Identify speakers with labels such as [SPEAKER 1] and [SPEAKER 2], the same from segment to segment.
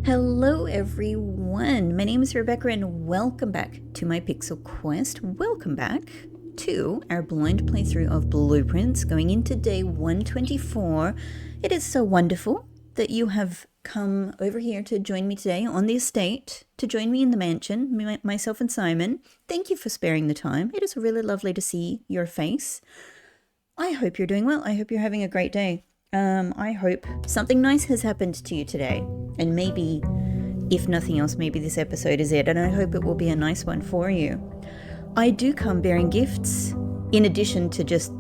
[SPEAKER 1] Hello everyone, my name is Rebecca and welcome back to my Pixel Quest. Welcome back to our blind playthrough of Blueprints going into day 124. It is so wonderful that you have come over here to join me today on the estate, to join me in the mansion, myself and Simon. Thank you for sparing the time. It is really lovely to see your face. I hope you're doing well. I hope you're having a great day. I hope something nice has happened to you today. And maybe, if nothing else, maybe this episode is it. And I hope it will be a nice one for you. I do come bearing gifts, in addition to just,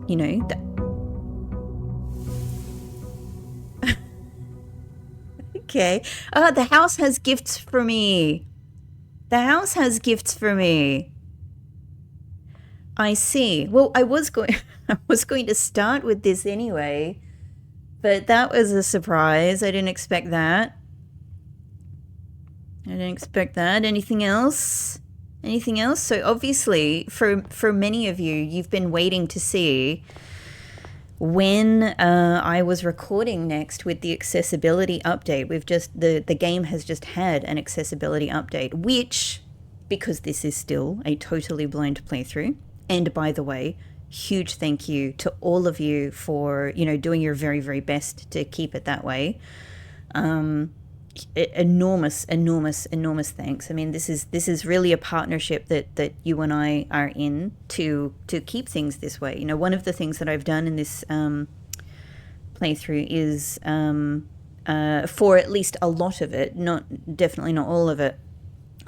[SPEAKER 1] Okay. The house has gifts for me. The house has gifts for me. I see. Well, I was going to start with this anyway. But that was a surprise. I didn't expect that. Anything else? So obviously, for many of you, you've been waiting to see when I was recording next with the accessibility update. The game has just had an accessibility update, which, because this is still a totally blind playthrough, and by the way, huge thank you to all of you for, doing your very, very best to keep it that way. Enormous thanks. I mean, this is really a partnership that you and I are in to keep things this way. One of the things that I've done in this playthrough is, for at least a lot of it, definitely not all of it,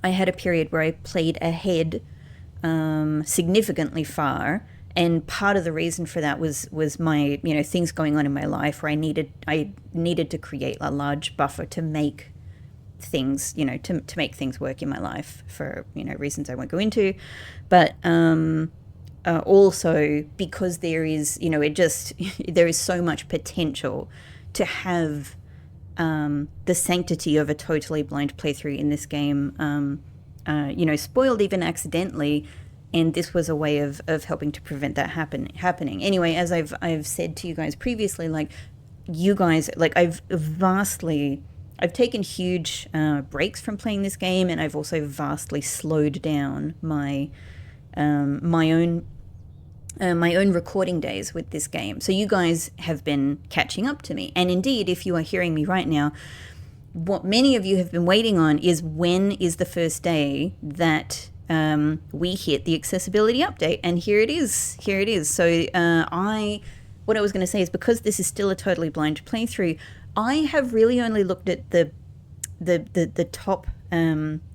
[SPEAKER 1] I had a period where I played ahead significantly far. And part of the reason for that was my, things going on in my life where I needed to create a large buffer to make things, to make things work in my life for, reasons I won't go into. But also because there is, there is so much potential to have the sanctity of a totally blind playthrough in this game, spoiled even accidentally. And this was a way of helping to prevent that happening. Anyway, as I've said to you guys previously, I've taken huge breaks from playing this game, and I've also vastly slowed down my own recording days with this game. So you guys have been catching up to me, and indeed, if you are hearing me right now, what many of you have been waiting on is when is the first day that we hit the accessibility update, and here it is. So what I was going to say is, because this is still a totally blind playthrough, I have really only looked at the top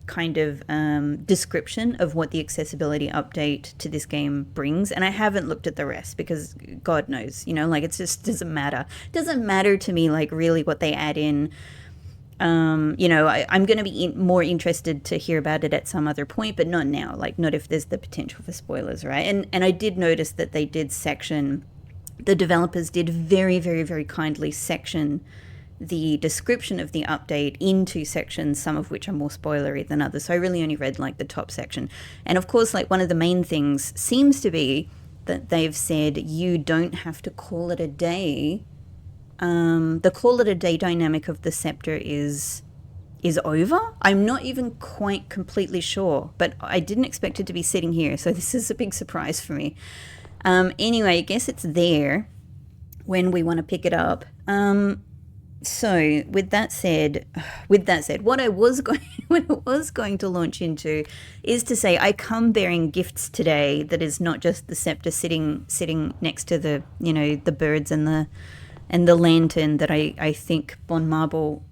[SPEAKER 1] kind of description of what the accessibility update to this game brings, and I haven't looked at the rest because God knows, it just doesn't matter to me, really what they add in. I'm going to be more interested to hear about it at some other point, but not now, not if there's the potential for spoilers, right? And I did notice that they did the developers did very, very, very kindly section the description of the update into sections, some of which are more spoilery than others. So I really only read the top section. And of course, one of the main things seems to be that they've said you don't have to call it a day. The call it a day dynamic of the scepter is over. I'm not even quite completely sure, but I didn't expect it to be sitting here, so this is a big surprise for me. Anyway, I guess it's there when we want to pick it up. So with that said, what I was going to launch into is to say I come bearing gifts today that is not just the scepter sitting next to the the birds and the lantern that I think Bon Margle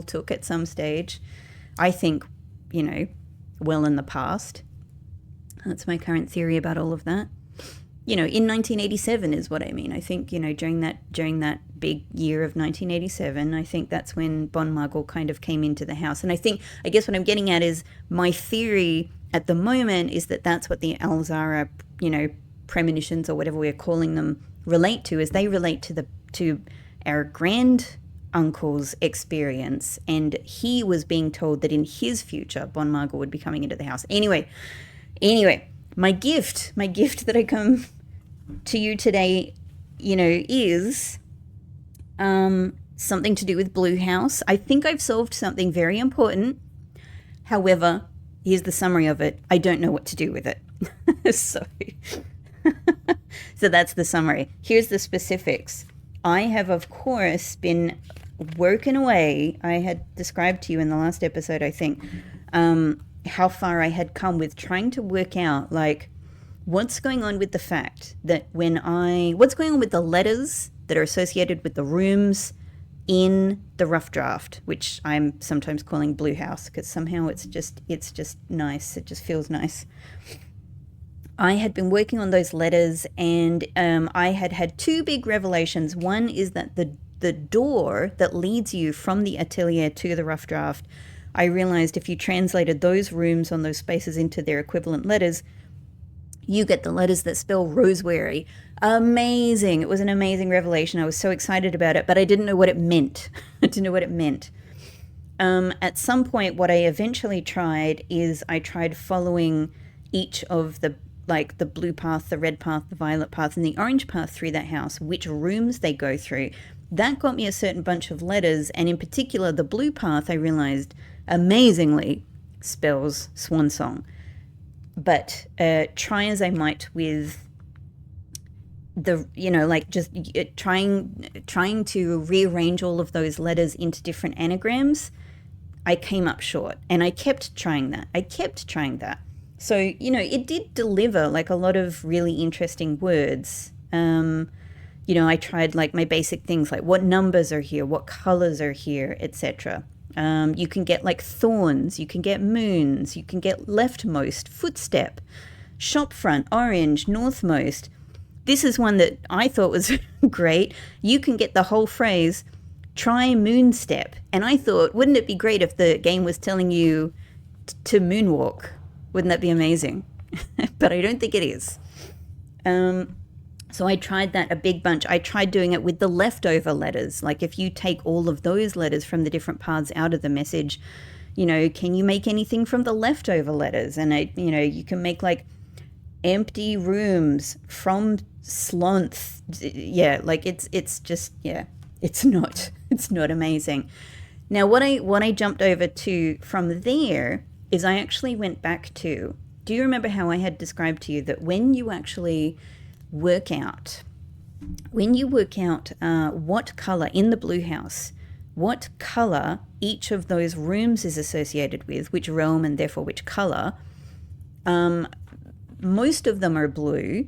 [SPEAKER 1] took at some stage. I think, well in the past. That's my current theory about all of that. In 1987 is what I mean. I think, during that big year of 1987, I think that's when Bon Margle kind of came into the house. And I guess what I'm getting at is my theory at the moment is that that's what the Alzara, premonitions or whatever we're calling them relate to, is they relate to our grand uncle's experience, and he was being told that in his future Bon Margle would be coming into the house. Anyway, my gift that I come to you today, is something to do with Blue House. I think I've solved something very important. However, here's the summary of it. I don't know what to do with it. So, so that's the summary. Here's the specifics. I have, of course, been working away. I had described to you in the last episode, I think, how far I had come with trying to work out, like, what's going on with the fact that what's going on with the letters that are associated with the rooms in the rough draft, which I'm sometimes calling Blue House because somehow it's just nice. It just feels nice. I had been working on those letters, and I had two big revelations. One is that the door that leads you from the atelier to the rough draft, I realized if you translated those rooms on those spaces into their equivalent letters, you get the letters that spell roseberry. Amazing. It was an amazing revelation. I was so excited about it, but I didn't know what it meant. At some point, what I eventually tried is I tried following each of the blue path, the red path, the violet path, and the orange path through that house, which rooms they go through. That got me a certain bunch of letters, and in particular, the blue path, I realized, amazingly spells swan song. But try as I might with trying to rearrange all of those letters into different anagrams, I came up short, and I kept trying that. So, it did deliver like a lot of really interesting words. I tried like my basic things like what numbers are here, what colors are here, etc. You can get like thorns, you can get moons, you can get leftmost, footstep, shopfront, orange, northmost. This is one that I thought was great. You can get the whole phrase, try moonstep. And I thought, wouldn't it be great if the game was telling you to moonwalk? Wouldn't that be amazing? But I don't think it is. So I tried that a big bunch. I tried doing it with the leftover letters. Like if you take all of those letters from the different paths out of the message, can you make anything from the leftover letters? And you can make like empty rooms from slonth. Yeah, like it's not amazing. Now what I jumped over to from there is I actually went back to, do you remember how I had described to you that when you actually work out what color in the blue house, what color each of those rooms is associated with, which realm and therefore which color, most of them are blue,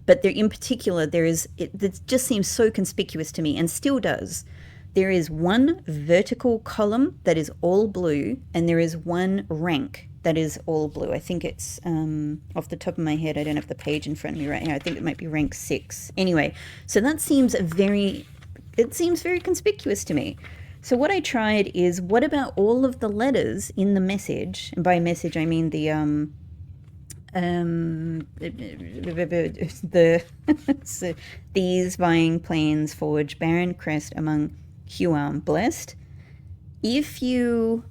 [SPEAKER 1] but there in particular it just seems so conspicuous to me and still does. There is one vertical column that is all blue, and there is one rank that is all blue. I think it's, off the top of my head, I don't have the page in front of me right now. I think it might be rank 6. Anyway, so that seems very conspicuous to me. So what I tried is, what about all of the letters in the message? And by message, I mean these vying plains forge barren crest among Huam blessed. If you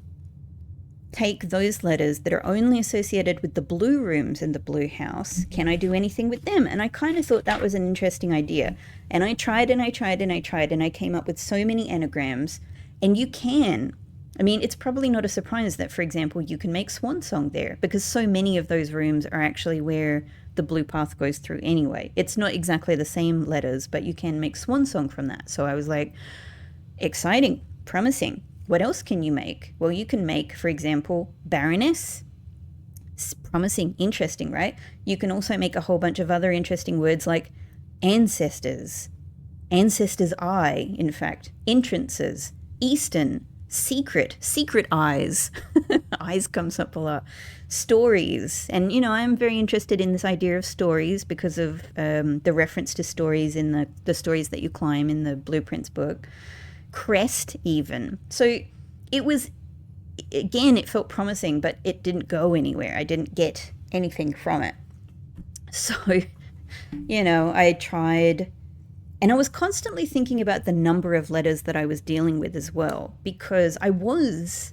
[SPEAKER 1] take those letters that are only associated with the blue rooms in the blue house, can I do anything with them? And I kind of thought that was an interesting idea. And I tried and I came up with so many anagrams. And you can. I mean, it's probably not a surprise that, for example, you can make swan song there because so many of those rooms are actually where the blue path goes through anyway. It's not exactly the same letters, but you can make swan song from that. So I was like, exciting, promising. What else can you make? Well, you can make, for example, Baroness. It's promising, interesting, right? You can also make a whole bunch of other interesting words like ancestors, ancestors' eye, in fact, entrances, eastern, secret eyes. Eyes comes up a lot. Stories. And, I'm very interested in this idea of stories because of the reference to stories in the stories that you climb in the Blueprints book. Crest even. So it felt promising, but it didn't go anywhere. I didn't get anything from it. So, I tried, and I was constantly thinking about the number of letters that I was dealing with as well, because I was,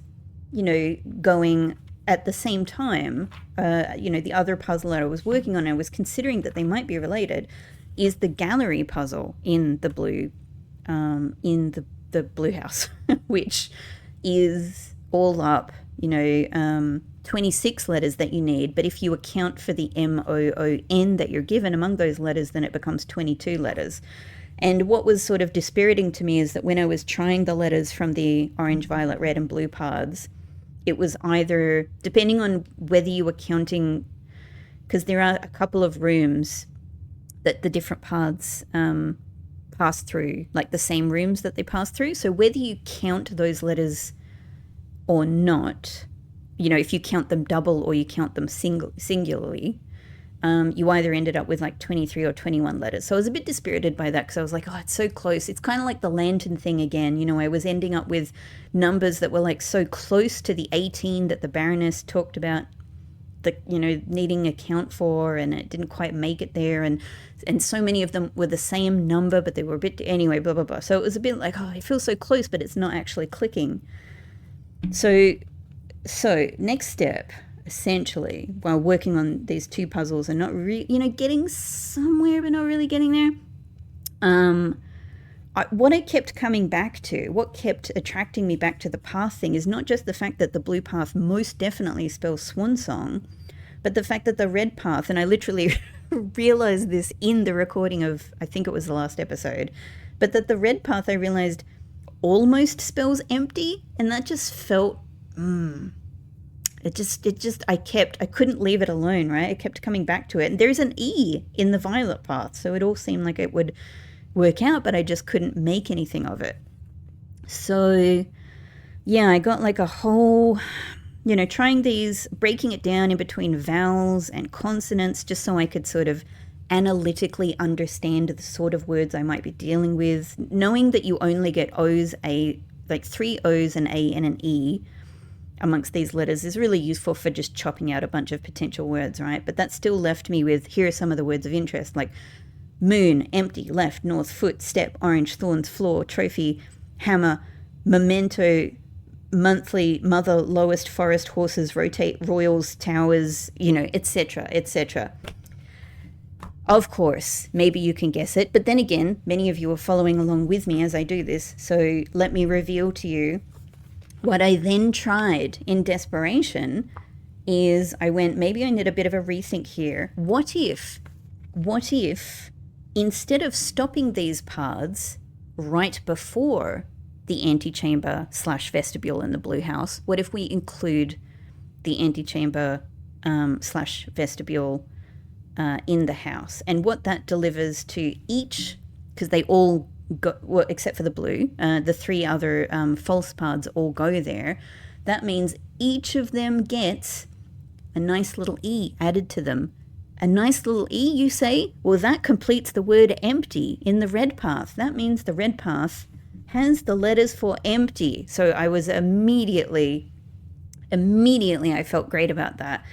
[SPEAKER 1] going at the same time, the other puzzle that I was working on, I was considering that they might be related, is the gallery puzzle in the blue, in the the blue house, which is all up, 26 letters that you need. But if you account for the MOON that you're given among those letters, then it becomes 22 letters. And what was sort of dispiriting to me is that when I was trying the letters from the orange, violet, red, and blue paths, it was either, depending on whether you were counting, because there are a couple of rooms that the different paths pass through, like the same rooms that they pass through. So whether you count those letters or not, if you count them double or you count them singularly, you either ended up with like 23 or 21 letters. So I was a bit dispirited by that because I was like, oh, it's so close. It's kind of like the lantern thing again. I was ending up with numbers that were like so close to the 18 that the Baroness talked about, needing a count for, and it didn't quite make it there. And so many of them were the same number, but they were a bit, anyway, blah, blah, blah. So it was a bit like, oh, it feels so close, but it's not actually clicking. So next step, essentially, while working on these two puzzles and not really, getting somewhere but not really getting there, what I kept coming back to, what kept attracting me back to the path thing is not just the fact that the blue path most definitely spells swan song, but the fact that the red path, and I literally realized this in the recording of, I think it was the last episode, but that the red path I realized almost spells empty, and that just felt, I couldn't leave it alone, right? I kept coming back to it. And there's an E in the violet path, so it all seemed like it would work out, but I just couldn't make anything of it. So, yeah, I got like a whole, trying these, breaking it down in between vowels and consonants just so I could sort of analytically understand the sort of words I might be dealing with, knowing that you only get O's, like 3 O's, an A, and an E amongst these letters is really useful for just chopping out a bunch of potential words, right? But that still left me with, here are some of the words of interest, like moon, empty, left, north, foot, step, orange, thorns, floor, trophy, hammer, memento, monthly, mother, lowest, forest, horses, rotate, royals, towers, etc., etc. Of course, maybe you can guess it, but then again, many of you are following along with me as I do this, so let me reveal to you what I then tried in desperation is I went, maybe I need a bit of a rethink here. What if instead of stopping these paths right before the antechamber / vestibule in the blue house, what if we include the antechamber / vestibule in the house? And what that delivers to each, because they all go, well, except for the blue, the 3 other false paths all go there. That means each of them gets a nice little E added to them. A nice little E, you say? Well, that completes the word empty in the red path. That means the red path has the letters for empty. So I was immediately I felt great about that.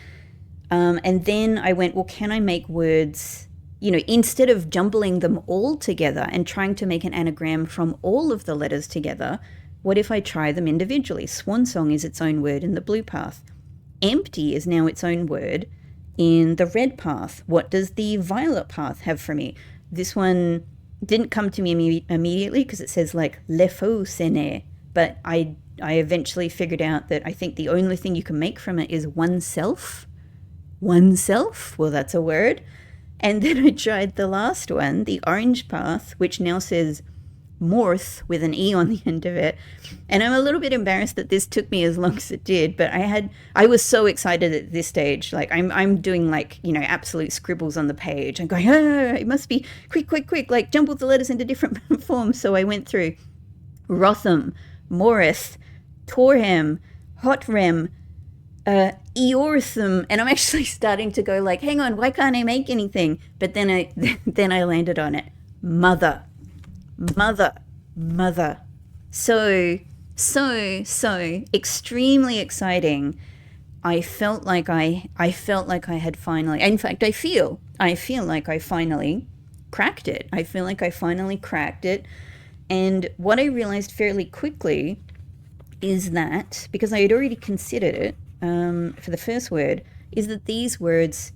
[SPEAKER 1] And then I went, well, can I make words, instead of jumbling them all together and trying to make an anagram from all of the letters together, what if I try them individually? Swan song is its own word in the blue path. Empty is now its own word in the red path. What does the violet path have for me? This one didn't come to me immediately because it says like le faux sene, but I eventually figured out that I think the only thing you can make from it is oneself. Oneself? Well, that's a word. And then I tried the last one, the orange path, which now says morth with an E on the end of it. And I'm a little bit embarrassed that this took me as long as it did, but I was so excited at this stage. Like I'm doing like, absolute scribbles on the page. I'm going, oh, it must be quick, like jumble the letters into different forms. So I went through Rotham, Morith, Torham, Hotrem, Eortham, and I'm actually starting to go like, hang on, why can't I make anything? But then I landed on it. Mother. So extremely exciting. I felt like I had finally, in fact, I feel like I finally cracked it. I feel like I finally cracked it. And what I realized fairly quickly is that, because I had already considered it, for the first word, is that these words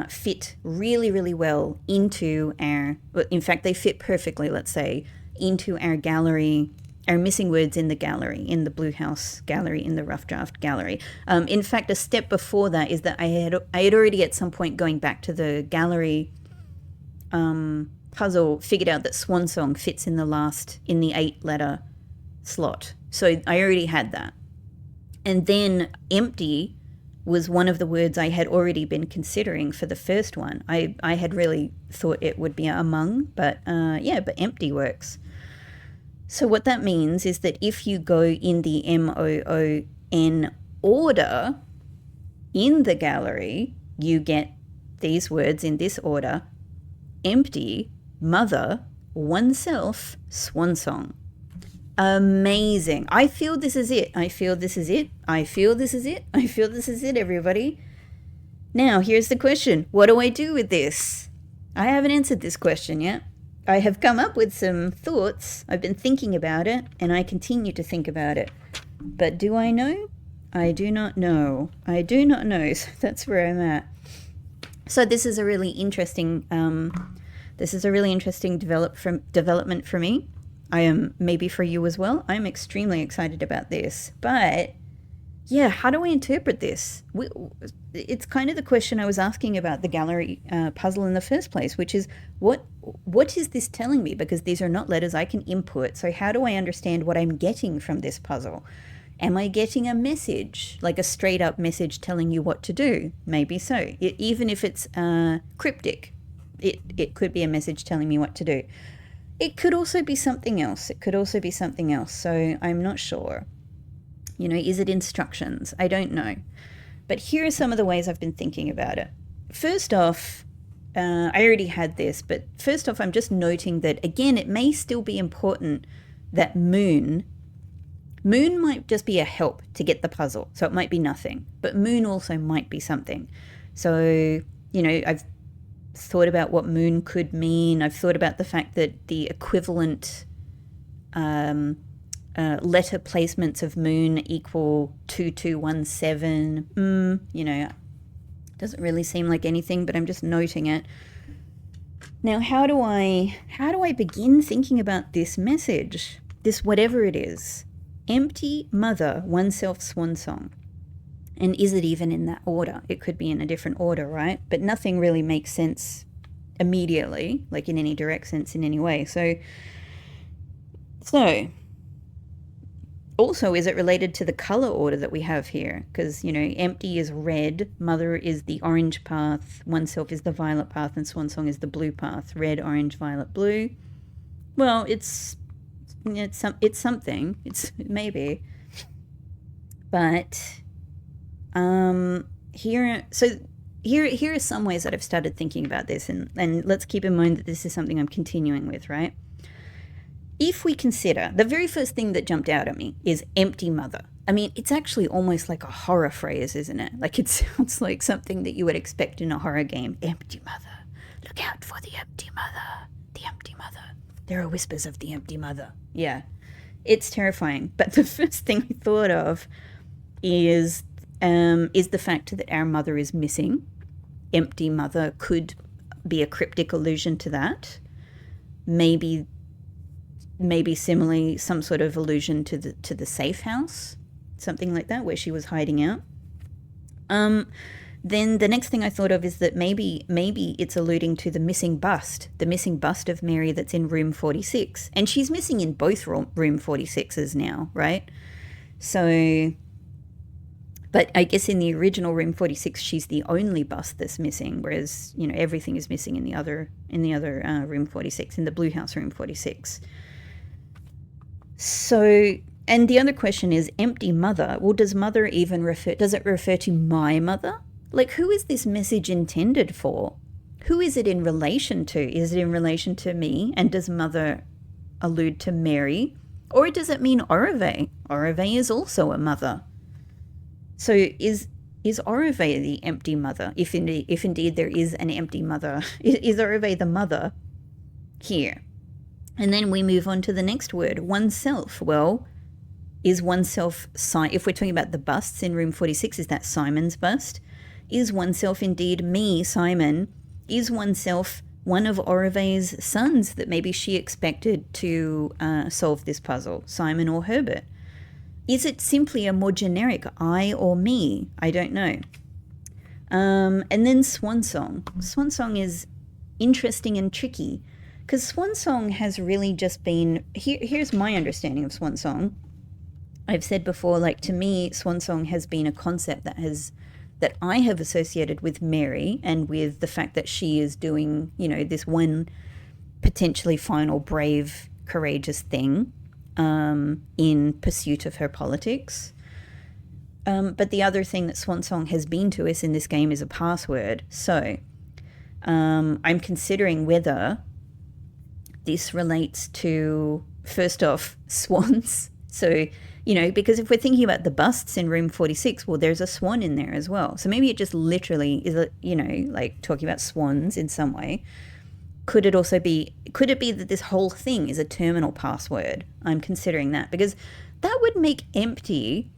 [SPEAKER 1] fit really, really well into our, in fact, they fit perfectly, let's say, into our gallery are missing words in the gallery, in the Blue House gallery, in the rough draft gallery. In fact, a step before that is that I had already at some point going back to the gallery puzzle figured out that Swan Song fits in the 8-letter slot. So I already had that. And then empty was one of the words I had already been considering for the first one. I had really thought it would be among, but empty works. So what that means is that if you go in the MOON order in the gallery, you get these words in this order: empty, mother, oneself, swan song. Amazing. I feel this is it. I feel this is it. I feel this is it. I feel this is it, everybody. Now, here's the question. What do I do with this? I haven't answered this question yet. I have come up with some thoughts. I've been thinking about it, and I continue to think about it. But do I know? I do not know. I do not know. So that's where I'm at. So this is a really interesting development for me. I am, maybe for you as well. I'm extremely excited about this. But yeah, how do I interpret this? It's kind of the question I was asking about the gallery puzzle in the first place, which is what is this telling me? Because these are not letters I can input. So how do I understand what I'm getting from this puzzle? Am I getting a message, like a straight up message telling you what to do? Maybe so. Even if it's cryptic, it could be a message telling me what to do. It could also be something else. So I'm not sure. Is it instructions? I don't know. But here are some of the ways I've been thinking about it. First off, I already had this, but first off, I'm just noting that, again, it may still be important that moon might just be a help to get the puzzle. So it might be nothing, but moon also might be something. So, I've thought about what moon could mean. I've thought about the fact that the equivalent letter placements of moon equal 2217. Doesn't really seem like anything, but I'm just noting it. Now, how do I begin thinking about this message? This whatever it is. Empty, mother, oneself, swan song. And is it even in that order? It could be in a different order, right? But nothing really makes sense immediately, like in any direct sense in any way. So also, is it related to the color order that we have here? Because, empty is red, mother is the orange path, oneself is the violet path, and swan song is the blue path. Red, orange, violet, blue. Well, it's something. It's maybe. But here are some ways that I've started thinking about this, and let's keep in mind that this is something I'm continuing with, right? If we consider, the very first thing that jumped out at me is empty mother. I mean, it's actually almost like a horror phrase, isn't it? Like, it sounds like something that you would expect in a horror game. Empty mother. Look out for the empty mother. The empty mother. There are whispers of the empty mother. Yeah, it's terrifying. But the first thing I thought of is the fact that our mother is missing. Empty mother could be a cryptic allusion to that. Maybe similarly some sort of allusion to the safe house, something like that, where she was hiding out. Then the next thing I thought of is that maybe it's alluding to the missing bust of Mary that's in room 46, and she's missing in both room 46s now, right? So, but I guess in the original room 46, she's the only bust that's missing, whereas everything is missing in the other room 46, in the Blue House room 46. So, and the other question is empty mother. Well, does it refer to my mother? Like, who is this message intended for? Who is it in relation to? Is it in relation to me? And does mother allude to Mary? Or does it mean Orove? Orove is also a mother. So is Orove the empty mother? If indeed there is an empty mother, is Orove the mother here? And then we move on to the next word, oneself. Well, is oneself, if we're talking about the busts in room 46, is that Simon's bust? Is oneself indeed me, Simon? Is oneself one of Orive's sons that maybe she expected to solve this puzzle, Simon or Herbert? Is it simply a more generic I or me? I don't know. And then Swan Song. Swan Song is interesting and tricky because Swan Song has really just been, here's my understanding of Swan Song. I've said before, like, to me, Swan Song has been a concept that I have associated with Mary and with the fact that she is doing, this one potentially final brave, courageous thing in pursuit of her politics. But the other thing that Swan Song has been to us in this game is a password. So I'm considering whether this relates to, first off, swans. So, because if we're thinking about the busts in room 46, well, there's a swan in there as well. So maybe it just literally is, like talking about swans in some way. Could it be that this whole thing is a terminal password? I'm considering that because that would make empty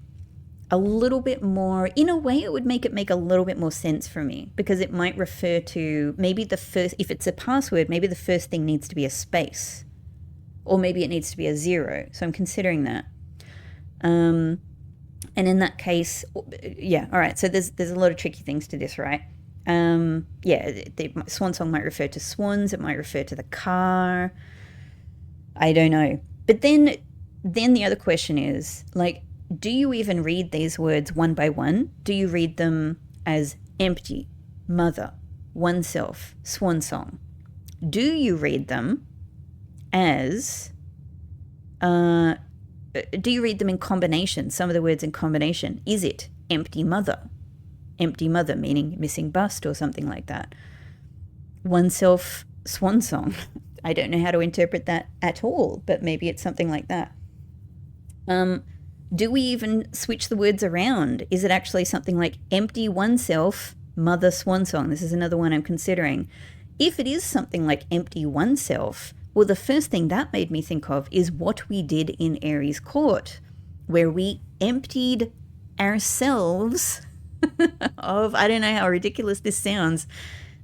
[SPEAKER 1] a little bit more, in a way, it would make a little bit more sense for me because it might refer to maybe if it's a password, maybe the first thing needs to be a space or maybe it needs to be a 0. So I'm considering that. And in that case, yeah, all right. So there's a lot of tricky things to this, right? Swan Song might refer to swans. It might refer to the car. I don't know. But then the other question is, like, do you even read these words one by one? Do you read them as empty, mother, oneself, Swan Song? Do you read them as, do you read them in combination, some of the words in combination? Is it empty mother? Empty mother meaning missing bust or something like that. Oneself, Swan Song. I don't know how to interpret that at all, but maybe it's something like that. Do we even switch the words around? Is it actually something like empty oneself, mother, Swan Song? This is another one I'm considering. If it is something like empty oneself, well, the first thing that made me think of is what we did in Ares Court, where we emptied ourselves of, I don't know how ridiculous this sounds.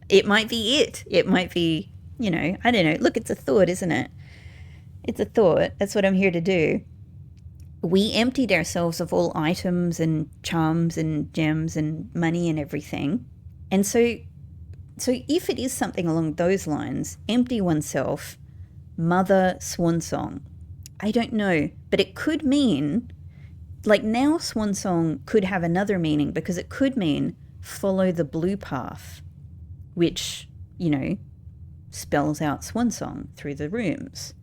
[SPEAKER 1] It might be it. It might be, I don't know. Look, it's a thought, isn't it? It's a thought. That's what I'm here to do. We emptied ourselves of all items and charms and gems and money and everything. And so if it is something along those lines, empty oneself, mother, Swan Song, I don't know. But it could mean, like now Swan Song could have another meaning because it could mean follow the blue path, which, spells out Swan Song through the rooms.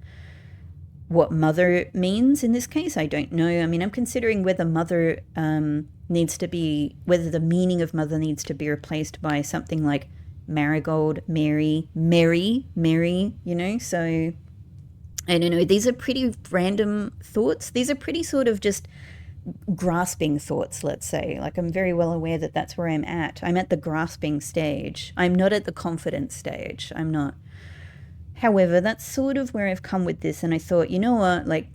[SPEAKER 1] What mother means in this case, I don't know. I mean, I'm considering whether mother whether the meaning of mother needs to be replaced by something like marigold, Mary, so I don't know. These are pretty random thoughts. These are pretty sort of just grasping thoughts, let's say. Like, I'm very well aware that that's where I'm at. I'm at the grasping stage. I'm not at the confident stage. I'm not. However, that's sort of where I've come with this, and I thought, you know what, like,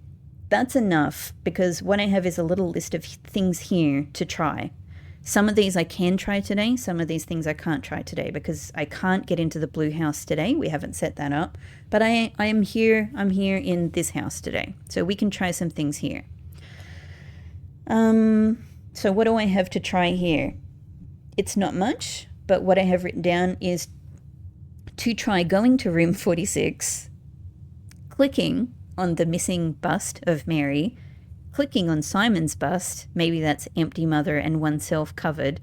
[SPEAKER 1] that's enough, because what I have is a little list of things here to try. Some of these I can try today, some of these things I can't try today, because I can't get into the blue house today. We haven't set that up, but I'm here in this house today, so we can try some things here. So what do I have to try here? It's not much, but what I have written down is to try going to room 46, clicking on the missing bust of Mary, clicking on Simon's bust, maybe that's empty mother and oneself covered,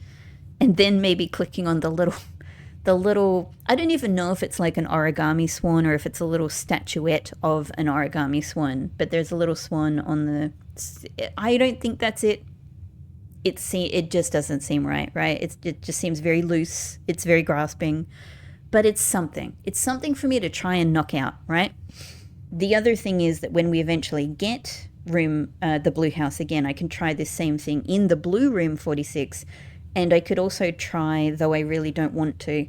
[SPEAKER 1] and then maybe clicking on the little, I don't even know if it's like an origami swan or if it's a little statuette of an origami swan, but there's a little swan on the, I don't think that's it. It just doesn't seem right? It just seems very loose. It's very grasping. But it's something. It's something for me to try and knock out, right? The other thing is that when we eventually get the blue house again, I can try this same thing in the blue room 46. And I could also try, though I really don't want to,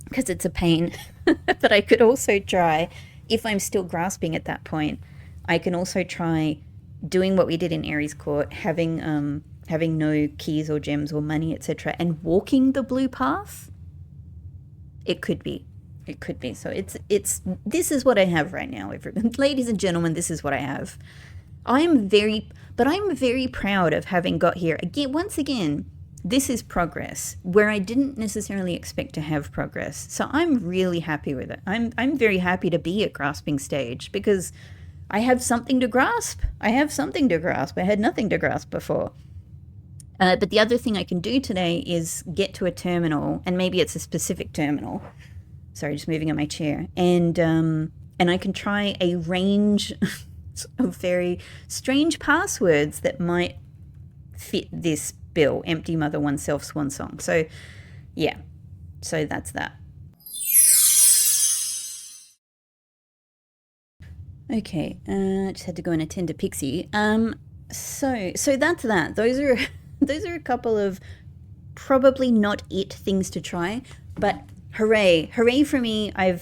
[SPEAKER 1] because it's a pain, but I could also try, if I'm still grasping at that point, I can also try doing what we did in Ares Court, having no keys or gems or money, etc., and walking the blue path. It could be. It could be. So it's this is what I have right now, everyone. Ladies and gentlemen, this is what I have. I'm very proud of having got here. Again, once again, this is progress where I didn't necessarily expect to have progress. So I'm really happy with it. I'm very happy to be at grasping stage because I have something to grasp. I had nothing to grasp before. But the other thing I can do today is get to a terminal, and maybe it's a specific terminal. Sorry, just moving on my chair. And I can try a range of very strange passwords that might fit this bill, empty mother oneself swan song. So, yeah. So that's that. Okay, just had to go and attend to Pixie. So that's that. Those are a couple of probably not it things to try, but hooray for me. I'm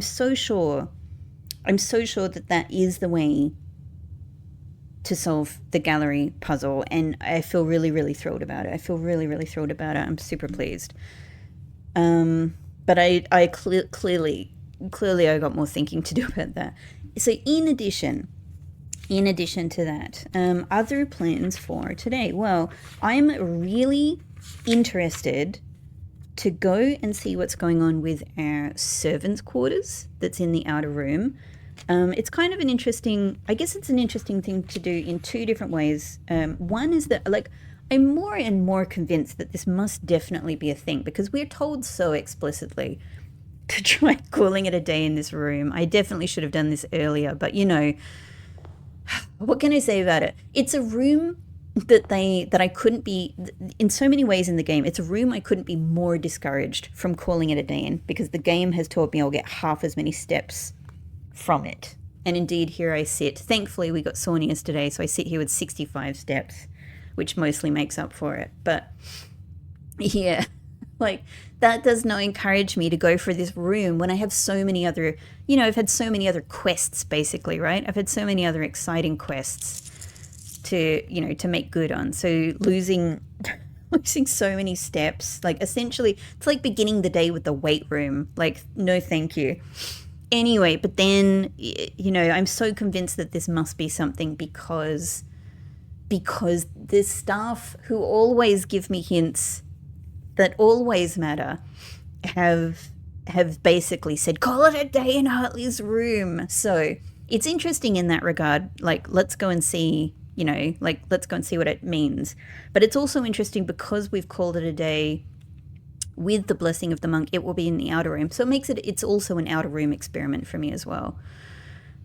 [SPEAKER 1] so sure that is the way to solve the gallery puzzle, and I feel really thrilled about it. I'm super pleased. But I clearly I got more thinking to do about that. So in addition to that, other plans for today. Well, I'm really interested to go and see what's going on with our servants' quarters that's in the outer room. It's kind of an interesting thing to do in two different ways. One is that, like, I'm more and more convinced that this must definitely be a thing because we're told so explicitly to try calling it a day in this room. I definitely should have done this earlier, but what can I say about it? It's a room that I couldn't be, in so many ways in the game, it's a room I couldn't be more discouraged from calling it a day in because the game has taught me I'll get half as many steps from it. And indeed, here I sit. Thankfully, we got Saunius today, so I sit here with 65 steps, which mostly makes up for it. But yeah, like, that does not encourage me to go for this room when I have so many other, I've had so many other quests, basically, right? I've had so many other exciting quests to make good on. So losing so many steps, like, essentially, it's like beginning the day with the weight room. Like, no thank you. Anyway, but then, I'm so convinced that this must be something because the staff who always give me hints that always matter have basically said, call it a day in Hartley's room. So it's interesting in that regard. Like, let's go and see, let's go and see what it means. But it's also interesting because we've called it a day with the blessing of the monk, it will be in the outer room. So it's also an outer room experiment for me as well.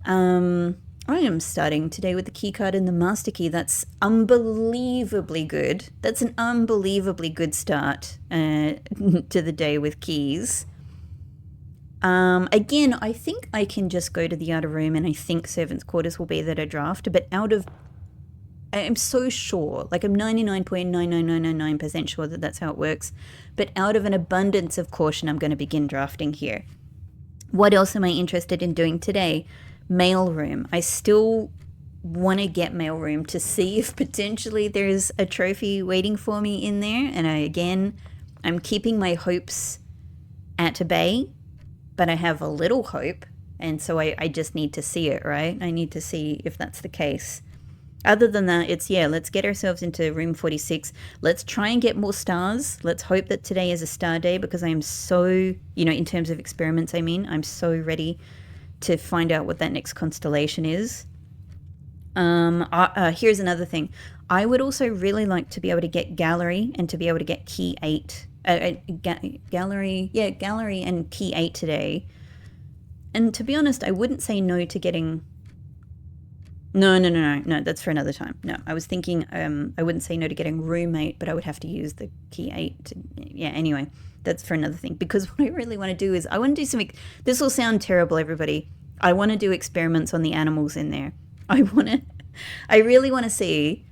[SPEAKER 1] I am starting today with the key card and the master key. That's unbelievably good. That's an unbelievably good start to the day with keys. Again, I think I can just go to the outer room and I think servants' quarters will be there to draft, but I'm so sure, like, I'm 99.99999% sure that that's how it works. But out of an abundance of caution, I'm going to begin drafting here. What else am I interested in doing today? Mailroom. I still want to get mailroom to see if potentially there's a trophy waiting for me in there. And I'm keeping my hopes at bay, but I have a little hope. And so I just need to see it, right? I need to see if that's the case. Other than that, let's get ourselves into room 46. Let's try and get more stars. Let's hope that today is a star day because I am so, in terms of experiments, I'm so ready to find out what that next constellation is. Here's another thing. I would also really like to be able to get gallery and to be able to get key 8. Gallery and key 8 today. And to be honest, I wouldn't say no to getting... No, that's for another time. No, I was thinking I wouldn't say no to getting roommate, but I would have to use the key 8. Anyway, that's for another thing. Because what I really want to do is I want to do something. This will sound terrible, everybody. I want to do experiments on the animals in there. I really want to see.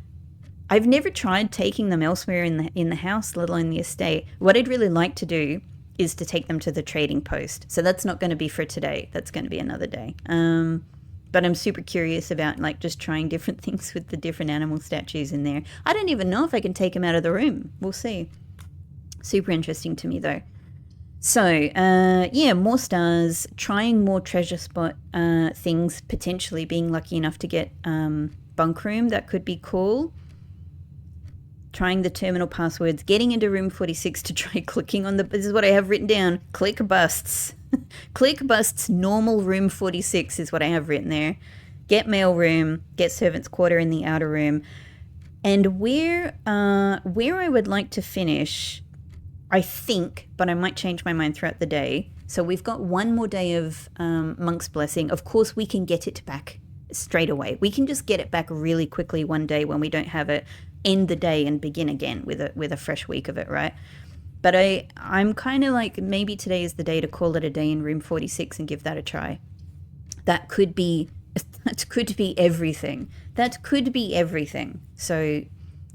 [SPEAKER 1] I've never tried taking them elsewhere in the house, let alone the estate. What I'd really like to do is to take them to the trading post. So that's not going to be for today. That's going to be another day. But I'm super curious about, like, just trying different things with the different animal statues in there. I don't even know if I can take them out of the room. We'll see. Super interesting to me, though. So, yeah, more stars, trying more treasure spot things, potentially being lucky enough to get bunk room. That could be cool. Trying the terminal passwords, getting into room 46 to try clicking on the. This is what I have written down. Click busts. Click busts normal room 46 is what I have written there. Get mail room, get servants' quarter in the outer room. And where I would like to finish, I think, but I might change my mind throughout the day. So we've got one more day of Monk's Blessing. Of course, we can get it back straight away. We can just get it back really quickly one day when we don't have it, end the day and begin again with a fresh week of it, right? But I'm kind of like, maybe today is the day to call it a day in room 46 and give that a try. That could be everything. That could be everything. So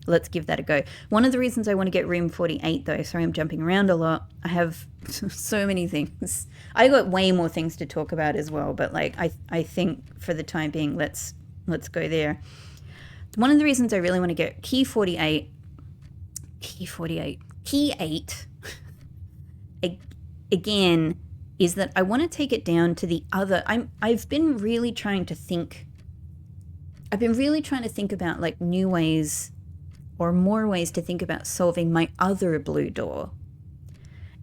[SPEAKER 1] let's give that a go. One of the reasons I want to get room 48 though, sorry I'm jumping around a lot, I have so many things. I got way more things to talk about as well, but like I think for the time being, let's go there. One of the reasons I really want to get key 8 again is that I want to take it down to the other. I've been really trying to think about like new ways or more ways to think about solving my other blue door.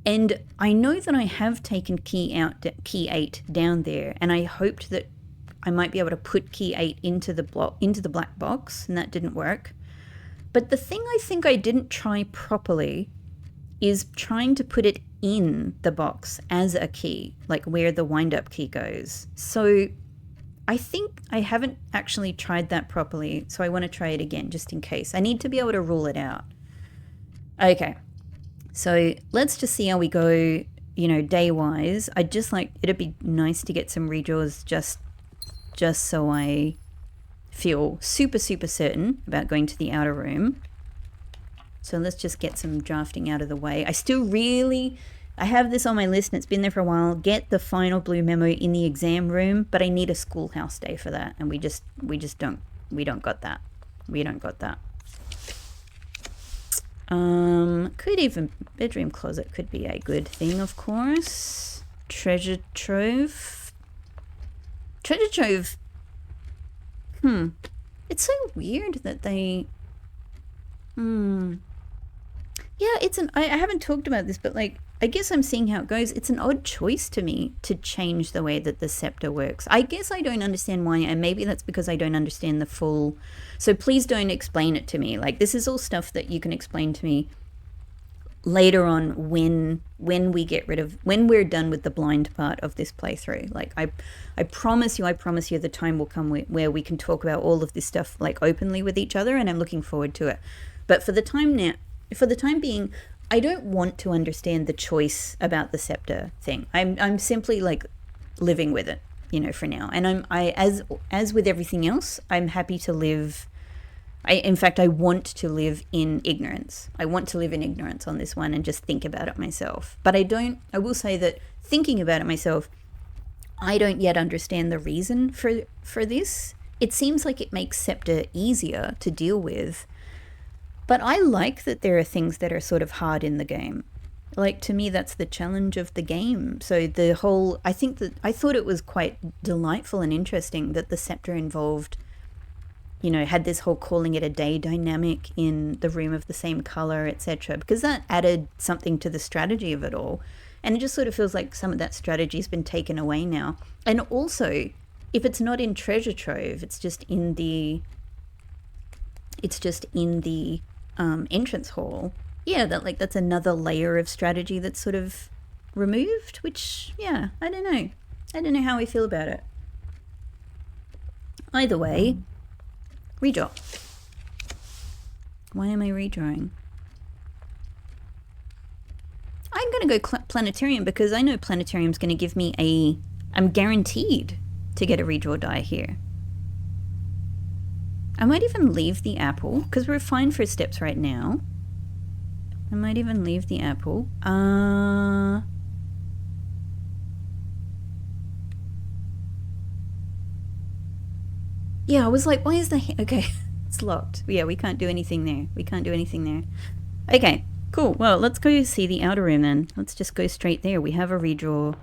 [SPEAKER 1] And I know that I have taken key 8 down there, and I hoped that I might be able to put key 8 into the black box, and that didn't work. But the thing I think I didn't try properly is trying to put it in the box as a key, like where the wind-up key goes. So I think I haven't actually tried that properly, so I want to try it again just in case. I need to be able to rule it out. Okay, so let's just see how we go, day-wise. It'd be nice to get some redraws just so I feel super, super certain about going to the outer room. So let's just get some drafting out of the way. I have this on my list and it's been there for a while. Get the final blue memo in the exam room, but I need a schoolhouse day for that, and we don't got that. Could even bedroom closet could be a good thing, of course. Treasure trove. It's so weird that they. Yeah, I haven't talked about this, but like, I guess I'm seeing how it goes. It's an odd choice to me to change the way that the scepter works. I guess I don't understand why, and maybe that's because I don't understand the full. So please don't explain it to me. Like, this is all stuff that you can explain to me later on when we're done with the blind part of this playthrough. Like, I promise you the time will come where we can talk about all of this stuff like openly with each other, and I'm looking forward to it. But for the time being, I don't want to understand the choice about the scepter thing. I'm simply like living with it, for now. And as with everything else, I'm happy to live. In fact, I want to live in ignorance. I want to live in ignorance on this one and just think about it myself. But I will say that thinking about it myself, I don't yet understand the reason for this. It seems like it makes scepter easier to deal with. But I like that there are things that are sort of hard in the game. Like, to me, that's the challenge of the game. So I thought it was quite delightful and interesting that the scepter involved, had this whole calling it a day dynamic in the room of the same color, etc. Because that added something to the strategy of it all. And it just sort of feels like some of that strategy's been taken away now. And also, if it's not in Treasure Trove, it's just in the entrance hall, that's another layer of strategy that's sort of removed, which, I don't know how I feel about it. Either way, redraw. Why am I redrawing? I'm going to go planetarium because I know planetarium's going to give me I'm guaranteed to get a redraw die here. I might even leave the apple, because we're fine for steps right now. I might even leave the apple. Yeah, I was like, why is the... Okay, it's locked. Yeah, we can't do anything there. Okay, cool. Cool. Well, let's go see the outer room then. Let's just go straight there. We have a redraw.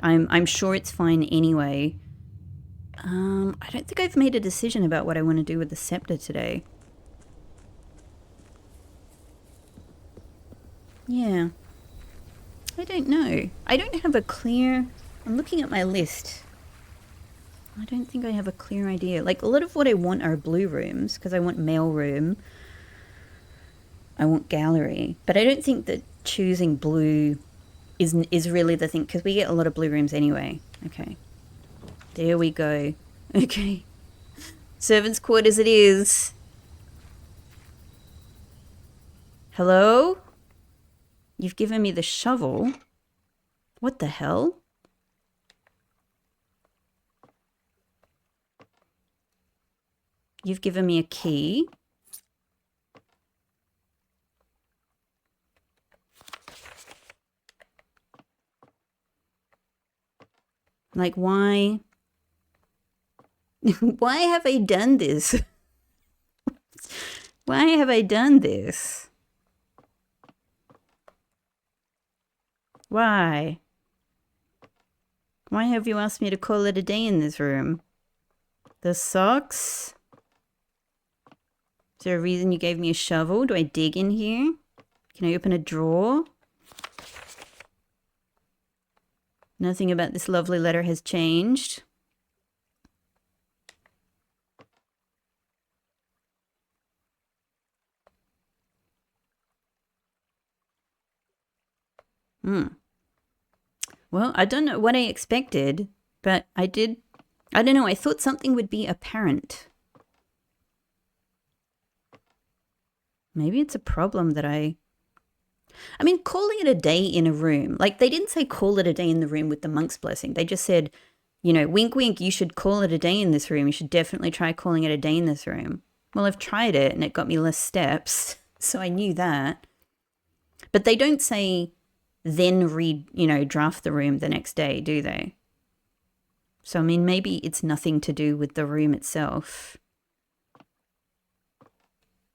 [SPEAKER 1] I'm sure it's fine anyway. I don't think I've made a decision about what I want to do with the scepter today. Yeah. I don't know. I don't have a clear... I'm looking at my list. I don't think I have a clear idea. Like, a lot of what I want are blue rooms, because I want mail room. I want gallery. But I don't think that choosing blue is really the thing, because we get a lot of blue rooms anyway. Okay. There we go. Okay. Servants' quarters it is. Hello? You've given me the shovel. What the hell? You've given me a key. Like, why? Why have I done this? Why have I done this? Why? Why have you asked me to call it a day in this room? The socks? Is there a reason you gave me a shovel? Do I dig in here? Can I open a drawer? Nothing about this lovely letter has changed. Well, I don't know what I expected, but I don't know, I thought something would be apparent. Maybe it's a problem that I mean, calling it a day in a room, like they didn't say call it a day in the room with the monk's blessing. They just said, you know, wink, wink, you should call it a day in this room. You should definitely try calling it a day in this room. Well, I've tried it and it got me less steps, so I knew that. But they don't say then draft the room the next day, do they? So, I mean, maybe it's nothing to do with the room itself.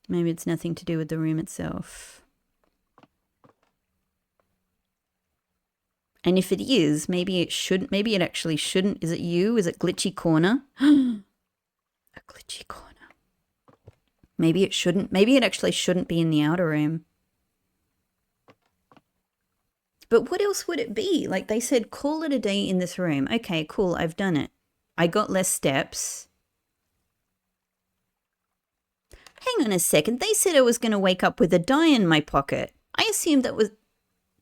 [SPEAKER 1] Maybe it's nothing to do with the room itself. And if it is, maybe it actually shouldn't. Is it you? Is it Glitchy Corner? A glitchy corner. Maybe it shouldn't. Maybe it actually shouldn't be in the outer room. But what else would it be? Like they said, call it a day in this room. Okay, cool. I've done it. I got less steps. Hang on a second. They said I was going to wake up with a die in my pocket. I assumed that was...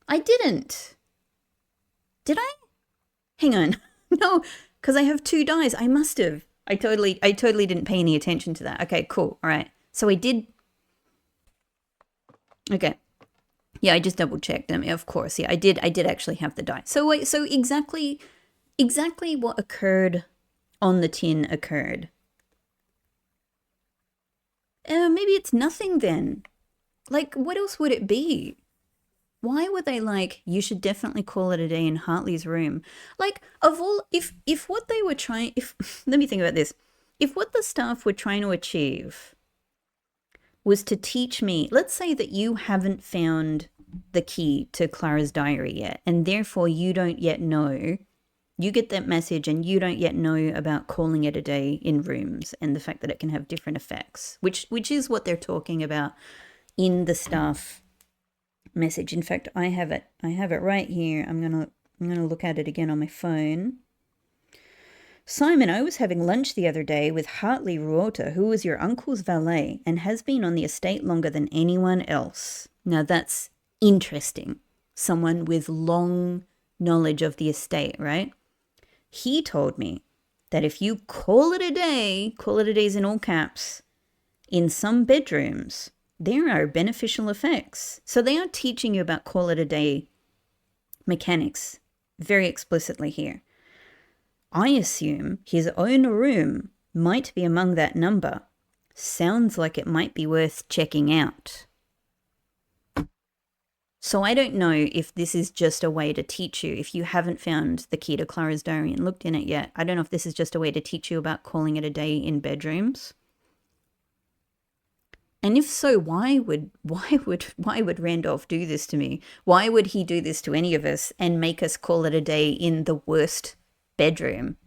[SPEAKER 1] I didn't. Did I? Hang on. No, because I have 2 dies. I must have. I totally didn't pay any attention to that. Okay, cool. All right. So I did... Okay. Yeah, I just double checked. I mean, of course, yeah, I did actually have the die. So wait, so exactly what occurred on the tin occurred. Maybe it's nothing then. Like, what else would it be? Why would they like, you should definitely call it a day in Hartley's room? Like, of all, if what they were trying, let me think about this. If what the staff were trying to achieve was to teach me, let's say that you haven't found the key to Clara's diary yet, and therefore you don't yet know, you get that message and you don't yet know about calling it a day in rooms and the fact that it can have different effects, which is what they're talking about in the staff message. In fact, I have it right here. I'm gonna look at it again on my phone. Simon, I was having lunch the other day with Hartley Ruota, who was your uncle's valet and has been on the estate longer than anyone else. Now that's interesting. Someone with long knowledge of the estate, right? He told me that if you call it a day's in all caps, in some bedrooms, there are beneficial effects. So they are teaching you about call it a day mechanics very explicitly here. I assume his own room might be among that number. Sounds like it might be worth checking out. So I don't know if this is just a way to teach you, if you haven't found the key to Clara's diary and looked in it yet, I don't know if this is just a way to teach you about calling it a day in bedrooms. And if so, why would Randolph do this to me? Why would he do this to any of us and make us call it a day in the worst bedroom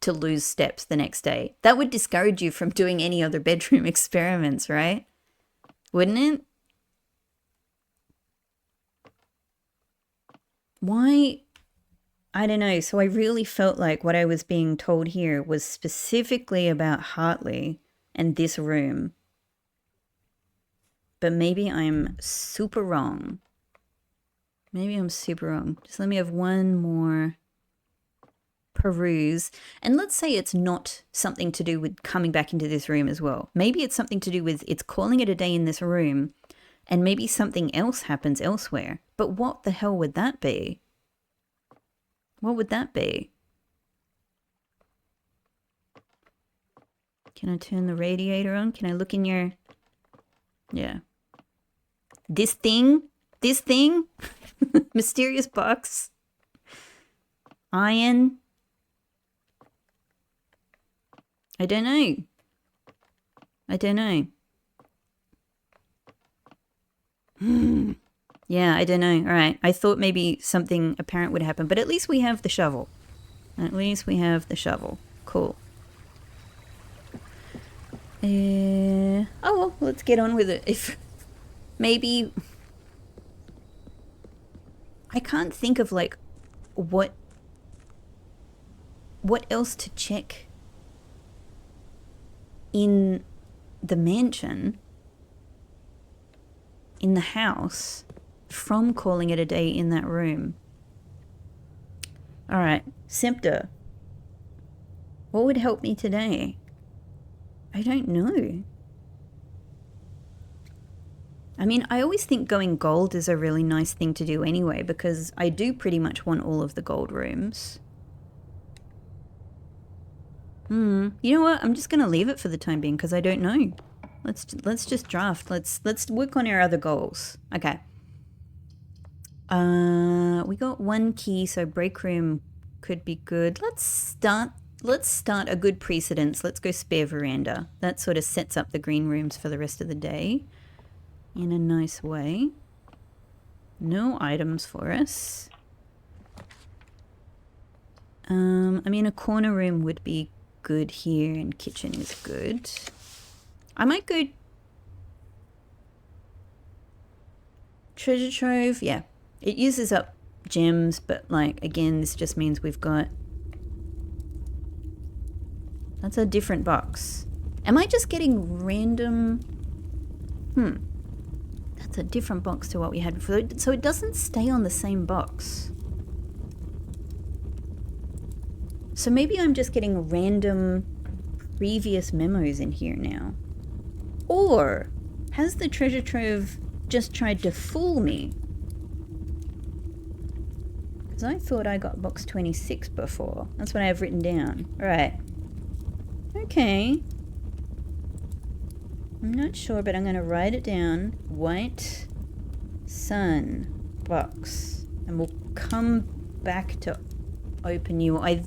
[SPEAKER 1] to lose steps the next day? That would discourage you from doing any other bedroom experiments, right? Wouldn't it? Why? I don't know. So I really felt like what I was being told here was specifically about Hartley and this room. But maybe I'm super wrong. Maybe I'm super wrong. Just let me have one more peruse. And let's say it's not something to do with coming back into this room as well. Maybe it's something to do with it's calling it a day in this room, and maybe something else happens elsewhere. But what the hell would that be? What would that be? Can I turn the radiator on? Can I look in your... Yeah. This thing? Mysterious box? Iron? I don't know. Yeah, I don't know. All right. I thought maybe something apparent would happen, but at least we have the shovel. Cool. Oh, well, let's get on with it. If maybe... I can't think of, like, what else to check in the mansion, in the house, from calling it a day in that room. All right, Scepter. What would help me today? I don't know. I mean, I always think going gold is a really nice thing to do anyway, because I do pretty much want all of the gold rooms. You know what? I'm just going to leave it for the time being because I don't know. Let's just draft. Let's work on our other goals. Okay. We got one key, so break room could be good. Let's start a good precedence. Let's go spare veranda. That sort of sets up the green rooms for the rest of the day in a nice way. No items for us. I mean, a corner room would be good here, and kitchen is good. I might go treasure trove. Yeah, it uses up gems, but like, again, this just means we've got... That's a different box. Am I just getting random... That's a different box to what we had before. So it doesn't stay on the same box. So maybe I'm just getting random previous memos in here now. Or has the treasure trove just tried to fool me? Because I thought I got box 26 before. That's what I have written down. All right. Okay. I'm not sure, but I'm going to write it down. White sun box. And we'll come back to open you. I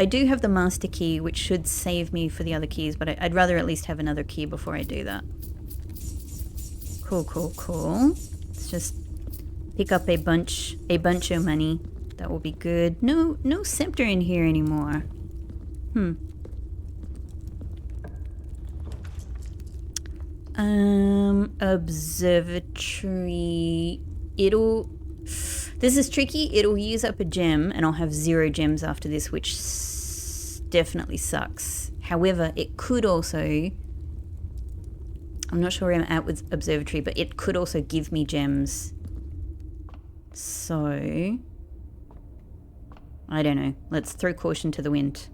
[SPEAKER 1] do have the master key, which should save me for the other keys, but I'd rather at least have another key before I do that. Cool. Let's just pick up a bunch of money. That will be good. No scepter in here anymore. Observatory. This is tricky. It'll use up a gem, and I'll have 0 gems after this, which definitely sucks. However, it could also... I'm not sure where I'm at with observatory, but it could also give me gems. So... I don't know. Let's throw caution to the wind.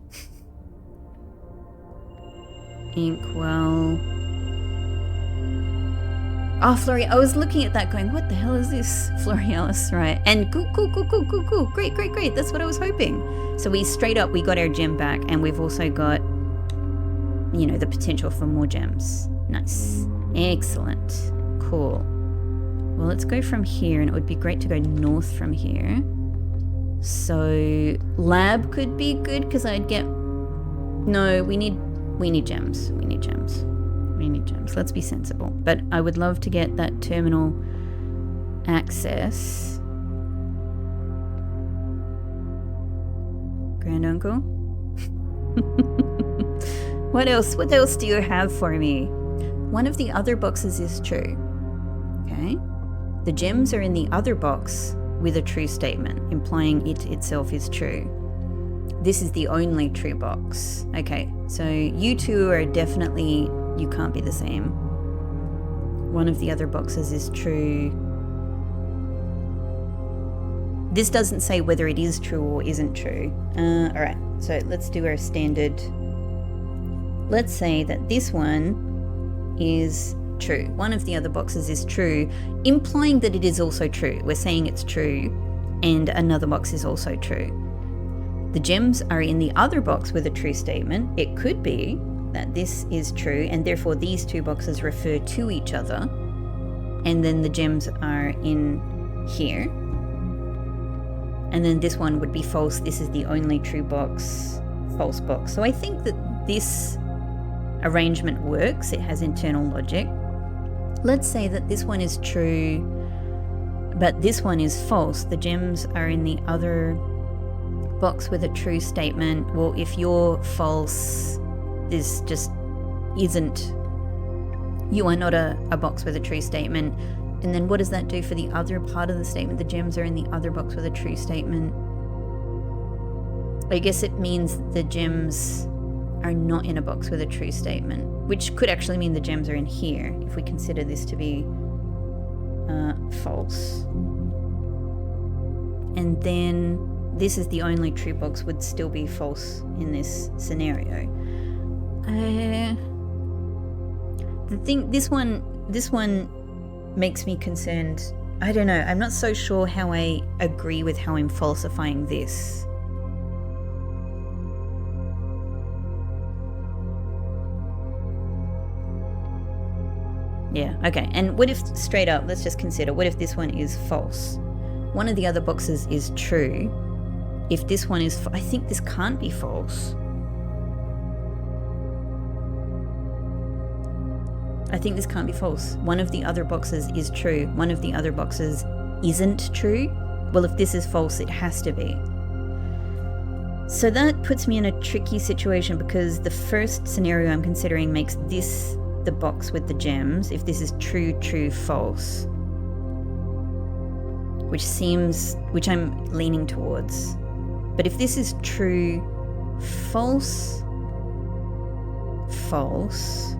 [SPEAKER 1] Inkwell... Oh, Flori, I was looking at that going, what the hell is this? Florialis, right. And cool. Great. That's what I was hoping. So we got our gem back, and we've also got, you know, the potential for more gems. Nice. Excellent. Cool. Well, let's go from here, and it would be great to go north from here. So lab could be good, because I'd get... No, we need gems. We many gems. Let's be sensible. But I would love to get that terminal access. Granduncle? What else? What else do you have for me? One of the other boxes is true. Okay. The gems are in the other box with a true statement, implying it itself is true. This is the only true box. Okay, so you two are definitely, you can't be the same. One of the other boxes is true. This doesn't say whether it is true or isn't true. All right, so let's do our standard. Let's say that this one is true. One of the other boxes is true, implying that it is also true. We're saying it's true, and another box is also true. The gems are in the other box with a true statement. It could be that this is true, and therefore these two boxes refer to each other, and then the gems are in here. And then this one would be false. This is the only true box, false box. So I think that this arrangement works. It has internal logic. Let's say that this one is true, but this one is false. The gems are in the other box with a true statement. Well, if you're false, this just isn't. You are not a box with a true statement. And then what does that do for the other part of the statement? The gems are in the other box with a true statement. I guess it means the gems are not in a box with a true statement, which could actually mean the gems are in here if we consider this to be false. And then this is the only true box would still be false in this scenario. This one makes me concerned. I don't know. I'm not so sure how I agree with how I'm falsifying this. Yeah, okay. And what if, straight up, let's just consider, what if this one is false? One of the other boxes is true. If this one is, I think this can't be false. I think this can't be false. One of the other boxes is true. One of the other boxes isn't true. Well, if this is false, it has to be. So that puts me in a tricky situation because the first scenario I'm considering makes this the box with the gems. If this is true, true, false. Which I'm leaning towards. But if this is true, false, false,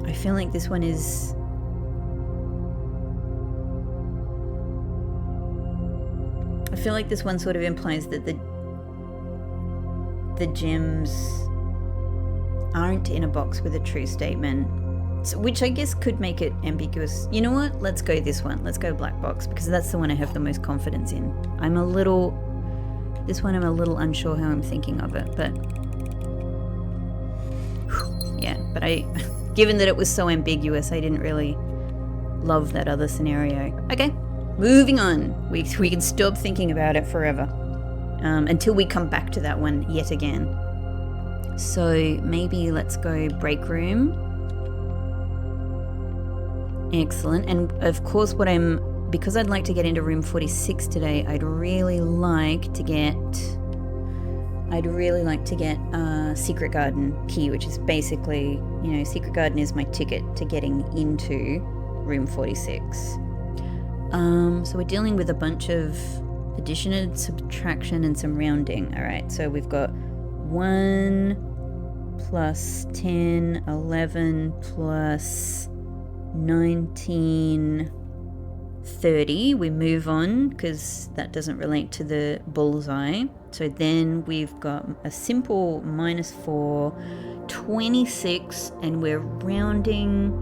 [SPEAKER 1] I feel like this one is... I feel like this one sort of implies that the gems aren't in a box with a true statement, so, which I guess could make it ambiguous. You know what? Let's go this one. Let's go black box, because that's the one I have the most confidence in. This one I'm a little unsure how I'm thinking of it, but... yeah, but given that it was so ambiguous, I didn't really love that other scenario. Okay, moving on. We can stop thinking about it forever until we come back to that one yet again. So maybe let's go break room. Excellent. And of course because I'd like to get into room 46 today, I'd really like to get Secret Garden key, which is basically, Secret Garden is my ticket to getting into room 46. So we're dealing with a bunch of addition and subtraction and some rounding. All right, so we've got 1 plus 10, 11 plus 19, 30. We move on because that doesn't relate to the bullseye. So then we've got a simple -4, 26, and we're rounding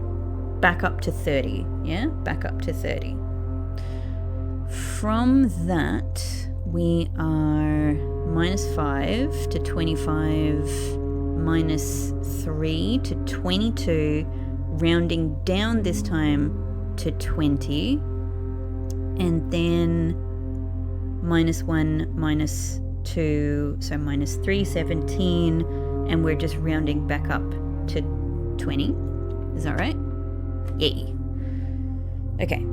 [SPEAKER 1] back up to 30. Yeah, back up to 30. From that, we are -5 to 25, -3 to 22, rounding down this time to 20, and then -1, -2, so -3, 17, and we're just rounding back up to 20. Is that right? Yay. Okay.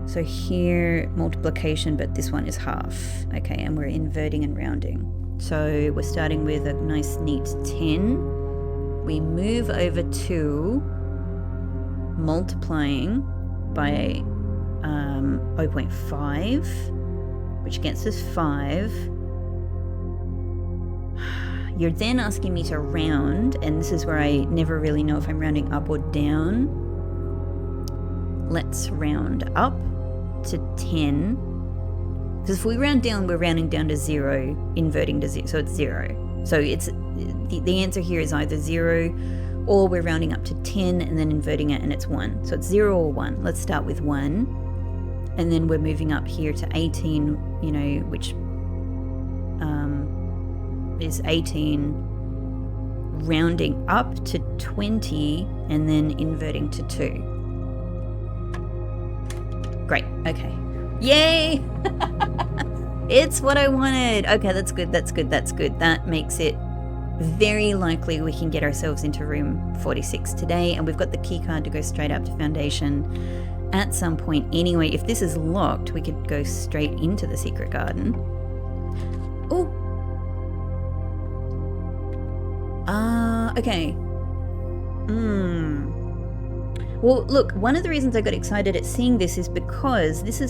[SPEAKER 1] So here, multiplication, but this one is half. Okay, and we're inverting and rounding. So we're starting with a nice neat 10. We move over to multiplying by 0.5, which gets us 5. You're then asking me to round, and this is where I never really know if I'm rounding up or down. Let's round up to 10. Because if we round down, we're rounding down to 0, inverting to 0, so it's 0. So it's the answer here is either 0, or we're rounding up to 10 and then inverting it and it's 1. So it's 0 or 1. Let's start with 1. And then we're moving up here to 18, you know, which is 18, rounding up to 20 and then inverting to 2. Great, okay. Yay! It's what I wanted. Okay, that's good, that's good, that's good. That makes it very likely we can get ourselves into room 46 today, and we've got the key card to go straight up to foundation at some point anyway. If this is locked, we could go straight into the secret garden. Oh! Okay. Well, look, one of the reasons I got excited at seeing this is because it's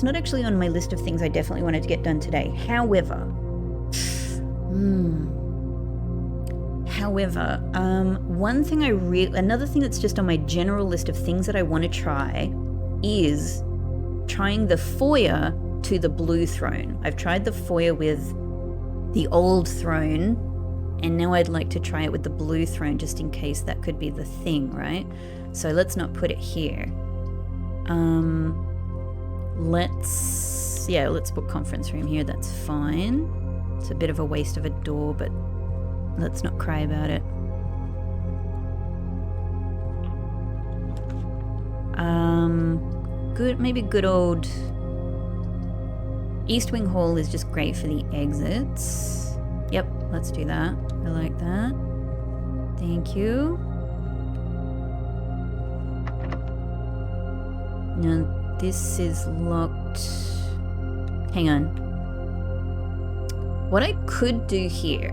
[SPEAKER 1] not actually on my list of things I definitely wanted to get done today. However, another thing that's just on my general list of things that I want to try is trying the foyer to the blue throne. I've tried the foyer with the old throne, and now I'd like to try it with the blue throne just in case that could be the thing, right? So let's not put it here. Let's put conference room here, that's fine. It's a bit of a waste of a door, but let's not cry about it. Maybe good old East Wing Hall is just great for the exits. Yep, let's do that. I like that. Thank you. Now this is locked. Hang on. What I could do here.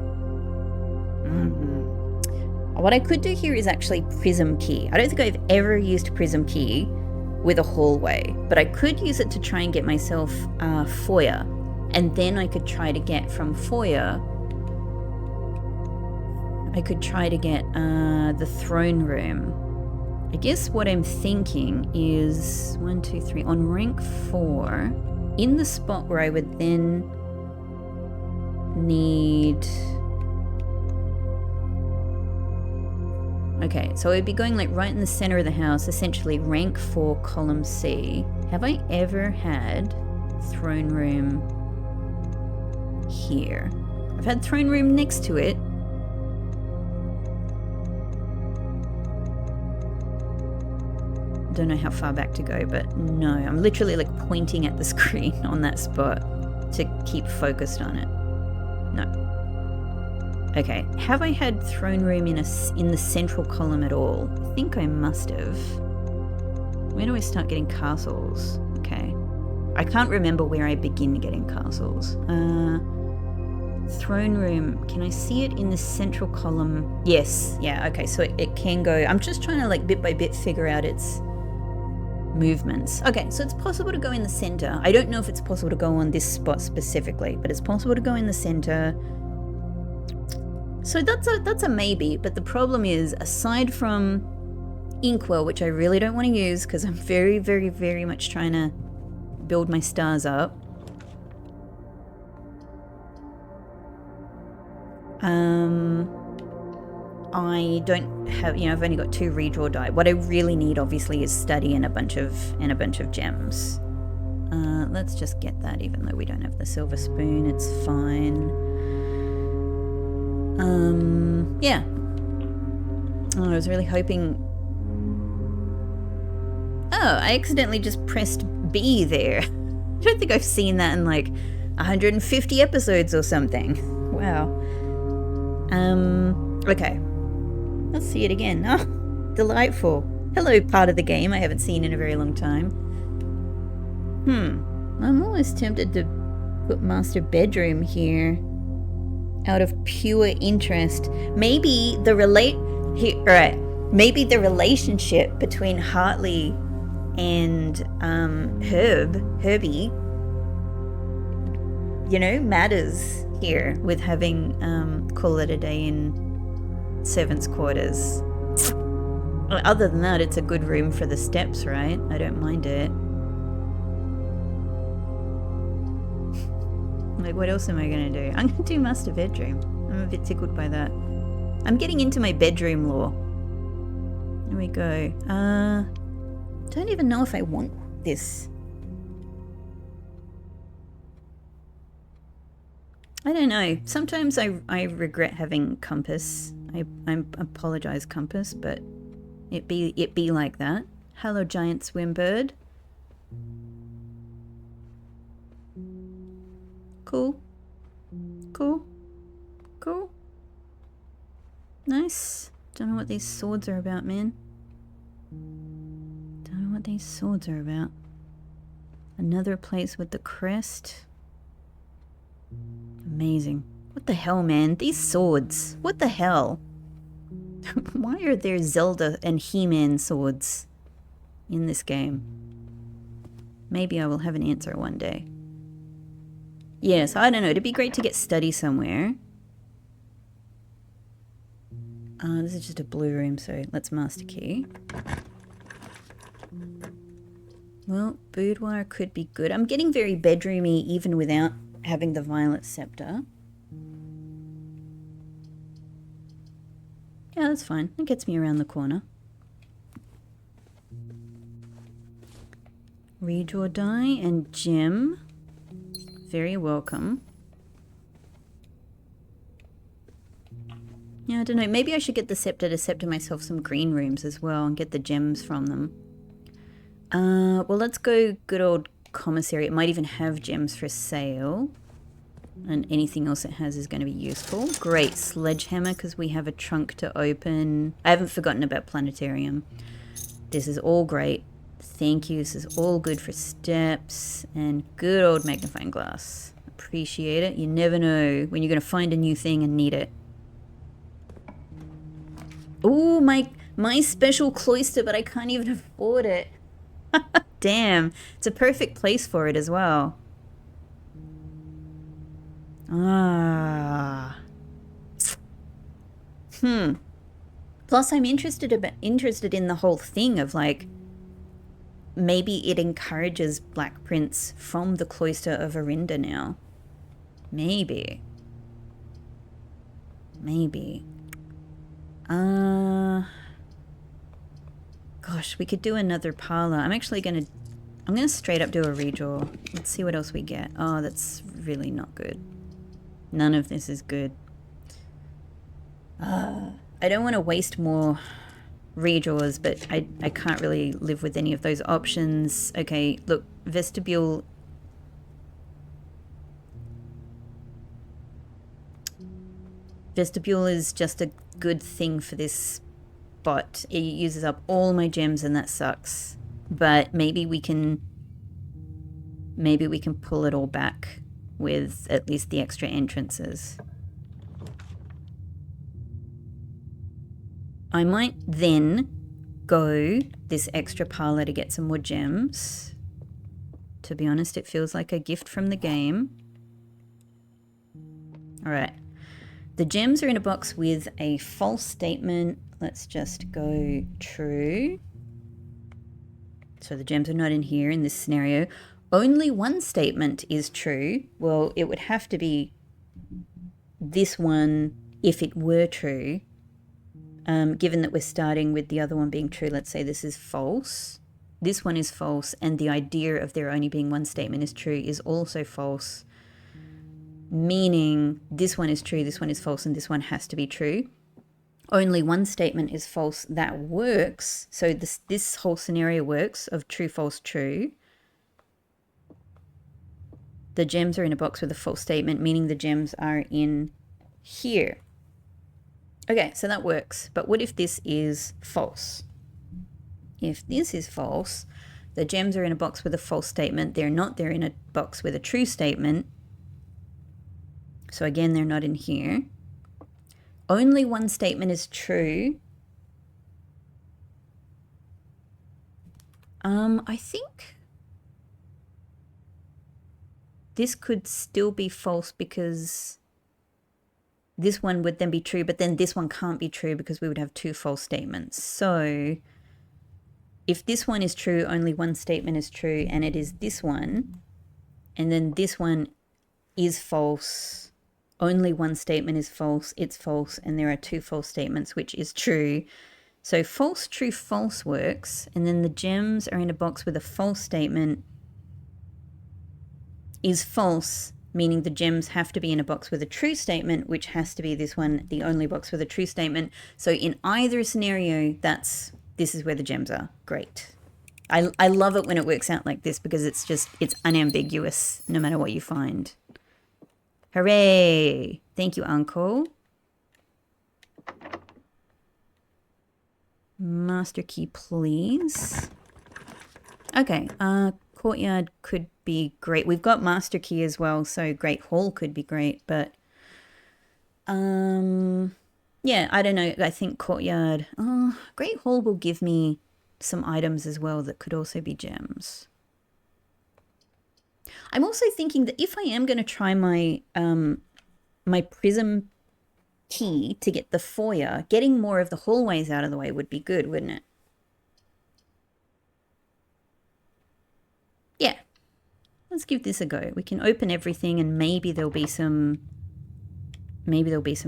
[SPEAKER 1] What I could do here is actually prism key. I don't think I've ever used prism key with a hallway, but I could use it to try and get myself foyer, and then I could try to get from foyer. I could try to get the throne room. I guess what I'm thinking is 1, 2, 3 on rank 4, in the spot where I would then need. Okay, so I'd be going like right in the center of the house, essentially rank 4, column C. Have I ever had throne room here? I've had throne room next to it. Don't know how far back to go, but no, I'm literally like pointing at the screen on that spot to keep focused on it. No. Okay, have I had throne room in the central column at all? I think I must have. Where do I start getting castles? Okay. I can't remember where I begin getting castles. Throne room, can I see it in the central column? Yes, yeah, okay, so it can go. I'm just trying to like bit by bit figure out its movements. Okay, so it's possible to go in the center. I don't know if it's possible to go on this spot specifically, but it's possible to go in the center. So that's a maybe, but the problem is, aside from Inkwell, which I really don't want to use because I'm very, very, very much trying to build my stars up. I don't have, I've only got 2 redraw die. What I really need, obviously, is study and a bunch of gems. Let's just get that, even though we don't have the silver spoon. It's fine. Yeah. Oh, I was really hoping. Oh, I accidentally just pressed B there. I don't think I've seen that in like 150 episodes or something. Wow. Okay. Let's see it again. Oh, delightful. Hello, part of the game I haven't seen in a very long time. I'm almost tempted to put master bedroom here out of pure interest. Maybe the maybe the relationship between Hartley and Herbie, you know, matters here with having call it a day in servants' quarters. Other than that, it's a good room for the steps, right? I don't mind it. Like, what else am I gonna do? I'm gonna do master bedroom. I'm a bit tickled by that. I'm getting into my bedroom lore. Here we go. Don't even know if I want this. I don't know. Sometimes I regret having compass. I apologize, compass, but it be like that. Hello, giant swim bird. Cool. Cool. Cool. Nice. Don't know what these swords are about, man. Don't know what these swords are about. Another place with the crest. Amazing. What the hell, man? These swords. What the hell? Why are there Zelda and He-Man swords in this game? Maybe I will have an answer one day. Yes, I don't know. It'd be great to get study somewhere. This is just a blue room, so let's master key. Well, boudoir could be good. I'm getting very bedroomy even without having the violet scepter. Yeah, that's fine. It gets me around the corner. Redraw die and gem. Very welcome. Yeah, I don't know. Maybe I should get the scepter to scepter myself some green rooms as well and get the gems from them. Well, let's go good old commissary. It might even have gems for sale. And anything else it has is going to be useful. Great. Sledgehammer, because we have a trunk to open. I haven't forgotten about planetarium. This is all great. Thank you. This is all good for steps. And good old magnifying glass. Appreciate it. You never know when you're going to find a new thing and need it. Ooh, my special cloister, but I can't even afford it. Damn. It's a perfect place for it as well. Ah. Plus, I'm interested in the whole thing of, like, maybe it encourages Black Prince from the cloister of Arinda now. Maybe. Maybe. Gosh, we could do another parlor. I'm gonna straight up do a redraw. Let's see what else we get. Oh, that's really not good. None of this is good. I don't want to waste more redraws, but I can't really live with any of those options. Okay, look, vestibule. Vestibule is just a good thing for this spot. It uses up all my gems and that sucks. But maybe we can pull it all back with at least the extra entrances. I might then go this extra parlor to get some more gems. To be honest, it feels like a gift from the game. All right. The gems are in a box with a false statement. Let's just go true. So the gems are not in here in this scenario. Only one statement is true. Well, it would have to be this one if it were true. Given that we're starting with the other one being true, let's say this is false. This one is false, and the idea of there only being one statement is true is also false. Meaning this one is true, this one is false, and this one has to be true. Only one statement is false. That works. So this whole scenario works of true, false, true. The gems are in a box with a false statement, meaning the gems are in here. Okay, so that works. But what if this is false? If this is false, the gems are in a box with a false statement. They're not. They're in a box with a true statement. So again, they're not in here. Only one statement is true. I think this could still be false because this one would then be true, but then this one can't be true because we would have two false statements. So if this one is true, only one statement is true, and it is this one, and then this one is false, only one statement is false, it's false, and there are two false statements, which is true. So false, true, false works, and then the gems are in a box with a false statement is false, meaning the gems have to be in a box with a true statement, which has to be this one, the only box with a true statement. So in either scenario, this is where the gems are. Great. I love it when it works out like this because it's unambiguous no matter what you find. Hooray! Thank you, Uncle. Master key, please. Okay, courtyard could be great. We've got master key as well, so great hall could be great, but yeah, I don't know. I think courtyard, great hall will give me some items as well that could also be gems. I'm also thinking that if I am going to try my my prism key to get the foyer, getting more of the hallways out of the way would be good, wouldn't it? Yeah. Let's give this a go. We can open everything and maybe there'll be some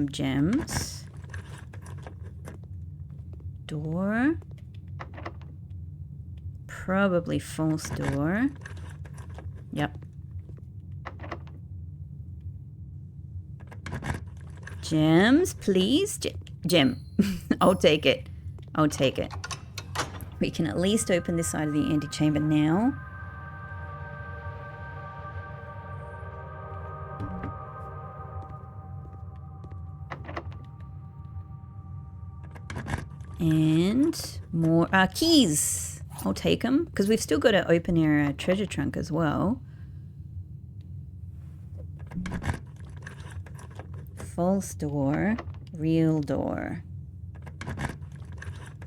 [SPEAKER 1] gems. Door. Probably false door. Yep. Gems, please. Gem. I'll take it. I'll take it. We can at least open this side of the antechamber now. And more keys. I'll take them because we've still got to open our treasure trunk as well. False door, real door.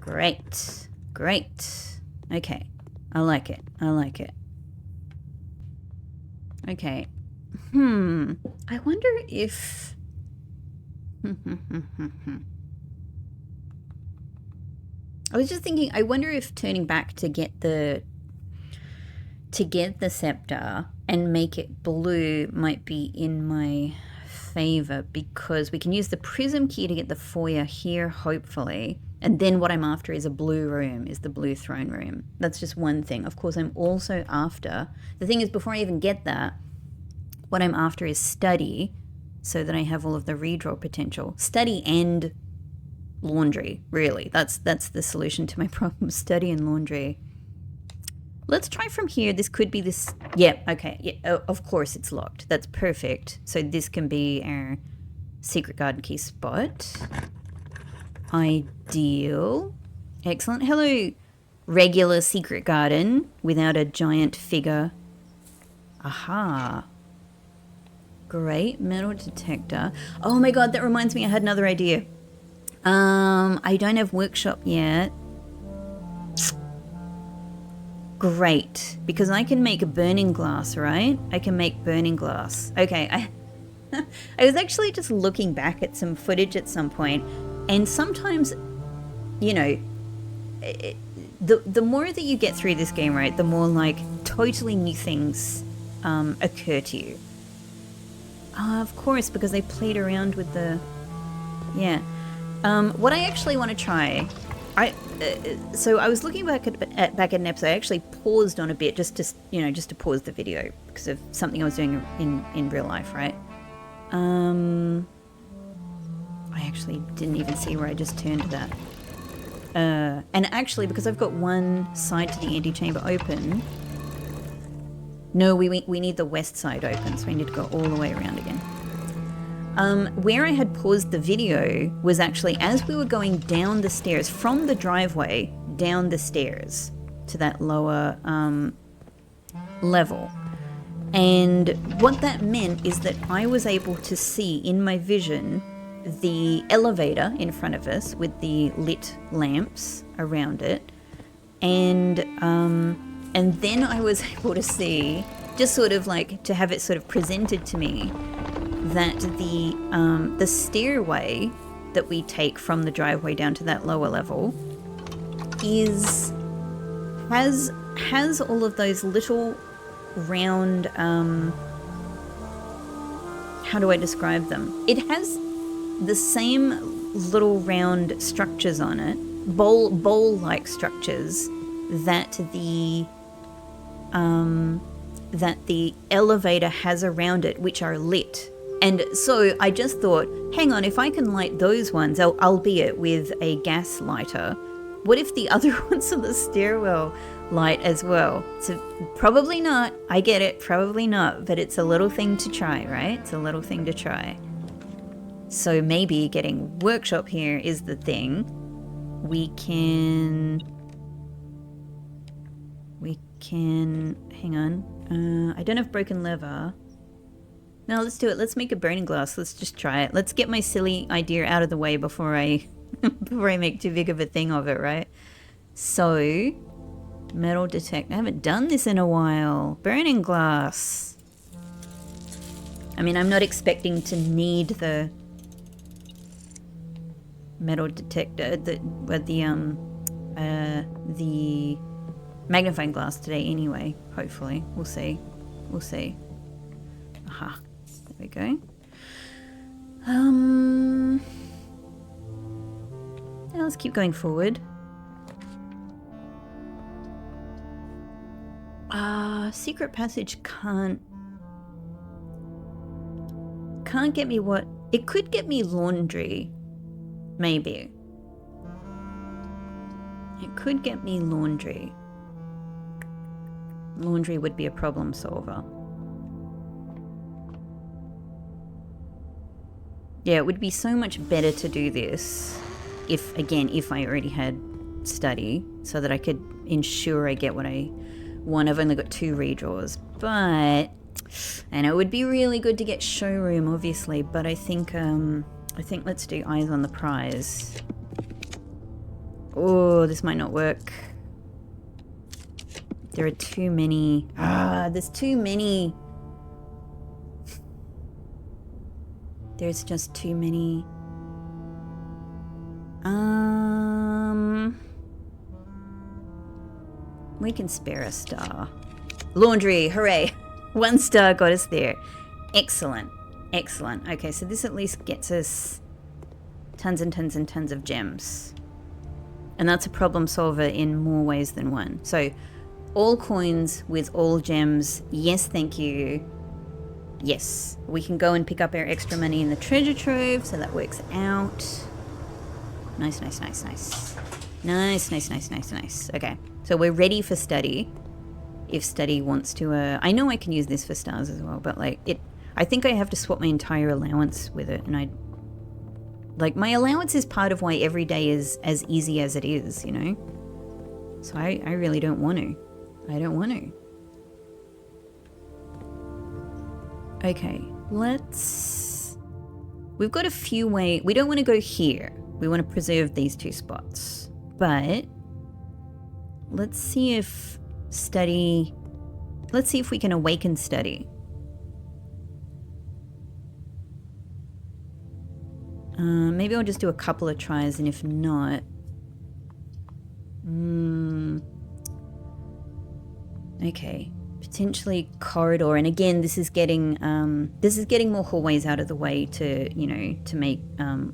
[SPEAKER 1] Great, great. Okay, I like it. I like it. Okay. I wonder if... I was just thinking, I wonder if turning back to get the scepter and make it blue might be in my favor, because we can use the prism key to get the foyer here, hopefully. And then what I'm after is a blue room, is the blue throne room. That's just one thing. Of course, I'm also after, the thing is, before I even get that, what I'm after is study, so that I have all of the redraw potential. Study and laundry, really. That's the solution to my problem, study and laundry. Let's try from here. This could be this. Yeah, okay. Yeah, of course it's locked. That's perfect. So this can be our secret garden key spot. Ideal. Excellent. Hello, regular secret garden without a giant figure. Aha. Great. Metal detector. Oh my god, that reminds me, I had another idea. I don't have workshop yet. Great, because I can make a burning glass, right? I can make burning glass. Okay, I was actually just looking back at some footage at some point, and sometimes, you know, the more that you get through this game, right, the more like totally new things occur to you. Of course, because they played around with the, yeah. What I actually want to try, so I was looking back at an episode. I actually paused on a bit just to pause the video because of something I was doing in real life, right? I actually didn't even see where I just turned that. And actually, because I've got one side to the antechamber open, no, we need the west side open, so we need to go all the way around again. Where I had paused the video was actually as we were going down the stairs, from the driveway down the stairs to that lower level. And what that meant is that I was able to see in my vision the elevator in front of us with the lit lamps around it. And then I was able to see, just sort of like to have it sort of presented to me, that the stairway that we take from the driveway down to that lower level has all of those little round, how do I describe them? It has the same little round structures on it, bowl-like structures that the elevator has around it, which are lit. And so I just thought, hang on, if I can light those ones, albeit with a gas lighter, what if the other ones on the stairwell light as well? So probably not. I get it, probably not, but it's a little thing to try, right? It's a little thing to try. So maybe getting workshop here is the thing. We can, hang on. I don't have broken leather. No, let's do it. Let's make a burning glass. Let's just try it. Let's get my silly idea out of the way before I make too big of a thing of it, right? So, metal detect. I haven't done this in a while. Burning glass. I mean, I'm not expecting to need the metal detector, the magnifying glass today anyway, hopefully. We'll see. We'll see. Aha. There we go. Now let's keep going forward. Secret passage can't get me what... It could get me laundry. Maybe. It could get me laundry. Laundry would be a problem solver. Yeah, it would be so much better to do this if I already had study, so that I could ensure I get what I want. I've only got 2 redraws, but and it would be really good to get showroom, obviously, but I think let's do eyes on the prize. Oh, this might not work. There are too many. There's too many. There's just too many. We can spare a star. Laundry, hooray. 1 star got us there. Excellent. Excellent. Okay, so this at least gets us tons and tons and tons of gems. And that's a problem solver in more ways than one. So, all coins with all gems. Yes, thank you. Yes. We can go and pick up our extra money in the treasure trove, so that works out. Nice, nice, nice, nice. Nice, nice, nice, nice, nice. Okay, so we're ready for study. If study wants to... I know I can use this for stars as well, but like I think I have to swap my entire allowance with it, and my allowance is part of why every day is as easy as it is, you know? So I really don't want to. I don't want to. Okay, we've got a few ways. We don't want to go here. We want to preserve these 2 spots. But let's see if we can awaken study. Maybe I'll just do a couple of tries, and if not... Okay. Potentially corridor, and again, this is getting more hallways out of the way to, you know, to make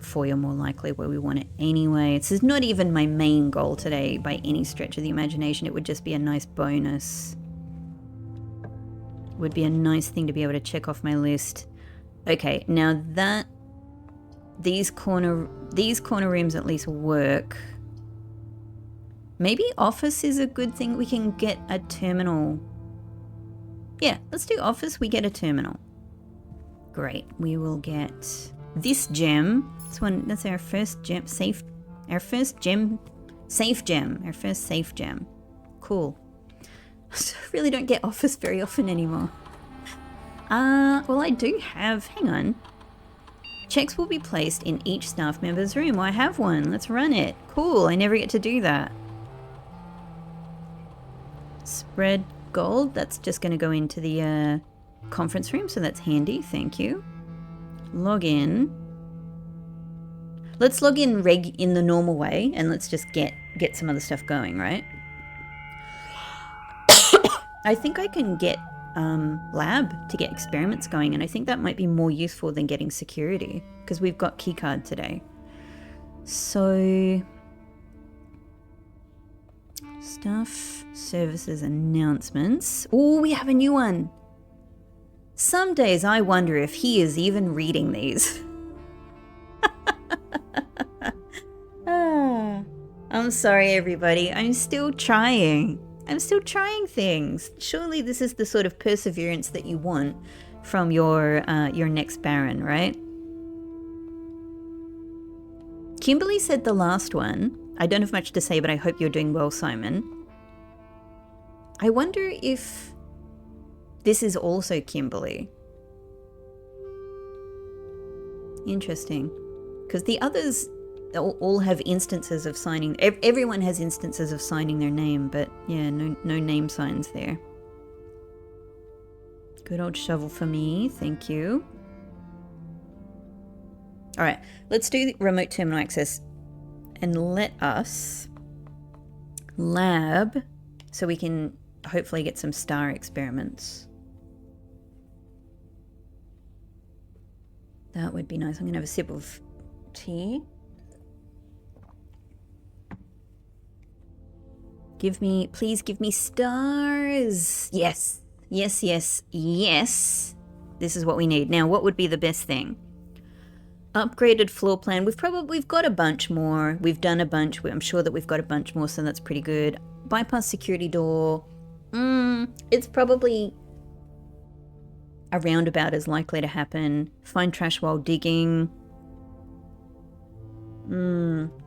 [SPEAKER 1] foyer more likely where we want it anyway. This is not even my main goal today by any stretch of the imagination. It would just be a nice bonus. It would be a nice thing to be able to check off my list. Okay, now that these corner rooms at least work. Maybe office is a good thing. We can get a terminal. Yeah, let's do office. We get a terminal. Great. We will get this gem. That's our first gem. Our first safe gem. Cool. I really don't get offers very often anymore. Well, I do have, hang on. Checks will be placed in each staff member's room. I have one. Let's run it. Cool. I never get to do that. Spread gold. That's just going to go into the conference room, so that's handy. Thank you. Log in. Let's log in in the normal way, and let's just get some other stuff going, right? I think I can get lab to get experiments going, and I think that might be more useful than getting security, because we've got keycard today. So, stuff, services, announcements. Oh, we have a new one. Some days I wonder if he is even reading these. I'm sorry, everybody. I'm still trying things. Surely this is the sort of perseverance that you want from your next Baron, right? Kimberly said the last one. I don't have much to say, but I hope you're doing well, Simon. I wonder if this is also Kimberly. Interesting. Because the others all have instances of signing. Everyone has instances of signing their name, but yeah, no name signs there. Good old shovel for me, thank you. All right, let's do the remote terminal access and let us lab so we can hopefully get some star experiments. That would be nice. I'm gonna have a sip of tea. Please give me stars. Yes. Yes, yes, yes. This is what we need. Now, what would be the best thing? Upgraded floor plan. We've got a bunch more. We've done a bunch. I'm sure that we've got a bunch more, so that's pretty good. Bypass security door. It's probably a roundabout is likely to happen. Find trash while digging.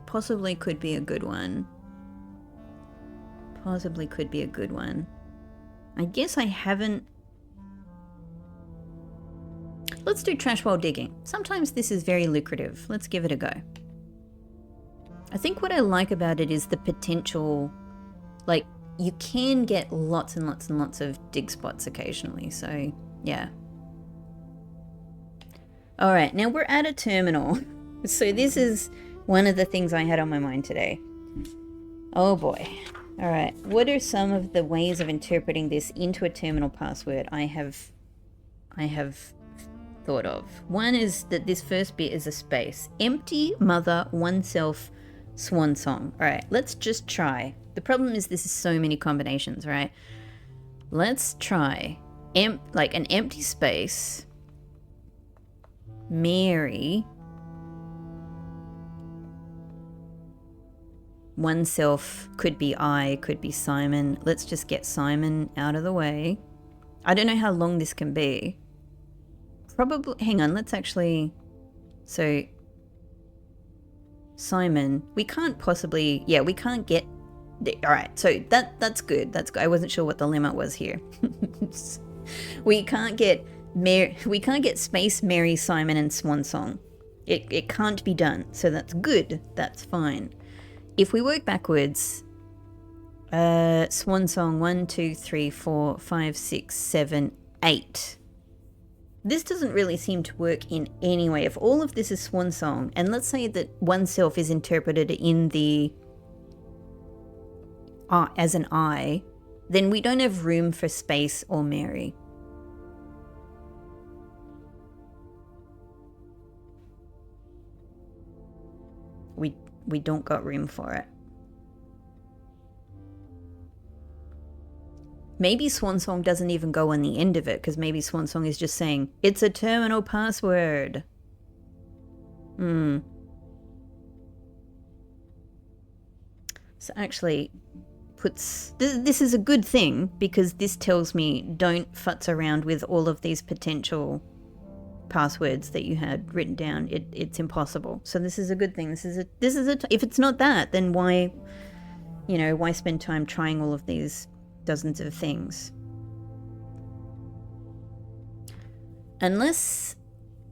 [SPEAKER 1] Possibly could be a good one. Possibly could be a good one. I guess I haven't... Let's do trash while digging. Sometimes this is very lucrative. Let's give it a go. I think what I like about it is the potential... Like, you can get lots and lots and lots of dig spots occasionally, so yeah. Alright, now we're at a terminal. So this is one of the things I had on my mind today. Oh boy. Alright, what are some of the ways of interpreting this into a terminal password I have thought of? One is that this first bit is a space. Empty, mother, oneself, swan song. Alright, let's just try. The problem is this is so many combinations, right? Let's try like an empty space, Mary, oneself, could be I, could be Simon. Let's just get Simon out of the way. I don't know how long this can be. Probably, hang on, let's actually, so Simon, we can't possibly, yeah, we can't get, all right, so that's good. That's good. I wasn't sure what the limit was here. we can't get space, Mary, Simon, and Swan Song. It can't be done, so that's good. That's fine. If we work backwards, Swan Song 1, 2, 3, 4, 5, 6, 7, 8. This doesn't really seem to work in any way. If all of this is Swan Song, and let's say that oneself is interpreted in the as an I, then we don't have room for space or Mary. We don't got room for it. Maybe Swan Song doesn't even go on the end of it, because maybe Swan Song is just saying, it's a terminal password. So actually puts... This is a good thing, because this tells me don't futz around with all of these potential passwords that you had written down. It's impossible. So this is a good thing. This is if it's not that, then why, why spend time trying all of these dozens of things? Unless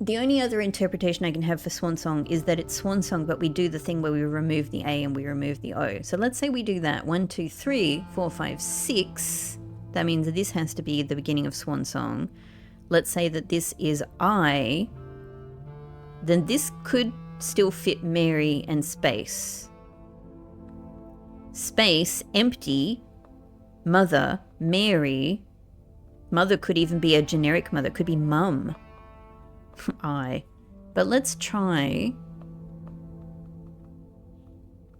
[SPEAKER 1] the only other interpretation I can have for swan song is that it's swan song, but we do the thing where we remove the A and we remove the O. So let's say we do that. 1, 2, 3, 4, 5, 6. That means that this has to be the beginning of swan song. Let's say that this is I. Then this could still fit Mary and space. Space, empty, mother, Mary. Mother could even be a generic mother. It could be mum. I. But let's try.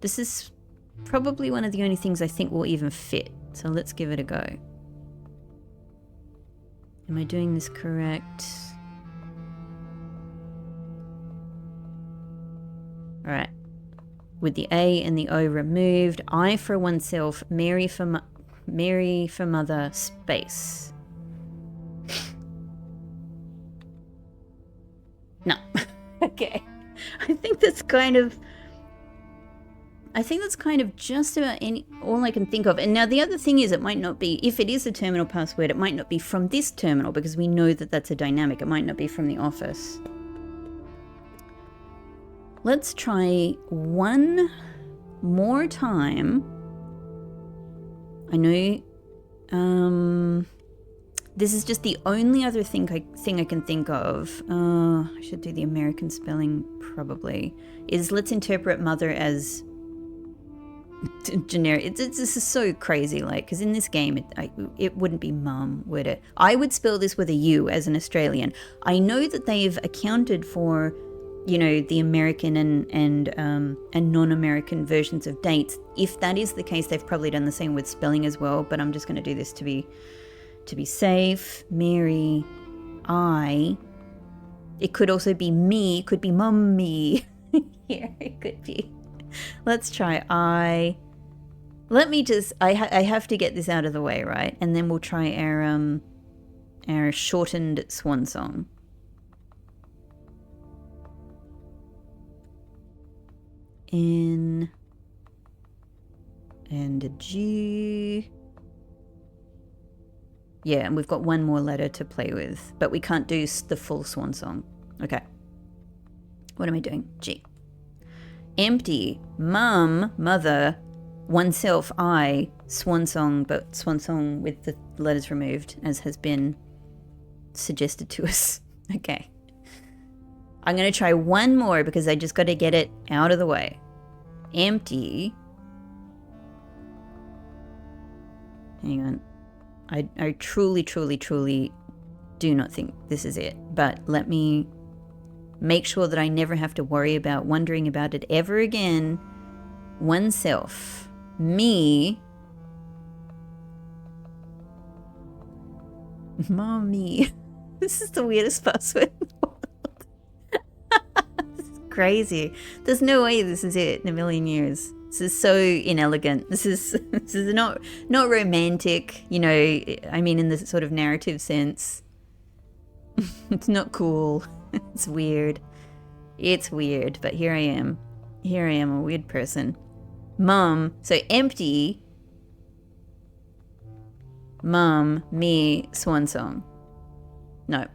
[SPEAKER 1] This is probably one of the only things I think will even fit. So let's give it a go. Am I doing this correct? Alright. With the A and the O removed. I for oneself. Mary for mother. Space. No. Okay. I think that's kind of just about all I can think of. And now the other thing is, it might not be, if it is a terminal password, it might not be from this terminal, because we know that that's a dynamic. It might not be from the office. Let's try one more time. I know, this is just the only other thing I can think of. I should do the American spelling probably. Is let's interpret mother as generic. This is so crazy, like, because in this game it wouldn't be mum, would it? I would spell this with a U as an Australian. I know that they've accounted for, the American and non-American versions of dates. If that is the case, they've probably done the same with spelling as well. But I'm just going to do this to be safe. Mary, I. It could also be me. It could be mummy. Here it could be. Let's try I. Let me just. I have to get this out of the way, right? And then we'll try our shortened swan song. N and a G. Yeah, and we've got one more letter to play with, but we can't do the full swan song. Okay. What am I doing? G. Empty. Mum, mother, oneself, I, swan song, but swan song with the letters removed, as has been suggested to us. Okay. I'm going to try one more because I just got to get it out of the way. Empty. Hang on. I truly, truly, truly do not think this is it. But let me make sure that I never have to worry about wondering about it ever again. Oneself. Me. Mommy. This is the weirdest password in the world. This is crazy. There's no way this is it in a million years. This is so inelegant. This is not romantic, I mean in the sort of narrative sense. It's not cool. It's weird. It's weird, but here I am. Here I am, a weird person. Mum, so empty. Mum, me, swan song. No.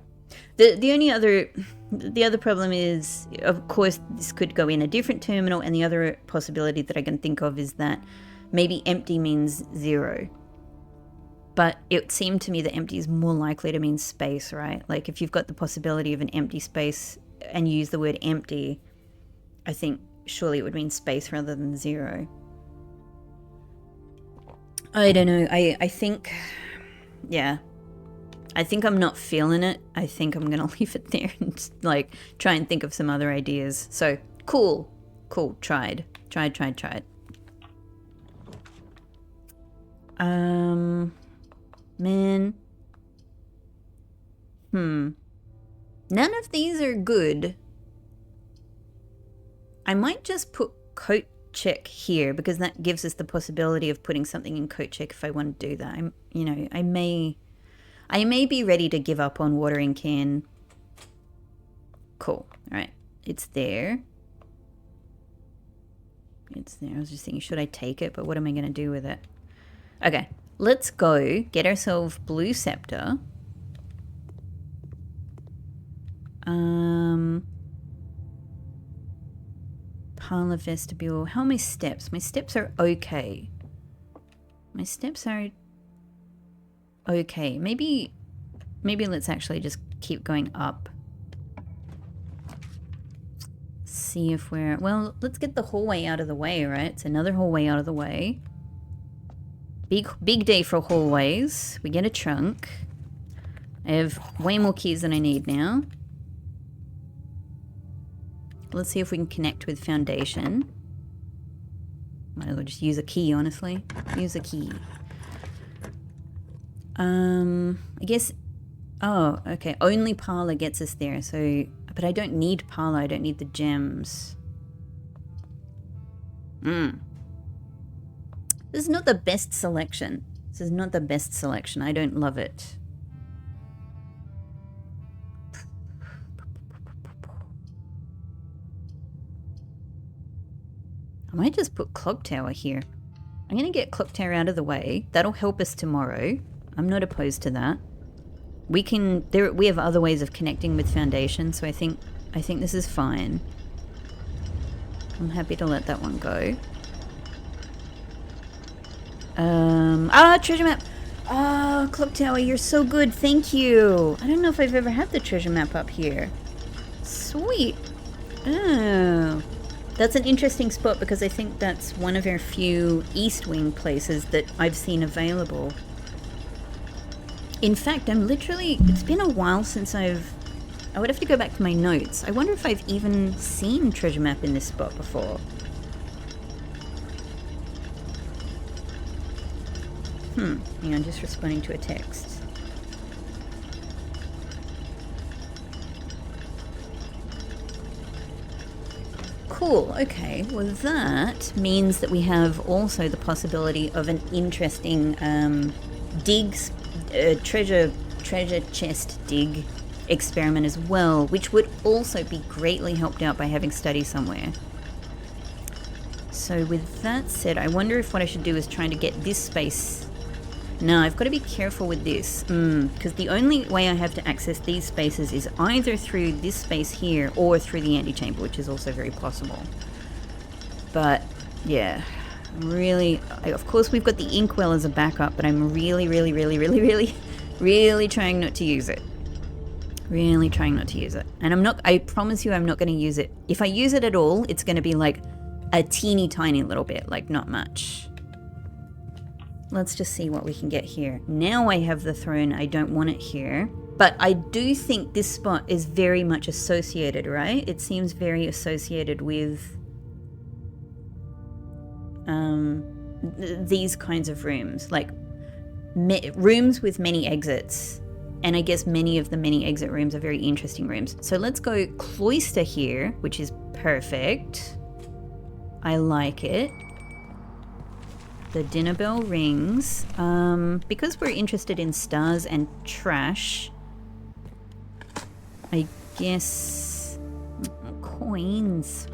[SPEAKER 1] The other problem is, of course, this could go in a different terminal, and the other possibility that I can think of is that maybe empty means 0. But it seemed to me that empty is more likely to mean space, right? Like if you've got the possibility of an empty space and you use the word empty, I think surely it would mean space rather than 0. I don't know. I think, yeah. I think I'm not feeling it. I think I'm going to leave it there and try and think of some other ideas. So cool. Tried. Man. None of these are good. I might just put coat check here because that gives us the possibility of putting something in coat check if I want to do that. I may be ready to give up on watering can Cool. All right. It's there. It's there. I was just thinking, should I take it? But what am I going to do with it? Okay. Let's go get ourselves blue scepter. Parlor vestibule. How are my steps? My steps are okay. My steps are okay. Maybe let's actually just keep going up. See if we're... Well, let's get the hallway out of the way, right? It's another hallway out of the way. Big day for hallways. We get a trunk. I have way more keys than I need now. Let's see if we can connect with foundation. Might as well just use a key, honestly. Use a key. I guess... Oh, okay. Only parlor gets us there, so... But I don't need parlor. I don't need the gems. This is not the best selection. This is not the best selection. I don't love it. I might just put clock tower here. I'm going to get clock tower out of the way. That'll help us tomorrow. I'm not opposed to that. We have other ways of connecting with foundation, so I think this is fine. I'm happy to let that one go. Treasure map. Oh, clock tower, you're so good. Thank you. I don't know if I've ever had the treasure map up here. Sweet. Oh. That's an interesting spot because I think that's one of our few East Wing places that I've seen available. In fact, it's been a while since I would have to go back to my notes. I wonder if I've even seen treasure map in this spot before. Hang on, just responding to a text. Cool, okay. Well, that means that we have also the possibility of an interesting treasure chest dig experiment as well, which would also be greatly helped out by having study somewhere. So with that said, I wonder if what I should do is trying to get this space. No, I've got to be careful with this, because the only way I have to access these spaces is either through this space here or through the antechamber, which is also very possible. But yeah, really, of course we've got the inkwell as a backup, but I'm really trying not to use it. Really trying not to use it. And I promise you I'm not going to use it. If I use it at all, it's going to be like a teeny tiny little bit, like not much. Let's just see what we can get here. Now I have the throne. I don't want it here. But I do think this spot is very much associated, right? It seems very associated with these kinds of rooms. Like rooms with many exits. And I guess many of the many exit rooms are very interesting rooms. So let's go cloister here, which is perfect. I like it. The dinner bell rings. Because we're interested in stars and trash, I guess... Coins.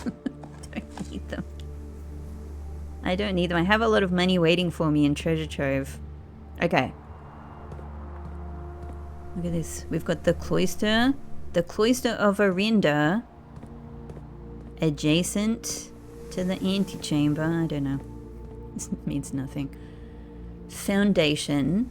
[SPEAKER 1] Don't need them. I don't need them. I have a lot of money waiting for me in treasure trove. Okay. Look at this. We've got the cloister. The cloister of Arinda. Adjacent to the antechamber. I don't know. This means nothing. Foundation.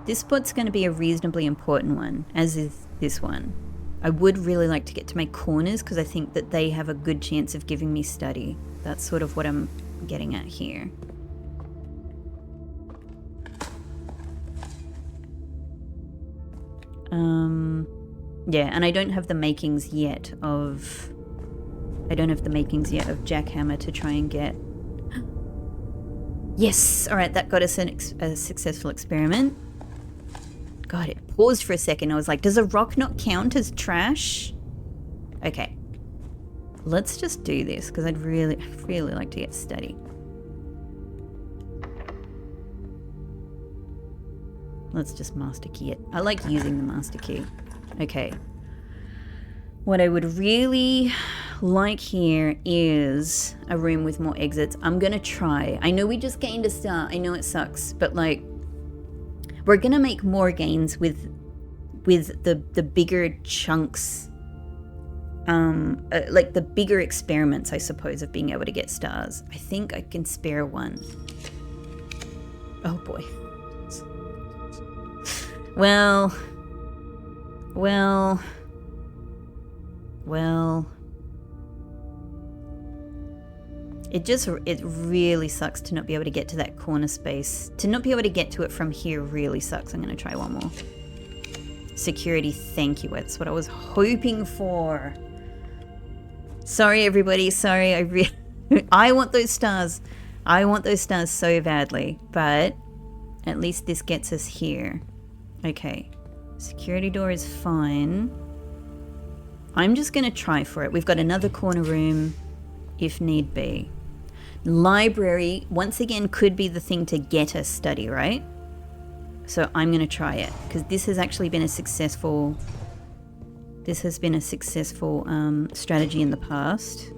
[SPEAKER 1] This spot's going to be a reasonably important one, as is this one. I would really like to get to my corners because I think that they have a good chance of giving me study. That's sort of what I'm getting at here. Yeah, and I don't have the makings yet of... jackhammer to try and get... Yes! Alright, that got us a successful experiment. God, it paused for a second. I was like, does a rock not count as trash? Okay. Let's just do this, because I'd really like to get study. Let's just master key it. I like using the master key. Okay. What I would really like here is a room with more exits. I'm gonna try. I know we just gained a star. I know it sucks, but like, we're gonna make more gains with the bigger chunks, like the bigger experiments, I suppose, of being able to get stars. I think I can spare one. Oh boy. Well. It really sucks to not be able to get to that corner space. To not be able to get to it from here really sucks. I'm gonna try one more. Security, thank you. That's what I was hoping for. Sorry everybody, sorry. I want those stars. I want those stars so badly, but at least this gets us here. Okay. Security door is fine. I'm just gonna try for it. We've got another corner room if need be. Library, once again, could be the thing to get us study, right? So I'm gonna try it, because this has actually been a successful... This has been a successful strategy in the past.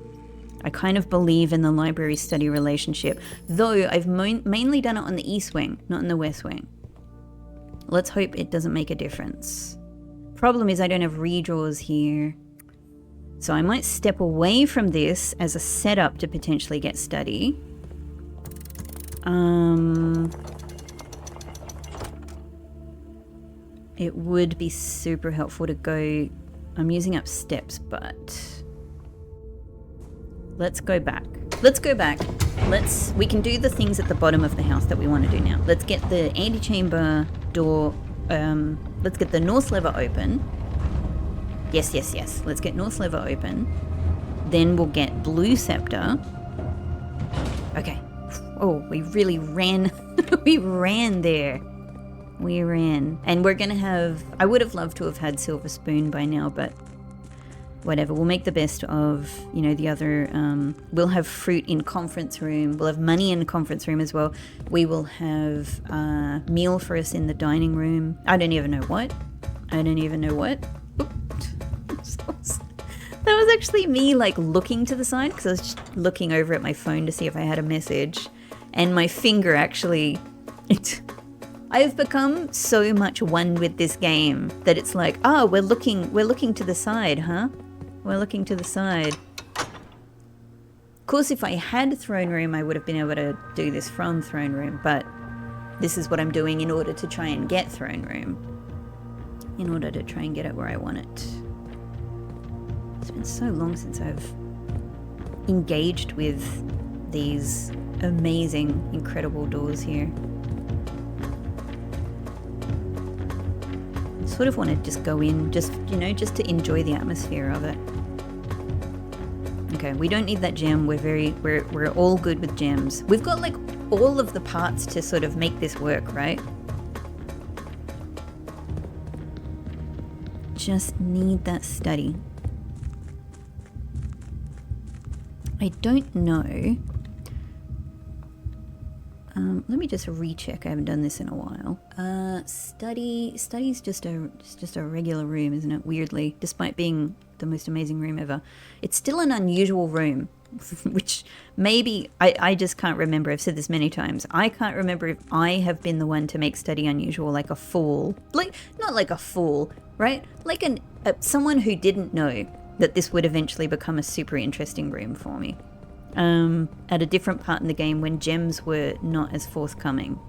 [SPEAKER 1] I kind of believe in the library-study relationship, though I've mainly done it on the east wing, not in the west wing. Let's hope it doesn't make a difference. Problem is I don't have redraws here. So I might step away from this as a setup to potentially get study. It would be super helpful to go... I'm using up steps, but... Let's go back. Let's go back. We can do the things at the bottom of the house that we want to do now. Let's get the antechamber door... let's get the north lever open. Yes. Let's get north lever open. Then we'll get blue scepter. Okay. Oh, we really ran. We ran there. We ran. And we're going to have... I would have loved to have had silver spoon by now, but whatever. We'll make the best of, you know, the other... we'll have fruit in conference room. We'll have money in conference room as well. We will have meal for us in the dining room. I don't even know what. That was actually me, like, looking to the side, because I was just looking over at my phone to see if I had a message. And my finger actually... I've become so much one with this game that it's like, oh, we're looking to the side, huh? We're looking to the side. Of course, if I had throne room, I would have been able to do this from throne room, but this is what I'm doing in order to try and get throne room. In order to try and get it where I want it. It's been so long since I've engaged with these amazing, incredible doors here. I sort of want to just go in, just, you know, just to enjoy the atmosphere of it. Okay, we don't need that gem. We're all good with gems. We've got like all of the parts to sort of make this work, right? Just need that study. I don't know. Let me just recheck. I haven't done this in a while. Study's just a regular room, isn't it? Weirdly, despite being the most amazing room ever, it's still an unusual room, which maybe I just can't remember. I've said this many times. I can't remember if I have been the one to make study unusual, like a fool. Like, not like a fool, right? Like someone who didn't know that this would eventually become a super interesting room for me. At a different part in the game when gems were not as forthcoming.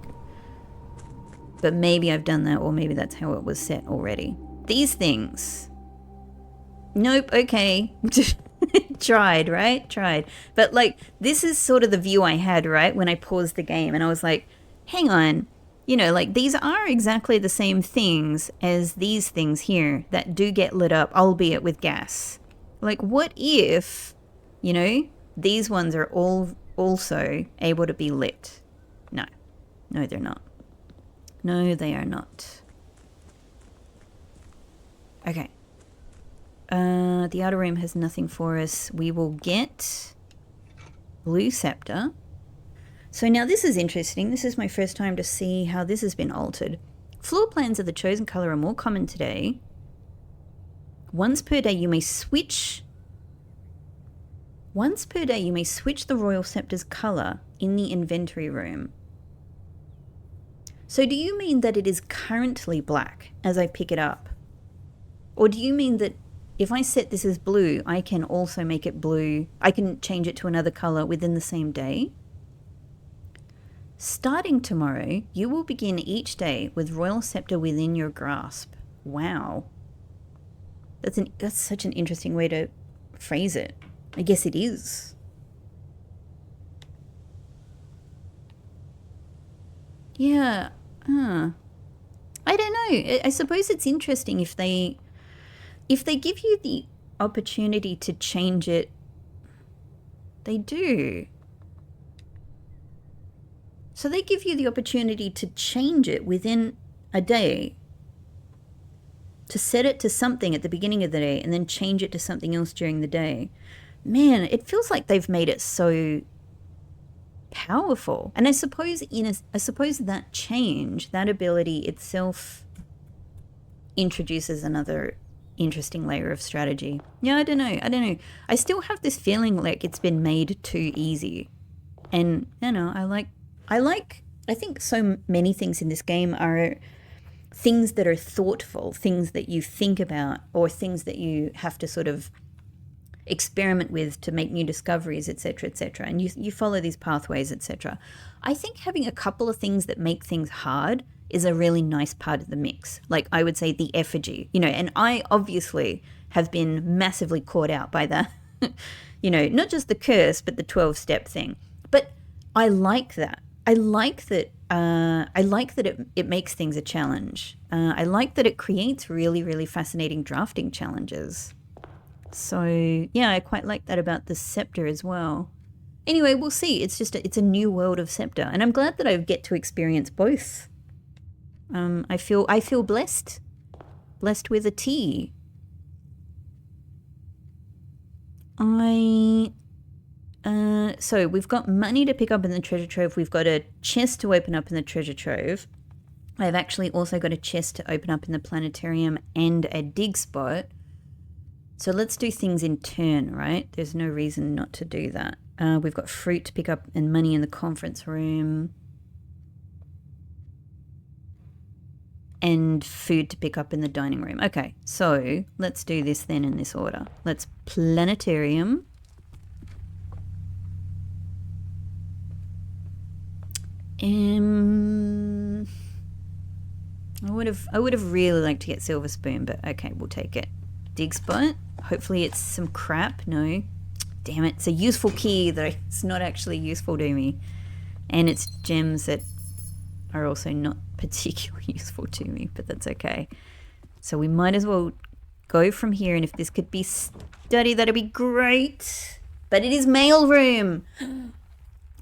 [SPEAKER 1] But maybe I've done that, or maybe that's how it was set already. These things. Nope, okay. Tried, right? Tried. But like, this is sort of the view I had, right? When I paused the game and I was like, hang on. You know, like, these are exactly the same things as these things here that do get lit up, albeit with gas. Like, what if, you know, these ones are all also able to be lit? No. No, they're not. No, they are not. Okay. The outer room has nothing for us. We will get blue scepter. So now this is interesting. This is my first time to see how this has been altered. Floor plans of the chosen color are more common today. Once per day, you may switch the royal scepter's color in the inventory room. So do you mean that it is currently black as I pick it up? Or do you mean that if I set this as blue, I can also make it blue? I can change it to another color within the same day? Starting tomorrow, you will begin each day with royal scepter within your grasp. Wow. That's such an interesting way to phrase it. I guess it is. Yeah. I don't know. I suppose it's interesting if they give you the opportunity to change it. They do. So they give you the opportunity to change it within a day, to set it to something at the beginning of the day and then change it to something else during the day. Man, it feels like they've made it so powerful. And I suppose that change, that ability itself introduces another interesting layer of strategy. Yeah, I don't know. I still have this feeling like it's been made too easy. And, I think so many things in this game are things that are thoughtful, things that you think about, or things that you have to sort of experiment with to make new discoveries, etc., etc. And you follow these pathways, etc. I think having a couple of things that make things hard is a really nice part of the mix. Like I would say the effigy, and I obviously have been massively caught out by that, not just the curse, but the 12-step thing. But I like that. I like that it makes things a challenge. I like that it creates really, really fascinating drafting challenges. So, yeah, I quite like that about the scepter as well. Anyway, we'll see. It's a new world of scepter. And I'm glad that I get to experience both. I feel blessed. Blessed with a T. So we've got money to pick up in the treasure trove. We've got a chest to open up in the treasure trove. I've actually also got a chest to open up in the planetarium and a dig spot. So let's do things in turn, right? There's no reason not to do that. We've got fruit to pick up and money in the conference room. And food to pick up in the dining room. Okay, so let's do this then in this order. Let's planetarium. I would have really liked to get silver spoon, but okay, we'll take it. Dig spot. Hopefully it's some crap. No. Damn it. It's a useful key that it's not actually useful to me. And it's gems that are also not particularly useful to me, but that's okay. So we might as well go from here, and if this could be study, that'd be great. But it is mailroom.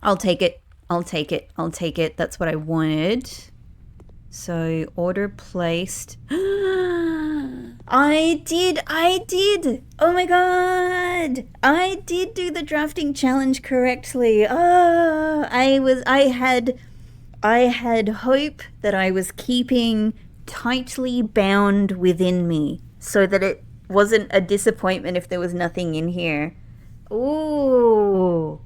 [SPEAKER 1] I'll take it. That's what I wanted. So order placed. I did. Oh my god. I did do the drafting challenge correctly. Oh, I had hope that I was keeping tightly bound within me so that it wasn't a disappointment if there was nothing in here. Ooh.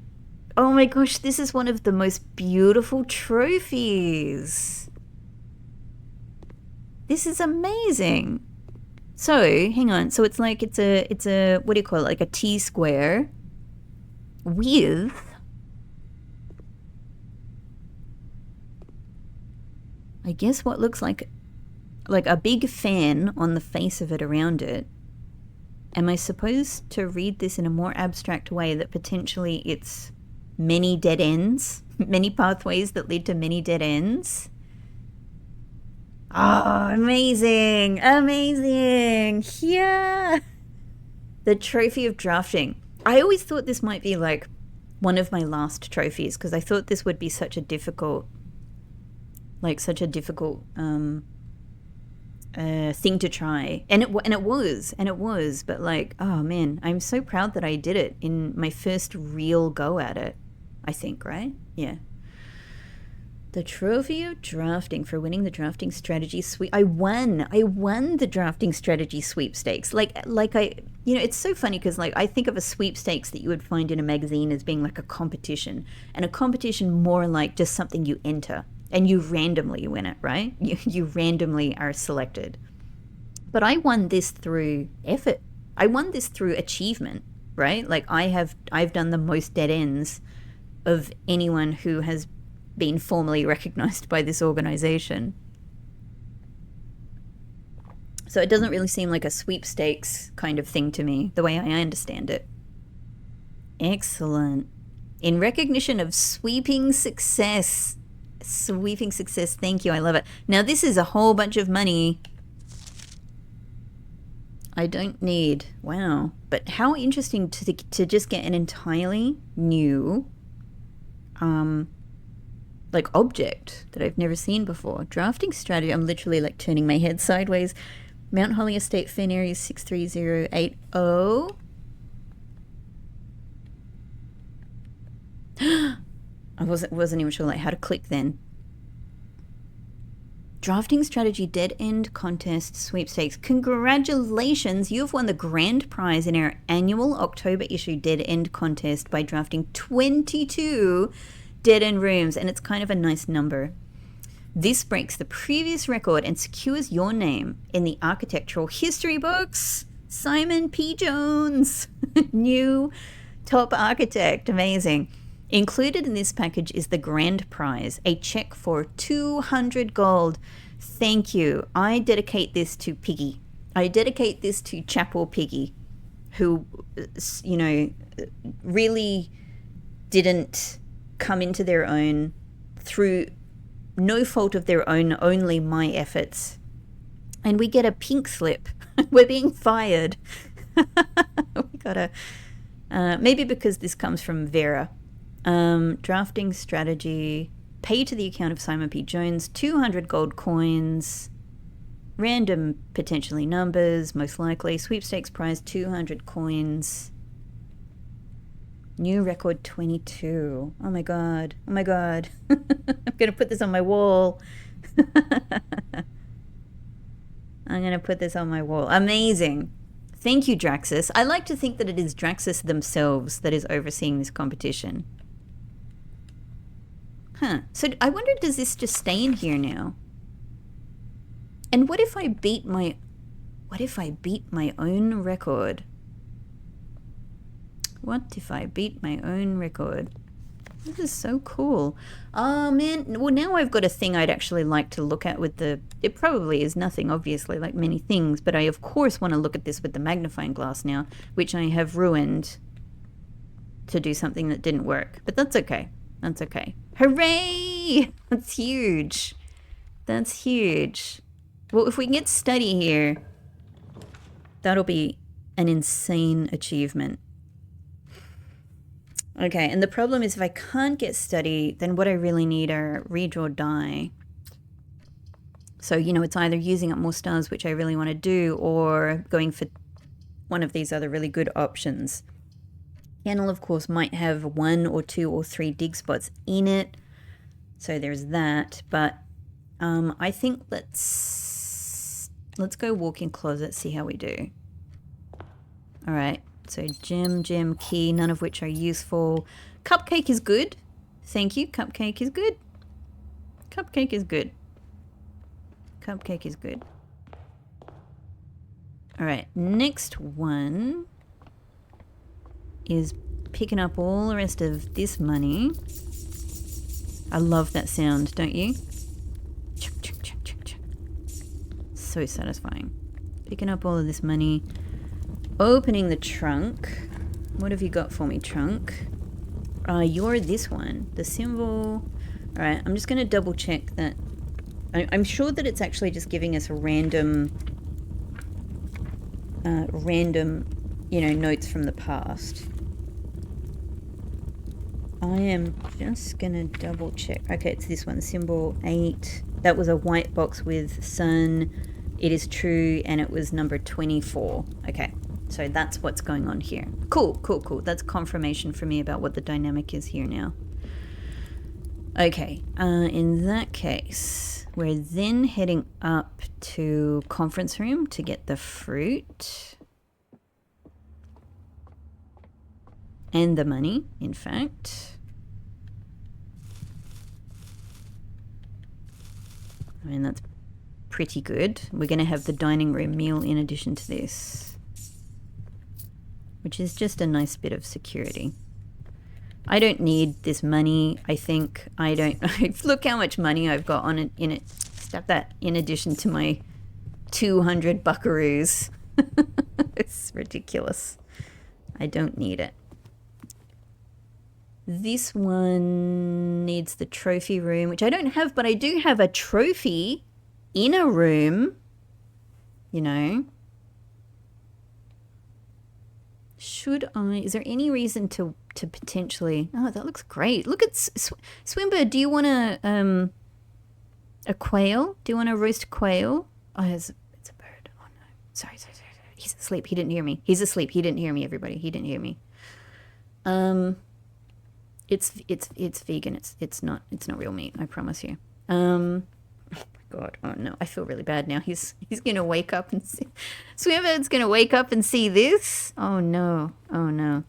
[SPEAKER 1] Oh my gosh, this is one of the most beautiful trophies. This is amazing. So, hang on. So it's like it's a what do you call it? Like a T-square with I guess what looks like a big fan on the face of it around it. Am I supposed to read this in a more abstract way that potentially it's many dead ends, many pathways that lead to many dead ends? Oh, amazing. Yeah. The trophy of drafting. I always thought this might be like one of my last trophies because I thought this would be such a difficult thing to try. And it was, but like, oh man, I'm so proud that I did it in my first real go at it, I think, right? Yeah. The trophy of drafting for winning the drafting strategy sweep. I won the drafting strategy sweepstakes. It's so funny because like I think of a sweepstakes that you would find in a magazine as being like a competition, and a competition more like just something you enter and you randomly win it, right? You randomly are selected. But I won this through effort. I won this through achievement, right? Like I've done the most dead ends of anyone who has been formally recognized by this organization. So it doesn't really seem like a sweepstakes kind of thing to me, the way I understand it. Excellent. In recognition of sweeping success. Sweeping success, thank you, I love it. Now this is a whole bunch of money I don't need. Wow. But how interesting to just get an entirely new object that I've never seen before. Drafting strategy. I'm literally like turning my head sideways. Mount Holly Estate, Fen Area 63080. I wasn't even sure like how to click then. Drafting strategy dead end contest sweepstakes. Congratulations, you've won the grand prize in our annual October issue dead end contest by drafting 22 dead end rooms, and it's kind of a nice number. This breaks the previous record and secures your name in the architectural history books. Simon P. Jones, new top architect, amazing. Included in this package is the grand prize, a check for 200 gold. Thank you. I dedicate this to Piggy. I dedicate this to Chapel Piggy, who, really didn't come into their own through no fault of their own, only my efforts. And we get a pink slip. We're being fired. We gotta, maybe because this comes from Vera. Drafting strategy, pay to the account of Simon P. Jones, 200 gold coins, random potentially numbers, most likely, sweepstakes prize, 200 coins, new record 22. Oh my god, I'm gonna put this on my wall. I'm gonna put this on my wall. Amazing. Thank you, Draxus. I like to think that it is Draxus themselves that is overseeing this competition. Huh. So I wonder, does this just stay in here now? And what if I beat my own record? What if I beat my own record? This is so cool. Oh man, well now I've got a thing I'd actually like to look at with it probably is nothing obviously like many things, but I of course want to look at this with the magnifying glass now, which I have ruined to do something that didn't work, but that's okay. That's okay. Hooray! That's huge. That's huge. Well, if we can get study here, that'll be an insane achievement. Okay, and the problem is if I can't get study, then what I really need are redraw die. So, it's either using up more stars, which I really want to do, or going for one of these other really good options. Kennel, of course, might have 1 or 2 or 3 dig spots in it. So there's that. But I think let's go walk in closet, see how we do. All right. So gem, key, none of which are useful. Cupcake is good. Thank you. Cupcake is good. Cupcake is good. Cupcake is good. All right. Next one is picking up all the rest of this money. I love that sound, don't you? So satisfying. Picking up all of this money. Opening the trunk. What have you got for me, trunk? You're this one. The symbol. Alright, I'm just going to double check that. I'm sure that it's actually just giving us a random, notes from the past. I am just going to double check. Okay, it's this one, symbol 8. That was a white box with sun. It is true, and it was number 24. Okay, so that's what's going on here. Cool. That's confirmation for me about what the dynamic is here now. Okay, in that case, we're then heading up to conference room to get the fruit. And the money, in fact. I mean, that's pretty good. We're going to have the dining room meal in addition to this, which is just a nice bit of security. I don't need this money, I think. I don't... Look how much money I've got on it, in it. Stop that. In addition to my 200 buckaroos. It's ridiculous. I don't need it. This one needs the trophy room, which I don't have, but I do have a trophy in a room, you know. Should I, is there any reason to potentially, oh, that looks great. Look at, Swimber, do you want a quail? Do you want to roast quail? Oh, it's a bird. Oh no, sorry. He's asleep, he didn't hear me. He's asleep, he didn't hear me, everybody. He didn't hear me. It's vegan. It's not real meat. I promise you. Oh my God. Oh no. I feel really bad now. He's gonna wake up and see. Swimbird's gonna wake up and see this. Oh no. Oh no.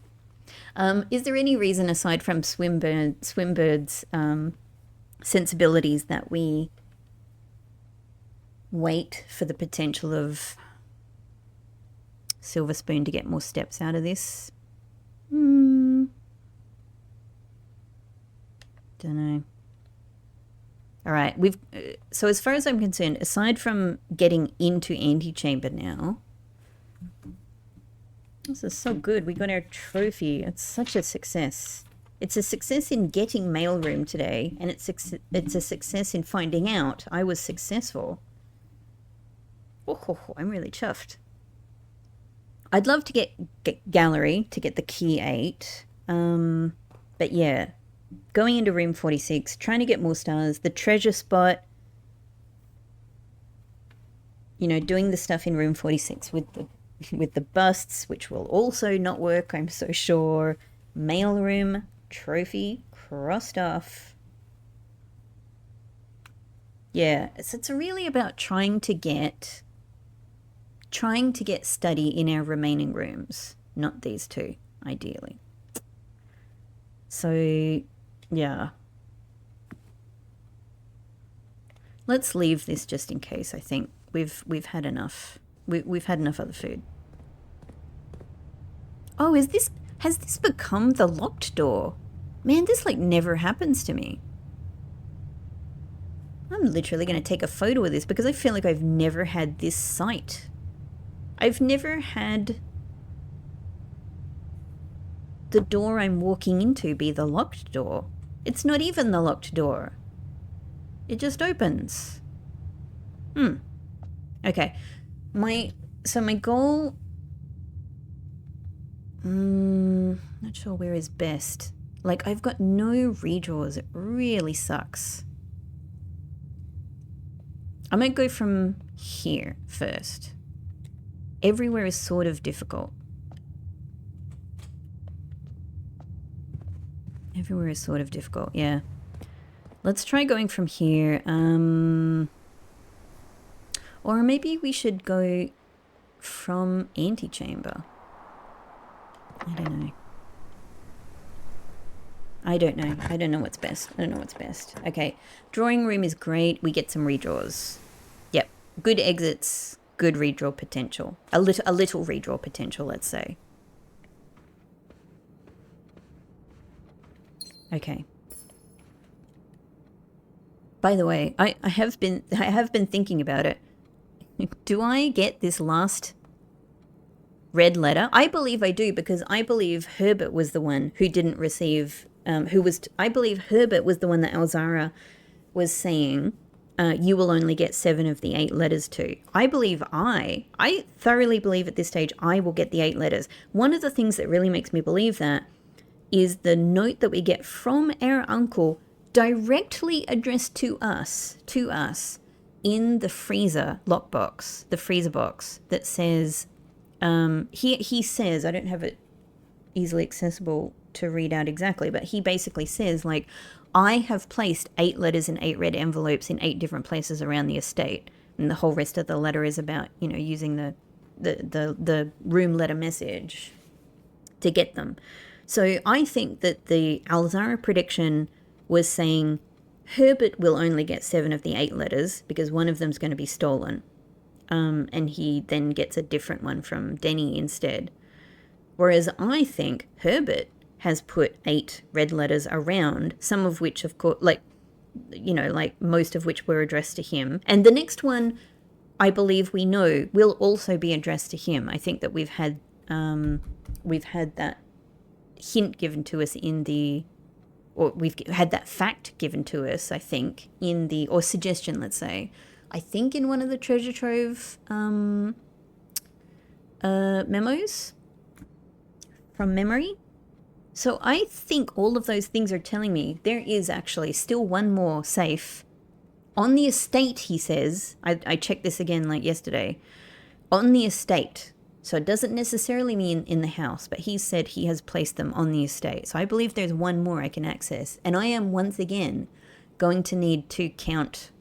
[SPEAKER 1] Is there any reason aside from Swimbird's sensibilities that we wait for the potential of Silver Spoon to get more steps out of this? Don't know. All right, we've so as far as I'm concerned, aside from getting into antechamber now, this is so good. We got our trophy. It's such a success. It's a success in getting mailroom today, and it's a success in finding out I was successful. Oh, I'm really chuffed. I'd love to get gallery to get the key 8, but yeah. Going into room 46, trying to get more stars, the treasure spot, you know, doing the stuff in room 46 with the busts, which will also not work, I'm so sure. Mailroom, trophy, crossed off. Yeah, so it's really about trying to get study in our remaining rooms, not these two, ideally. So... yeah. Let's leave this just in case. I think we've had enough. We've had enough other food. Oh, has this become the locked door? Man, this like never happens to me. I'm literally going to take a photo of this because I feel like I've never had this sight. I've never had the door I'm walking into be the locked door. It's not even the locked door. It just opens. Okay. My goal... not sure where is best. Like, I've got no redraws. It really sucks. I might go from here first. Everywhere is sort of difficult. Everywhere is sort of difficult, yeah. Let's try going from here. Or maybe we should go from antechamber. I don't know. I don't know what's best. Okay, drawing room is great. We get some redraws. Yep, good exits, good redraw potential. A little redraw potential, let's say. Okay. By the way, I have been thinking about it. Do I get this last red letter? I believe I do, because I believe Herbert was the one who didn't receive. I believe Herbert was the one that Alzara was saying, you will only get 7 of the 8 letters to. I thoroughly believe at this stage I will get the 8 letters. One of the things that really makes me believe that is the note that we get from our uncle directly addressed to us in the freezer lockbox, the freezer box that says, he says, I don't have it easily accessible to read out exactly, but he basically says, like, I have placed 8 letters in 8 red envelopes in 8 different places around the estate. And the whole rest of the letter is about, you know, using the room letter message to get them. So I think that the Alzara prediction was saying Herbert will only get 7 of the 8 letters because one of them's going to be stolen. And he then gets a different one from Denny instead. Whereas I think Herbert has put 8 red letters around, some of which, of course, like, you know, like most of which were addressed to him. And the next one, I believe we know, will also be addressed to him. I think that we've had that hint given to us in the, or we've had that fact given to us, I think, in the, or suggestion, let's say, I think in one of the treasure trove memos from memory. So I think all of those things are telling me there is actually still one more safe on the estate, he says. I checked this again like yesterday. On the estate. So it doesn't necessarily mean in the house, but he said he has placed them on the estate. So I believe there's one more I can access. And I am once again going to need to count,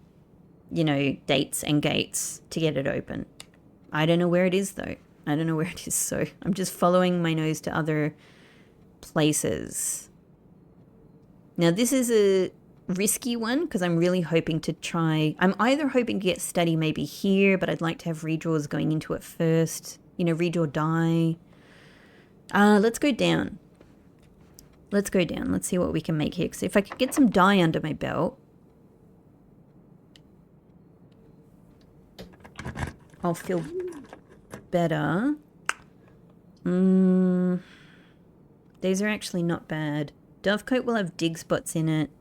[SPEAKER 1] you know, dates and gates to get it open. I don't know where it is though. I don't know where it is. So I'm just following my nose to other places. Now this is a risky one because I'm really hoping to try, I'm either hoping to get study maybe here, but I'd like to have redraws going into it first. You know, redraw die. Let's go down. Let's go down. Let's see what we can make here. Because if I could get some die under my belt, I'll feel better. These are actually not bad. Dovecote will have dig spots in it.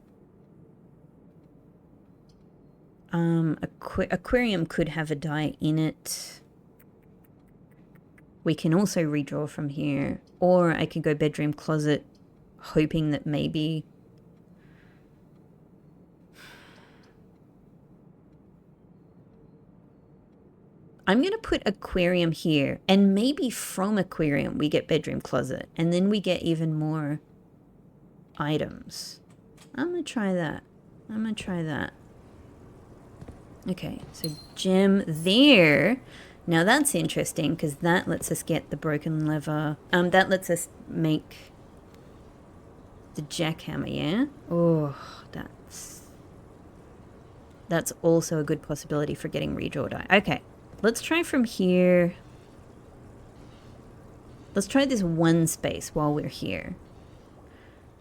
[SPEAKER 1] Aquarium could have a die in it. We can also redraw from here. Or I could go bedroom closet, hoping that maybe... I'm going to put aquarium here. And maybe from aquarium we get bedroom closet. And then we get even more items. I'm going to try that. I'm going to try that. Okay, so gem there. Now that's interesting because that lets us get the broken lever. That lets us make the jackhammer, yeah? Oh, that's also a good possibility for getting redraw die. Okay, let's try from here. Let's try this one space while we're here.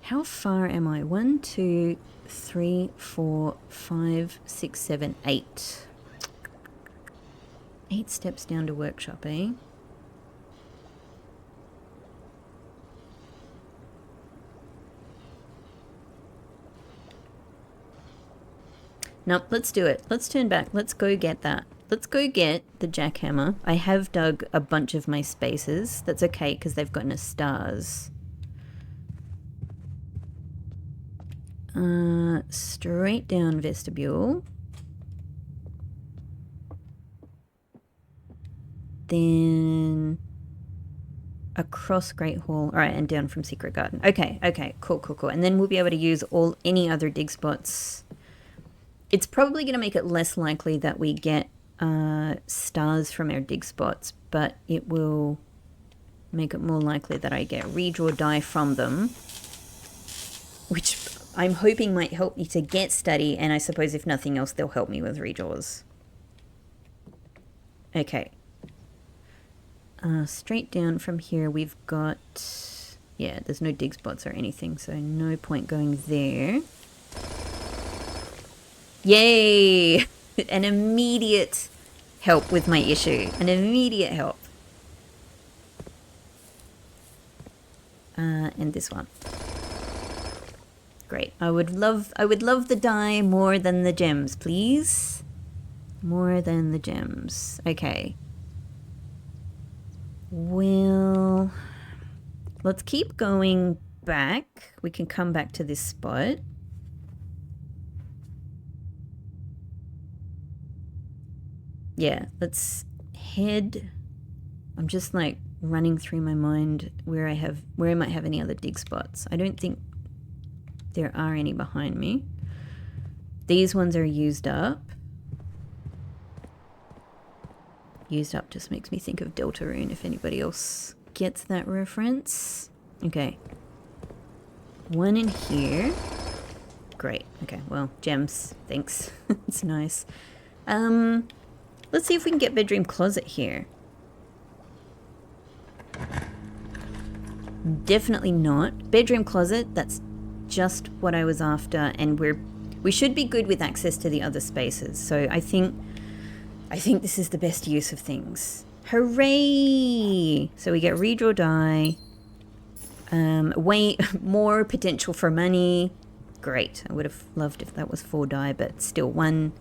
[SPEAKER 1] How far am I? 1, 2, 3, 4, 5, 6, 7, 8. 8 steps down to workshop, eh? Nope, let's do it. Let's turn back. Let's go get that. Let's go get the jackhammer. I have dug a bunch of my spaces. That's okay because they've gotten us stars. Straight down vestibule. Then across Great Hall. All right, and down from Secret Garden. Okay, okay, cool, cool, cool. And then we'll be able to use any other dig spots. It's probably going to make it less likely that we get stars from our dig spots, but it will make it more likely that I get redraw die from them, which I'm hoping might help me to get study, and I suppose if nothing else, they'll help me with redraws. Okay. Straight down from here, we've got... Yeah, there's no dig spots or anything, so no point going there. Yay! An immediate help with my issue. An immediate help. And this one. Great. I would love the die more than the gems, please. More than the gems. Okay. Well, let's keep going back. We can come back to this spot. Yeah, let's head. I'm just like running through my mind where I might have any other dig spots. I don't think there are any behind me. These ones are used up. Used up just makes me think of Deltarune, if anybody else gets that reference. Okay. One in here. Great. Okay, well, gems. Thanks. It's nice. Let's see if we can get bedroom closet here. Definitely not. Bedroom closet, that's just what I was after, and we should be good with access to the other spaces. So I think this is the best use of things. Hooray! So we get redraw die. Way more potential for money. Great. I would have loved if that was 4 die, but still 1.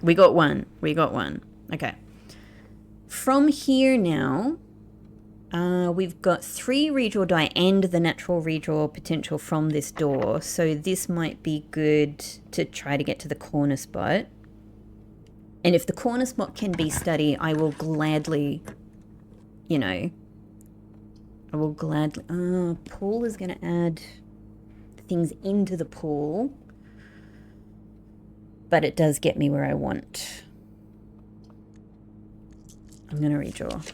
[SPEAKER 1] We got 1. We got 1. Okay. From here now, we've got 3 redraw die and the natural redraw potential from this door. So this might be good to try to get to the corner spot. And if the corner spot can be study, I will gladly, you know, pool is going to add things into the pool. But it does get me where I want. I'm going to redraw.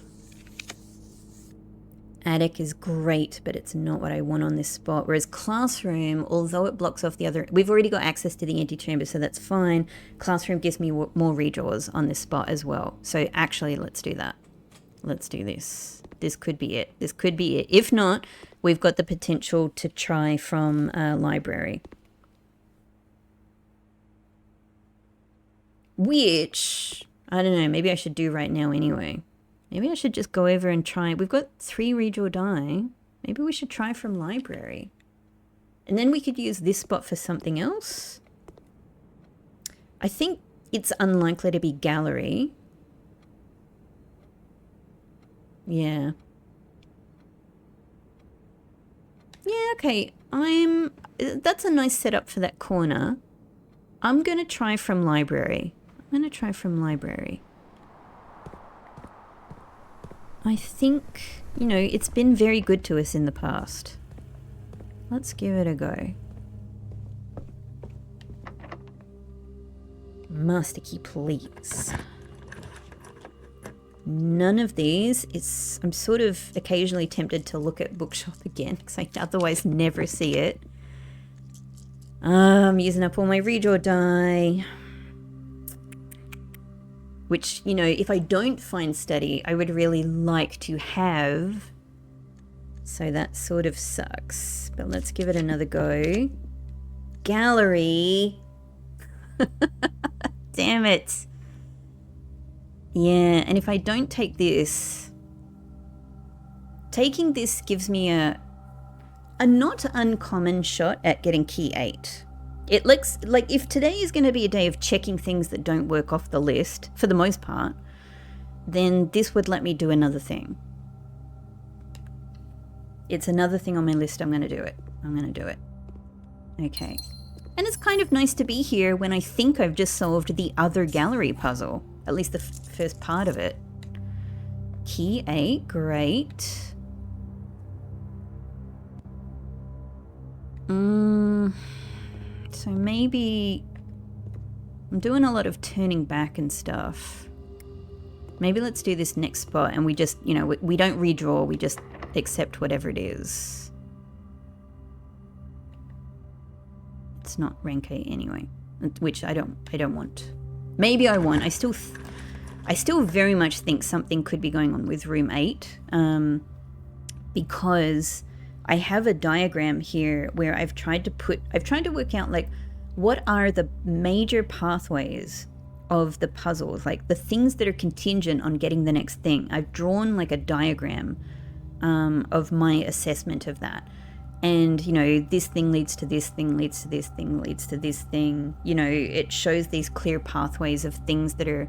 [SPEAKER 1] Attic is great, but it's not what I want on this spot. Whereas classroom, although it blocks off the other... We've already got access to the antechamber, so that's fine. Classroom gives me more redraws on this spot as well. So actually, let's do that. Let's do this. This could be it. This could be it. If not, we've got the potential to try from library. Which, I don't know, maybe I should do right now anyway. Maybe I should just go over and try. We've got 3 redraw die. Maybe we should try from library. And then we could use this spot for something else. I think it's unlikely to be gallery. Yeah. Yeah, okay. That's a nice setup for that corner. I'm going to try from library. I think, you know, it's been very good to us in the past. Let's give it a go. Master key, please. None of these. I'm sort of occasionally tempted to look at bookshop again because I otherwise never see it. I'm using up all my redraw die. Which, you know, if I don't find study, I would really like to have. So that sort of sucks. But let's give it another go. Gallery. Damn it. Yeah, and if I don't take this, taking this gives me a not uncommon shot at getting key 8. It looks like if today is going to be a day of checking things that don't work off the list, for the most part, then this would let me do another thing. It's another thing on my list. I'm going to do it. Okay. And it's kind of nice to be here when I think I've just solved the other gallery puzzle. At least the first part of it. Key 8, great. So maybe I'm doing a lot of turning back and stuff. Maybe let's do this next spot and we just, you know, we don't redraw, we just accept whatever it is. It's not rank 8 anyway, which I don't want. Maybe I want. I still very much think something could be going on with room 8, because I have a diagram here where I've tried to work out like what are the major pathways of the puzzles, like the things that are contingent on getting the next thing. I've drawn like a diagram of my assessment of that. And, you know, this thing leads to this thing, leads to this thing, leads to this thing. You know, it shows these clear pathways of things that are,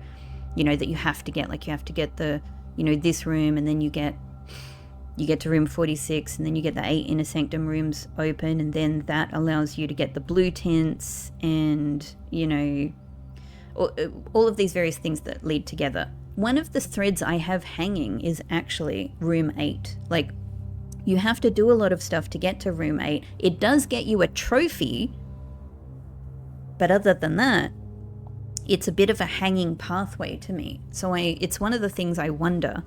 [SPEAKER 1] you know, that you have to get. Like you have to get the, you know, this room, and then you get to room 46, and then you get the 8 inner sanctum rooms open, and then that allows you to get the blue tents and, you know, all of these various things that lead together. one of the threads I have hanging is actually room 8. Like, you have to do a lot of stuff to get to room 8. It does get you a trophy, but other than that, it's a bit of a hanging pathway to me. So it's one of the things I wonder,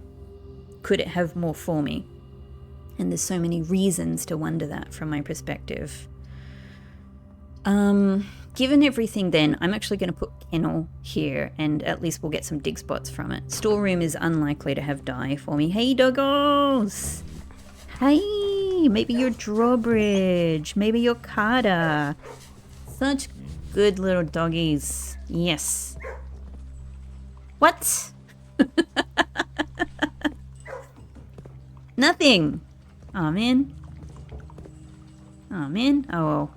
[SPEAKER 1] could it have more for me? And there's so many reasons to wonder that from my perspective. Given everything then, I'm actually going to put kennel here, and at least we'll get some dig spots from it. Storeroom is unlikely to have dye for me. Hey, doggos! Hey, maybe your drawbridge, maybe your Carter. Such good little doggies. Yes. What? Nothing. Oh, man. Oh, man. Oh, well.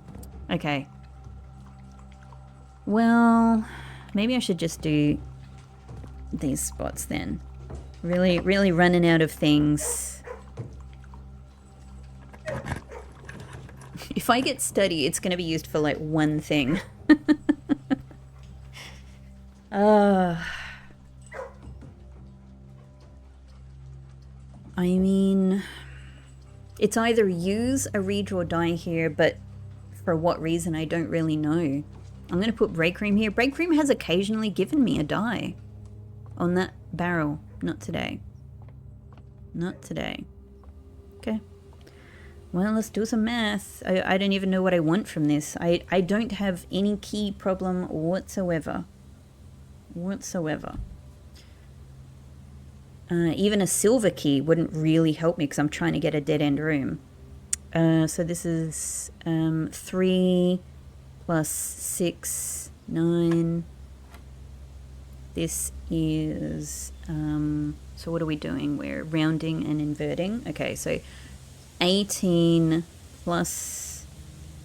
[SPEAKER 1] Okay. Well, maybe I should just do these spots then. Really, really running out of things. If I get study, it's going to be used for like one thing. I mean, it's either use a redraw die here, but for what reason I don't really know. I'm going to put Break Room here. Break Room has occasionally given me a die on that barrel. Not today. Not today. Okay. Well, let's do some math. I don't even know what I want from this. I don't have any key problem whatsoever. Even a silver key wouldn't really help me because I'm trying to get a dead-end room. So this is 3 plus 6, 9. This is, so what are we doing? We're rounding and inverting. Okay, so 18 plus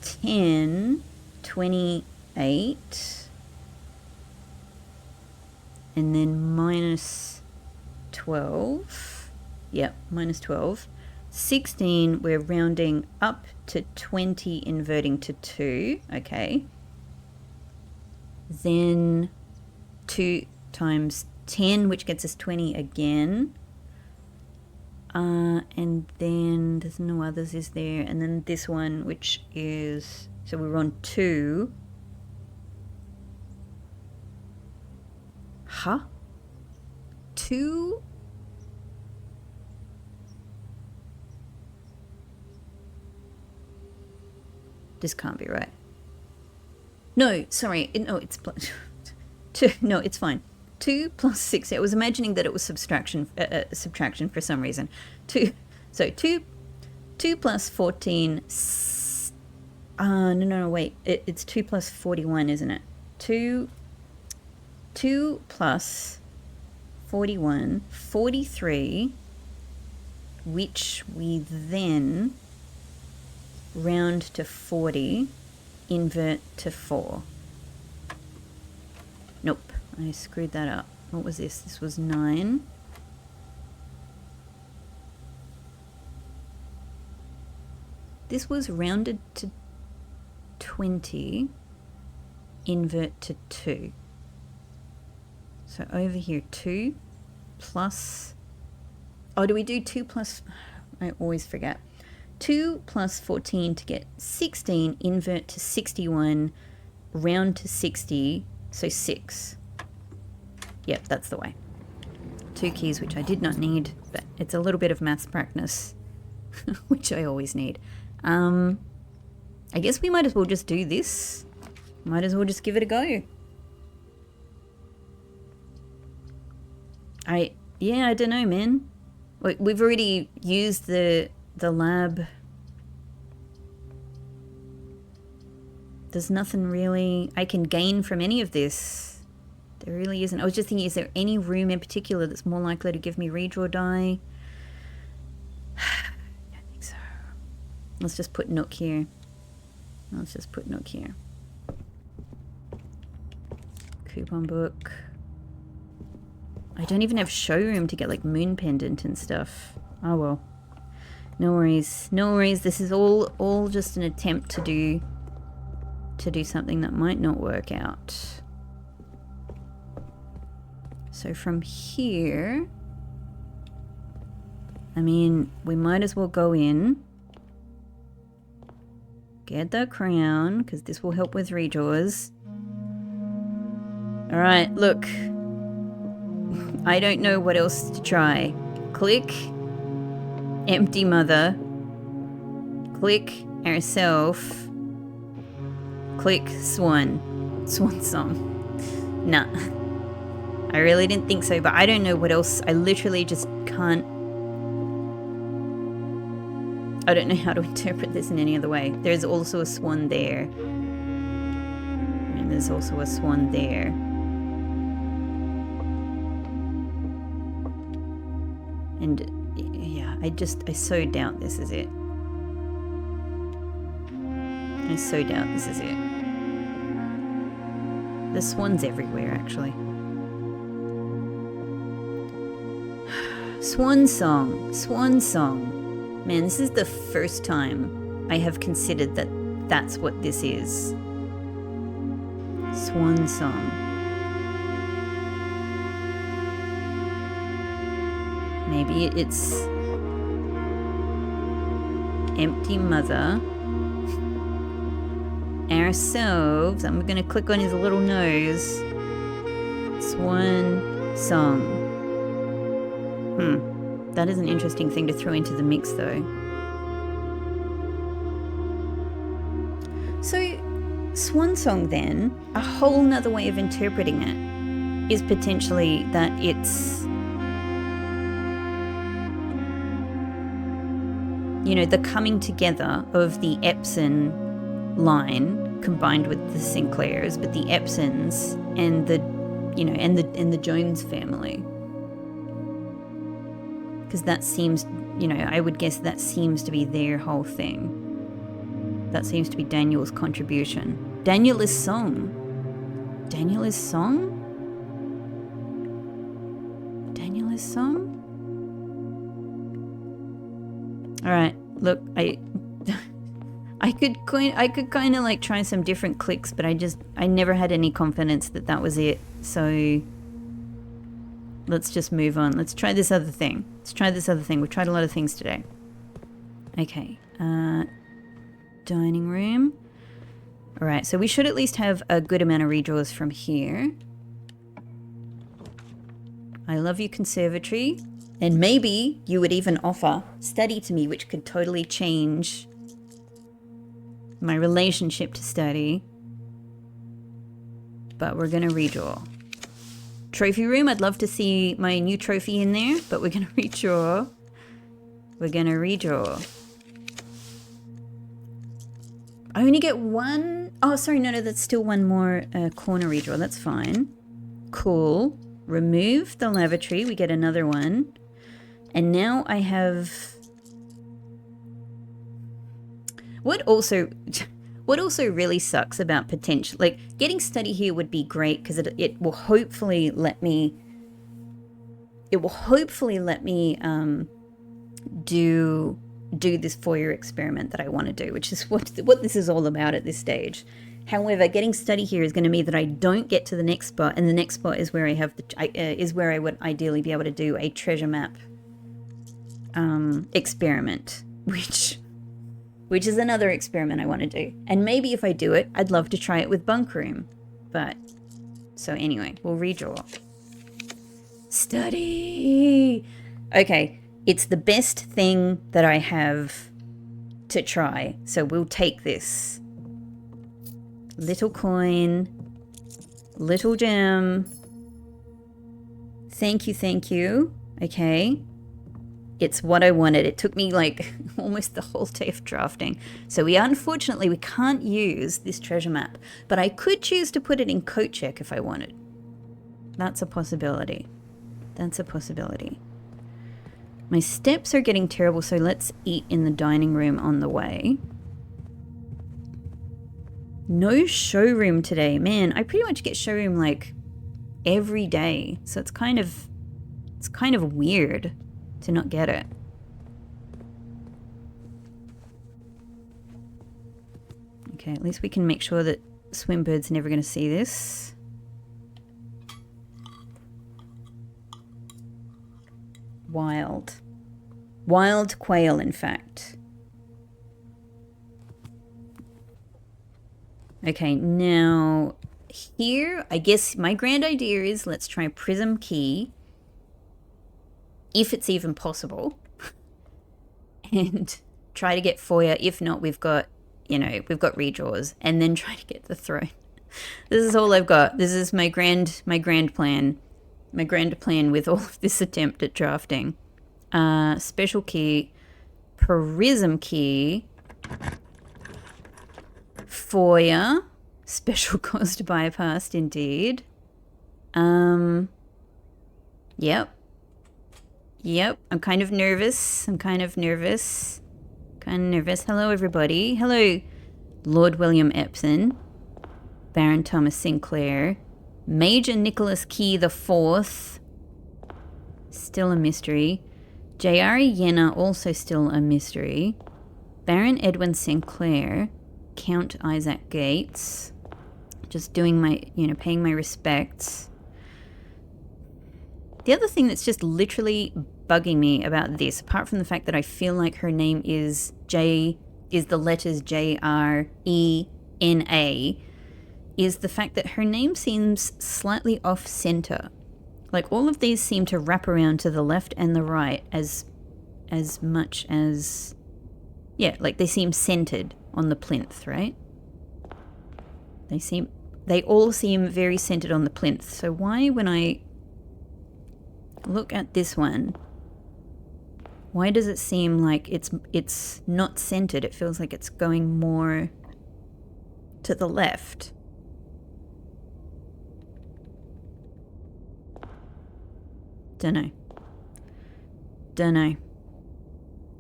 [SPEAKER 1] 10, 28. And then minus 12. Yep, minus 12. 16, we're rounding up to 20, inverting to 2. Okay. Then 2 times 10, which gets us 20 again. And then there's no others, is there? And then this one, which is, so we're on 2. Huh? 2? This can't be right. No, sorry. No, it's plus 2. No, it's fine. 2 plus 6. I was imagining that it was subtraction for some reason. 2. So 2 plus 14. No, wait. It's 2 plus 41, isn't it? 2 plus 41, 43, which we then round to 40, invert to 4. Nope, I screwed that up. What was this? This was 9. This was rounded to 20, invert to 2. So over here, 2 plus, oh, do we do 2 plus, I always forget. 2 plus 14 to get 16, invert to 61, round to 60, so 6. Yep, that's the way. 2 keys, which I did not need, but it's a little bit of maths practice, which I always need. I guess we might as well just do this. Might as well just give it a go. I don't know, man. We've already used the lab. There's nothing really I can gain from any of this. There really isn't. I was just thinking, is there any room in particular that's more likely to give me redraw die? I don't think so. Let's just put Nook here. Coupon book. I don't even have showroom to get like moon pendant and stuff. Oh well. No worries. No worries. This is all just an attempt to do something that might not work out. So from here, I mean, we might as well go in. Get the crown, because this will help with redraws. Alright, look. I don't know what else to try. Click empty mother. Click ourself. Click swan. Swan song. Nah. I really didn't think so, but I don't know what else. I literally just can't. I don't know how to interpret this in any other way. There's also a swan there. And there's also a swan there. And yeah, I so doubt this is it. I so doubt this is it. The swan's everywhere, actually. Swan song. Swan song. Man, this is the first time I have considered that that's what this is. Swan song. Maybe it's empty mother. Ourselves. I'm gonna click on his little nose. Swan song. That is an interesting thing to throw into the mix, though. So, swan song then, a whole nother way of interpreting it is potentially that it's, you know, the coming together of the Epson line combined with the Sinclairs, but the Epsons and the, you know, and the Jones family. Because that seems, you know, I would guess that seems to be their whole thing. That seems to be Daniel's contribution. Daniel is song. Daniel is song? Daniel is song? Alright, look, I could kind of like try some different clicks, but I never had any confidence that that was it. So let's just move on. Let's try this other thing. We've tried a lot of things today. Okay. Dining room. Alright, so we should at least have a good amount of redraws from here. I love you, conservatory. And maybe you would even offer study to me, which could totally change my relationship to study. But we're going to redraw. Trophy room, I'd love to see my new trophy in there, but we're going to redraw. We're going to redraw. I only get one. Oh, sorry, no, that's still one more corner redraw. That's fine. Cool. Remove the lavatory. We get another one. And now I have... What also really sucks about potential, like getting study here would be great because it will hopefully let me do this foyer experiment that I want to do, which is what this is all about at this stage. However, getting study here is going to mean that I don't get to the next spot, and the next spot is where I have is where I would ideally be able to do a treasure map experiment, which is another experiment I want to do. And maybe if I do it, I'd love to try it with bunk room. But, so anyway, we'll redraw. Study! Okay, it's the best thing that I have to try, so we'll take this. Little coin, little gem. Thank you. Okay. It's what I wanted. It took me like almost the whole day of drafting. So unfortunately we can't use this treasure map, but I could choose to put it in coat check if I wanted. That's a possibility. That's a possibility. My steps are getting terrible, so let's eat in the dining room on the way. No showroom today. Man, I pretty much get showroom like every day. So it's kind of weird to not get it. Okay, at least we can make sure that Swimbird's never going to see this. Wild. Wild quail, in fact. Okay, now here, I guess my grand idea is let's try Prism Key, if it's even possible, and try to get foyer. If not, we've got, you know, we've got redraws, and then try to get the throne. This is all I've got. This is my grand plan. My grand plan with all of this attempt at drafting. Special key, Prism Key, foyer, special cost bypassed indeed. Yep. I'm kind of nervous. Hello, everybody. Hello, Lord William Epson, Baron Thomas Sinclair, Major Nicholas Key the Fourth, still a mystery. J.R.E. Yenna, also still a mystery. Baron Edwin Sinclair, Count Isaac Gates, just doing my, you know, paying my respects. The other thing that's just literally bugging me about this, apart from the fact that I feel like her name is the letters J-R-E-N-A, is the fact that her name seems slightly off-center. Like, all of these seem to wrap around to the left and the right as much as... Yeah, like they seem centered on the plinth, right? They all seem very centered on the plinth. So why, when I look at this one, why does it seem like it's not centered? It feels like it's going more to the left. Dunno.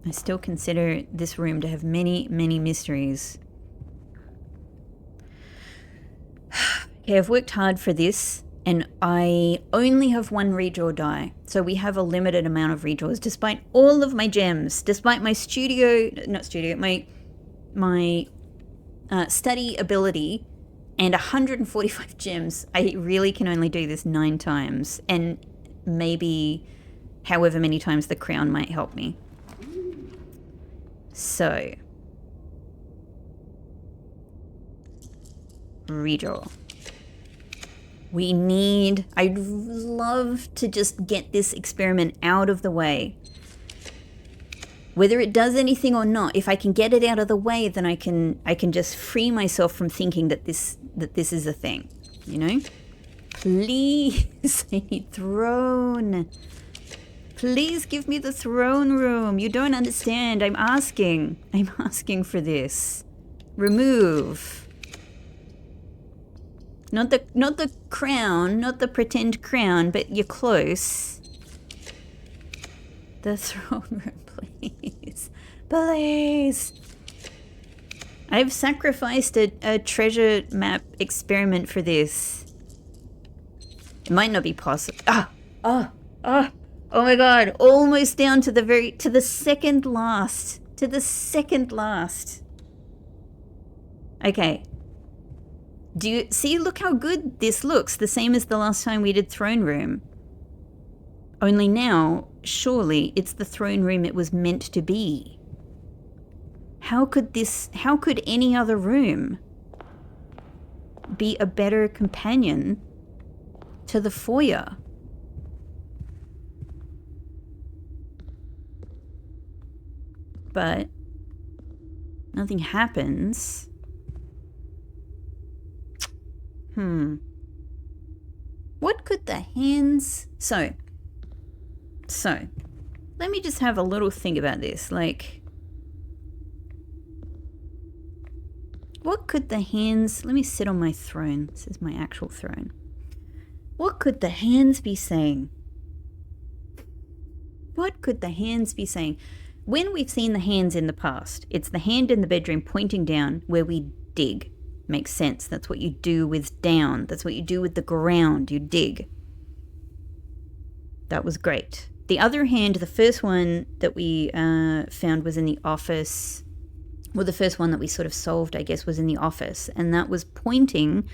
[SPEAKER 1] I still consider this room to have many, many mysteries. Okay, I've worked hard for this, and I only have one redraw die. So we have a limited amount of redraws, despite all of my gems, despite my my study ability and 145 gems. I really can only do this 9 times, and maybe however many times the crown might help me. So, redraw. I'd love to just get this experiment out of the way. Whether it does anything or not, if I can get it out of the way, then I can just free myself from thinking that this is a thing, you know? Please, I need throne. Please give me the throne room. You don't understand. I'm asking for this. Remove. Not the crown, not the pretend crown, but you're close. The throne room, please. Please. I've sacrificed a treasure map experiment for this. It might not be possible. Oh my god, almost down to the second last. Okay. Do you see, look how good this looks, the same as the last time we did throne room. Only now, surely, it's the throne room it was meant to be. How could any other room be a better companion to the foyer? But nothing happens. What could the hands... So, let me just have a little think about this. Like, what could the hands... Let me sit on my throne. This is my actual throne. What could the hands be saying? What could the hands be saying? When we've seen the hands in the past, it's the hand in the bedroom pointing down where we dig. Makes sense. That's what you do with down. That's what you do with the ground. You dig. That was great. The other hand, the first one that we found was in the office. Well, the first one that we sort of solved, I guess, was in the office. And that was pointing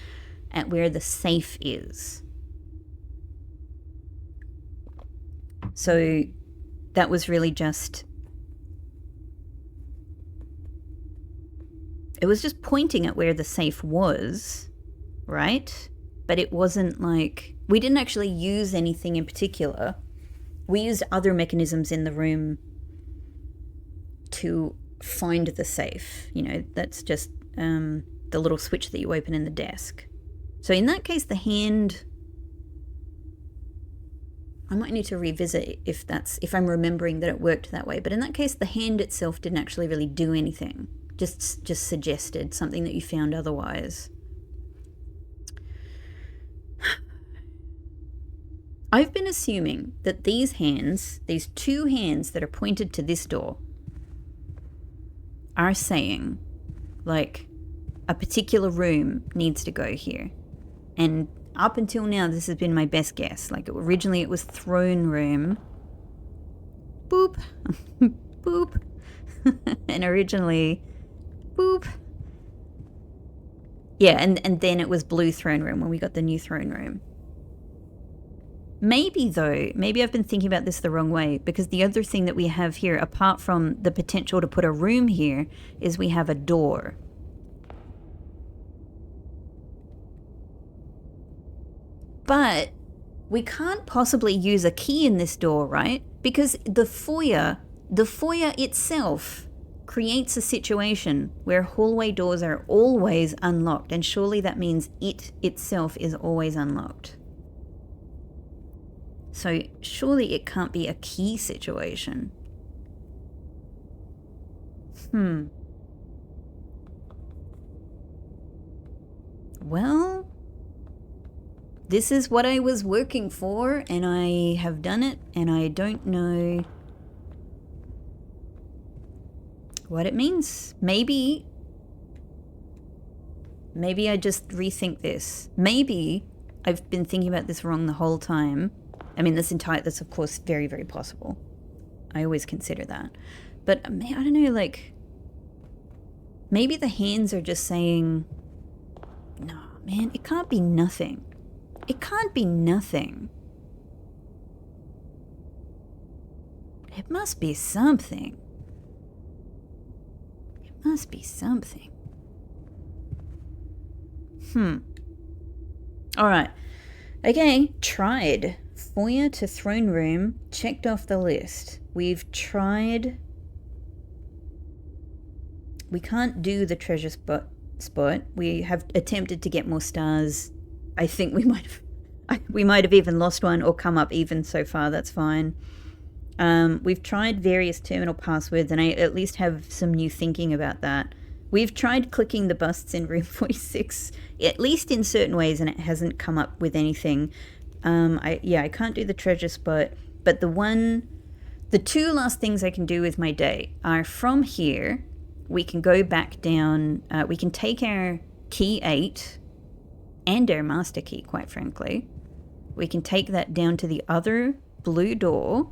[SPEAKER 1] at where the safe is. So that was really just... It was just pointing at where the safe was, right? But it wasn't like... We didn't actually use anything in particular. We used other mechanisms in the room to find the safe. You know, that's just the little switch that you open in the desk. So in that case, the hand... I might need to revisit if I'm remembering that it worked that way. But in that case, the hand itself didn't actually really do anything. Just suggested something that you found otherwise. I've been assuming that these hands, these two hands that are pointed to this door, are saying, like, a particular room needs to go here. And up until now, this has been my best guess. Like, originally it was throne room. Boop. Boop. And originally, boop. Yeah, and then it was blue throne room when we got the new throne room. Maybe, though, maybe I've been thinking about this the wrong way, because the other thing that we have here, apart from the potential to put a room here, is we have a door. But we can't possibly use a key in this door, right? Because the foyer itself creates a situation where hallway doors are always unlocked, and surely that means it itself is always unlocked. So surely it can't be a key situation. Well, this is what I was working for, and I have done it, and I don't know what it means. Maybe I just rethink this. Maybe I've been thinking about this wrong the whole time. I mean, that's of course very, very possible. I always consider that. But I don't know, like, maybe the hands are just saying, no, man, it can't be nothing. It can't be nothing. It must be something. It must be something. All right. Okay, tried. Foyer to throne room, checked off the list. We've tried... We can't do the treasure spot. We have attempted to get more stars. I think we might have even lost one or come up even so far. That's fine. We've tried various terminal passwords, and I at least have some new thinking about that. We've tried clicking the busts in room 46, at least in certain ways, and it hasn't come up with anything. I can't do the treasure spot, but the two last things I can do with my day are from here. We can go back down. We can take our key 8 and our master key, quite frankly. We can take that down to the other blue door,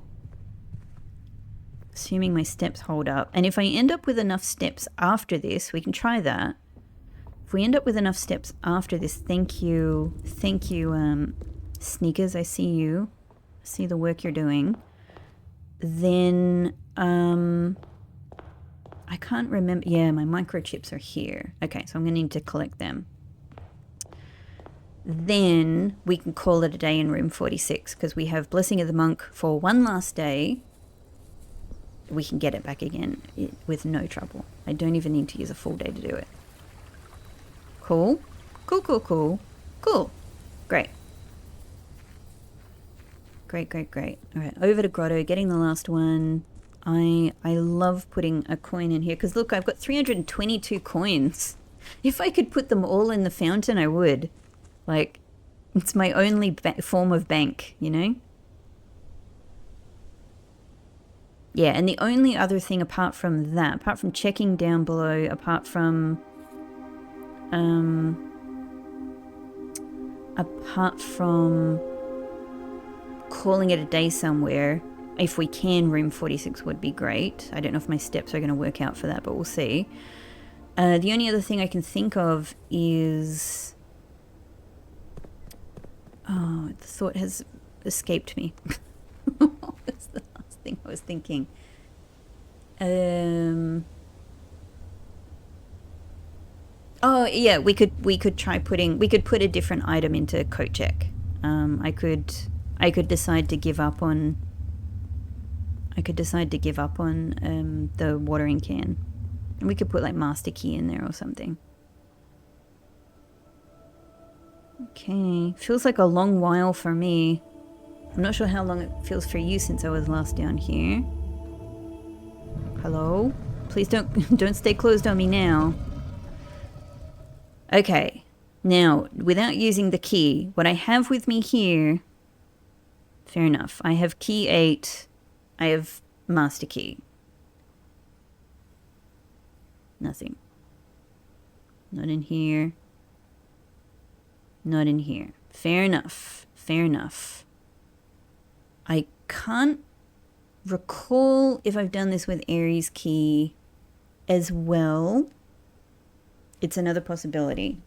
[SPEAKER 1] assuming my steps hold up. And if I end up with enough steps after this, we can try that. If we end up with enough steps after this, thank you, Sneakers, I see you. I see the work you're doing. Then, I can't remember. Yeah, my microchips are here. Okay, so I'm going to need to collect them. Then we can call it a day in room 46, because we have Blessing of the Monk for one last day. We can get it back again with no trouble. I don't even need to use a full day to do it. Cool. Cool. Great. Great. All right, over to Grotto, getting the last one. I love putting a coin in here, because look, I've got 322 coins. If I could put them all in the fountain, I would. Like, it's my only form of bank, you know? Yeah, and the only other thing apart from that, apart from checking down below, apart from calling it a day somewhere, if we can, room 46 would be great. I don't know if my steps are going to work out for that, but we'll see. The only other thing I can think of is... Oh, the thought has escaped me. What's the last thing I was thinking. Oh yeah, we could try putting, we could put a different item into coat check. I could decide to give up on. I could decide to give up on the watering can. And we could put like master key in there or something. Okay, feels like a long while for me. I'm not sure how long it feels for you since I was last down here. Hello? Please don't stay closed on me now. Okay, now without using the key, what I have with me here. Fair enough. I have key 8. I have master key. Nothing. Not in here. Not in here. Fair enough. Fair enough. I can't recall if I've done this with Aries key as well. It's another possibility.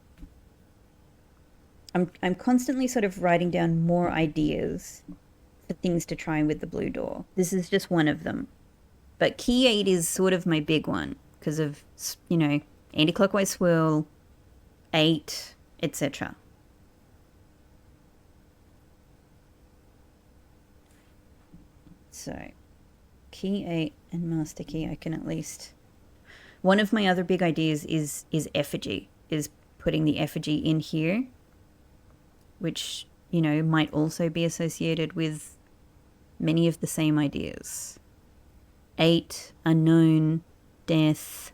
[SPEAKER 1] I'm constantly sort of writing down more ideas for things to try with the blue door. This is just one of them. But key 8 is sort of my big one because of, you know, anti-clockwise swirl, 8, etc. So, key 8 and master key, I can at least... One of my other big ideas is effigy, is putting the effigy in here, which, you know, might also be associated with many of the same ideas. 8, unknown, death,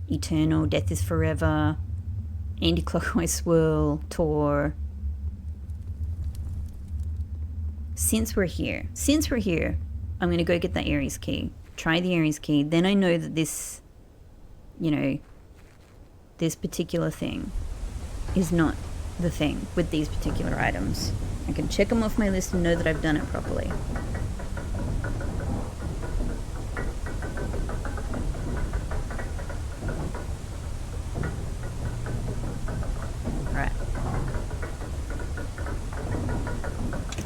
[SPEAKER 1] eternal, death is forever, anti-clockwise swirl, Tor. Since we're here, I'm going to go get that Aries key. Try the Aries key. Then I know that this, you know, this particular thing is not the thing with these particular items. I can check them off my list and know that I've done it properly. Right.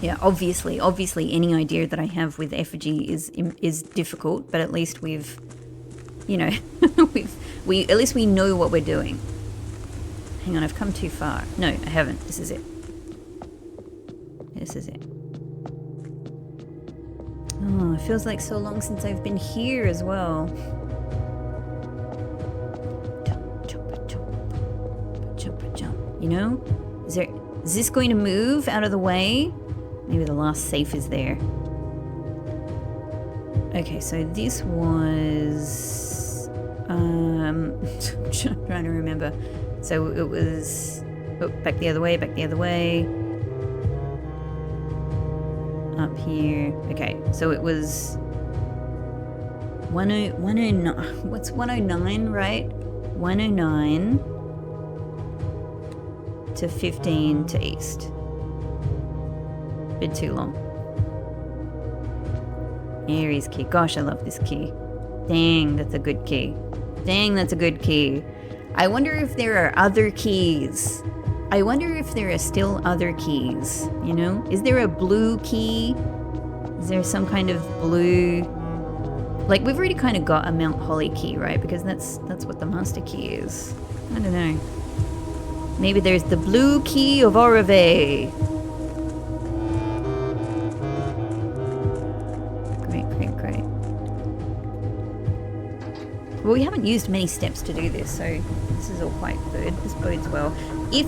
[SPEAKER 1] Yeah, obviously any idea that I have with effigy is difficult, but at least we've, you know, at least we know what we're doing. Hang on, I've come too far. No, I haven't. This is it. This is it. Oh, it feels like so long since I've been here as well. Jump, jump. You know? Is this going to move out of the way? Maybe the last safe is there. Okay, so this was... I'm trying to remember. So it was... Oh, back the other way. Up here. Okay, so it was... 109... What's 109, right? 109 to 15 to east. Bit too long. Aries key. Gosh, I love this key. Dang, that's a good key. I wonder if there are other keys. I wonder if there are still other keys, you know? Is there a blue key? Is there some kind of blue... Like, we've already kind of got a Mount Holly key, right? Because that's what the master key is. I don't know. Maybe there's the blue key of Orave. Great. Well, we haven't used many steps to do this, so this is all quite good. This bodes well. If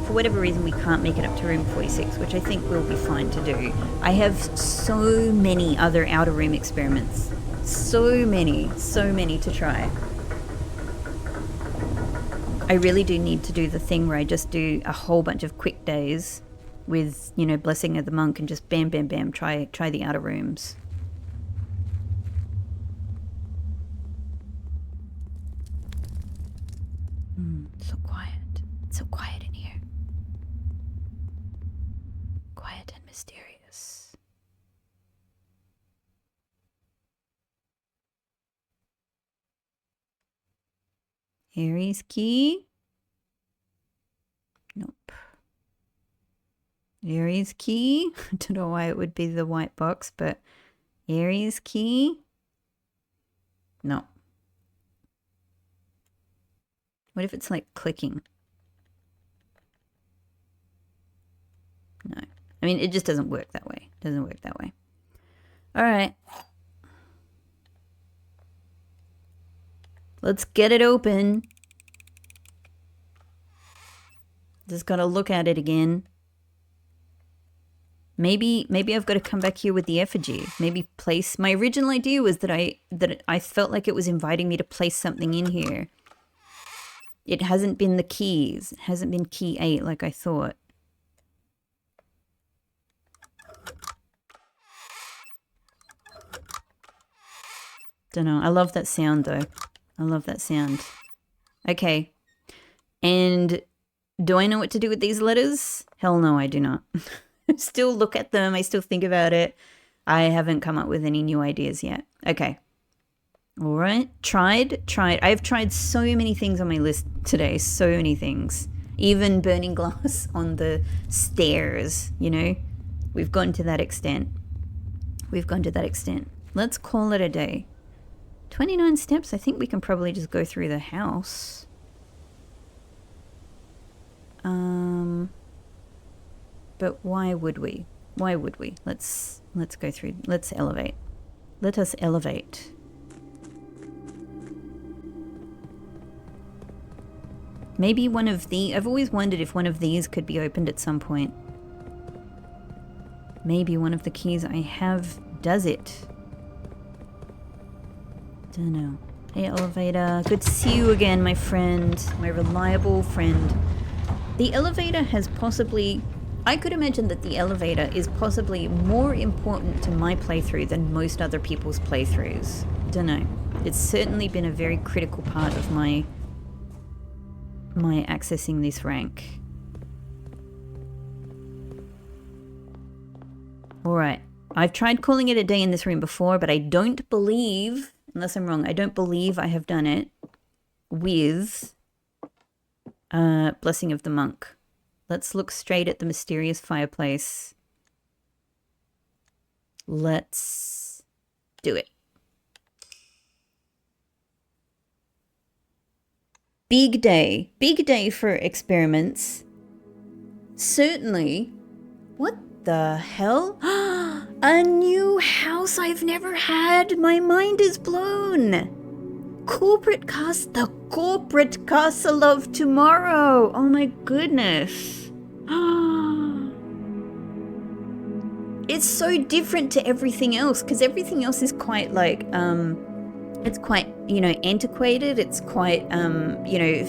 [SPEAKER 1] for whatever reason we can't make it up to room 46, which I think we'll be fine to do, I have so many other outer room experiments. So many to try. I really do need to do the thing where I just do a whole bunch of quick days with, you know, Blessing of the Monk and just bam, try the outer rooms. So quiet in here. Quiet and mysterious. Aries key. Nope. Aries key. I don't know why it would be the white box, but Aries key. No. What if it's like clicking? No. I mean, it just doesn't work that way. It doesn't work that way. All right. Let's get it open. Just gotta look at it again. Maybe I've got to come back here with the effigy. Maybe place... My original idea was that I felt like it was inviting me to place something in here. It hasn't been the keys. It hasn't been key 8 like I thought. Don't know. I love that sound though. I love that sound. Okay. And do I know what to do with these letters? Hell no, I do not. I still look at them. I still think about it. I haven't come up with any new ideas yet. Okay. All right. Tried. I've tried so many things on my list today. So many things. Even burning glass on the stairs, you know. We've gone to that extent. Let's call it a day. 29 steps. I think we can probably just go through the house. But why would we? Let's go through. Let's elevate. Let us elevate. Maybe one of the... I've always wondered if one of these could be opened at some point. Maybe one of the keys I have does it. Don't know. Hey, elevator. Good to see you again, my friend. My reliable friend. The elevator has possibly... I could imagine that the elevator is possibly more important to my playthrough than most other people's playthroughs. Don't know. It's certainly been a very critical part of my accessing this rank. Alright. I've tried calling it a day in this room before, but I don't believe, unless I'm wrong, I don't believe I have done it with Blessing of the Monk. Let's look straight at the mysterious fireplace. Let's do it. Big day. Big day for experiments. Certainly. What the hell? A new house I've never had. My mind is blown. The corporate castle of tomorrow. Oh my goodness. It's so different to everything else, because everything else is quite like, it's quite, you know, antiquated. It's quite, you know,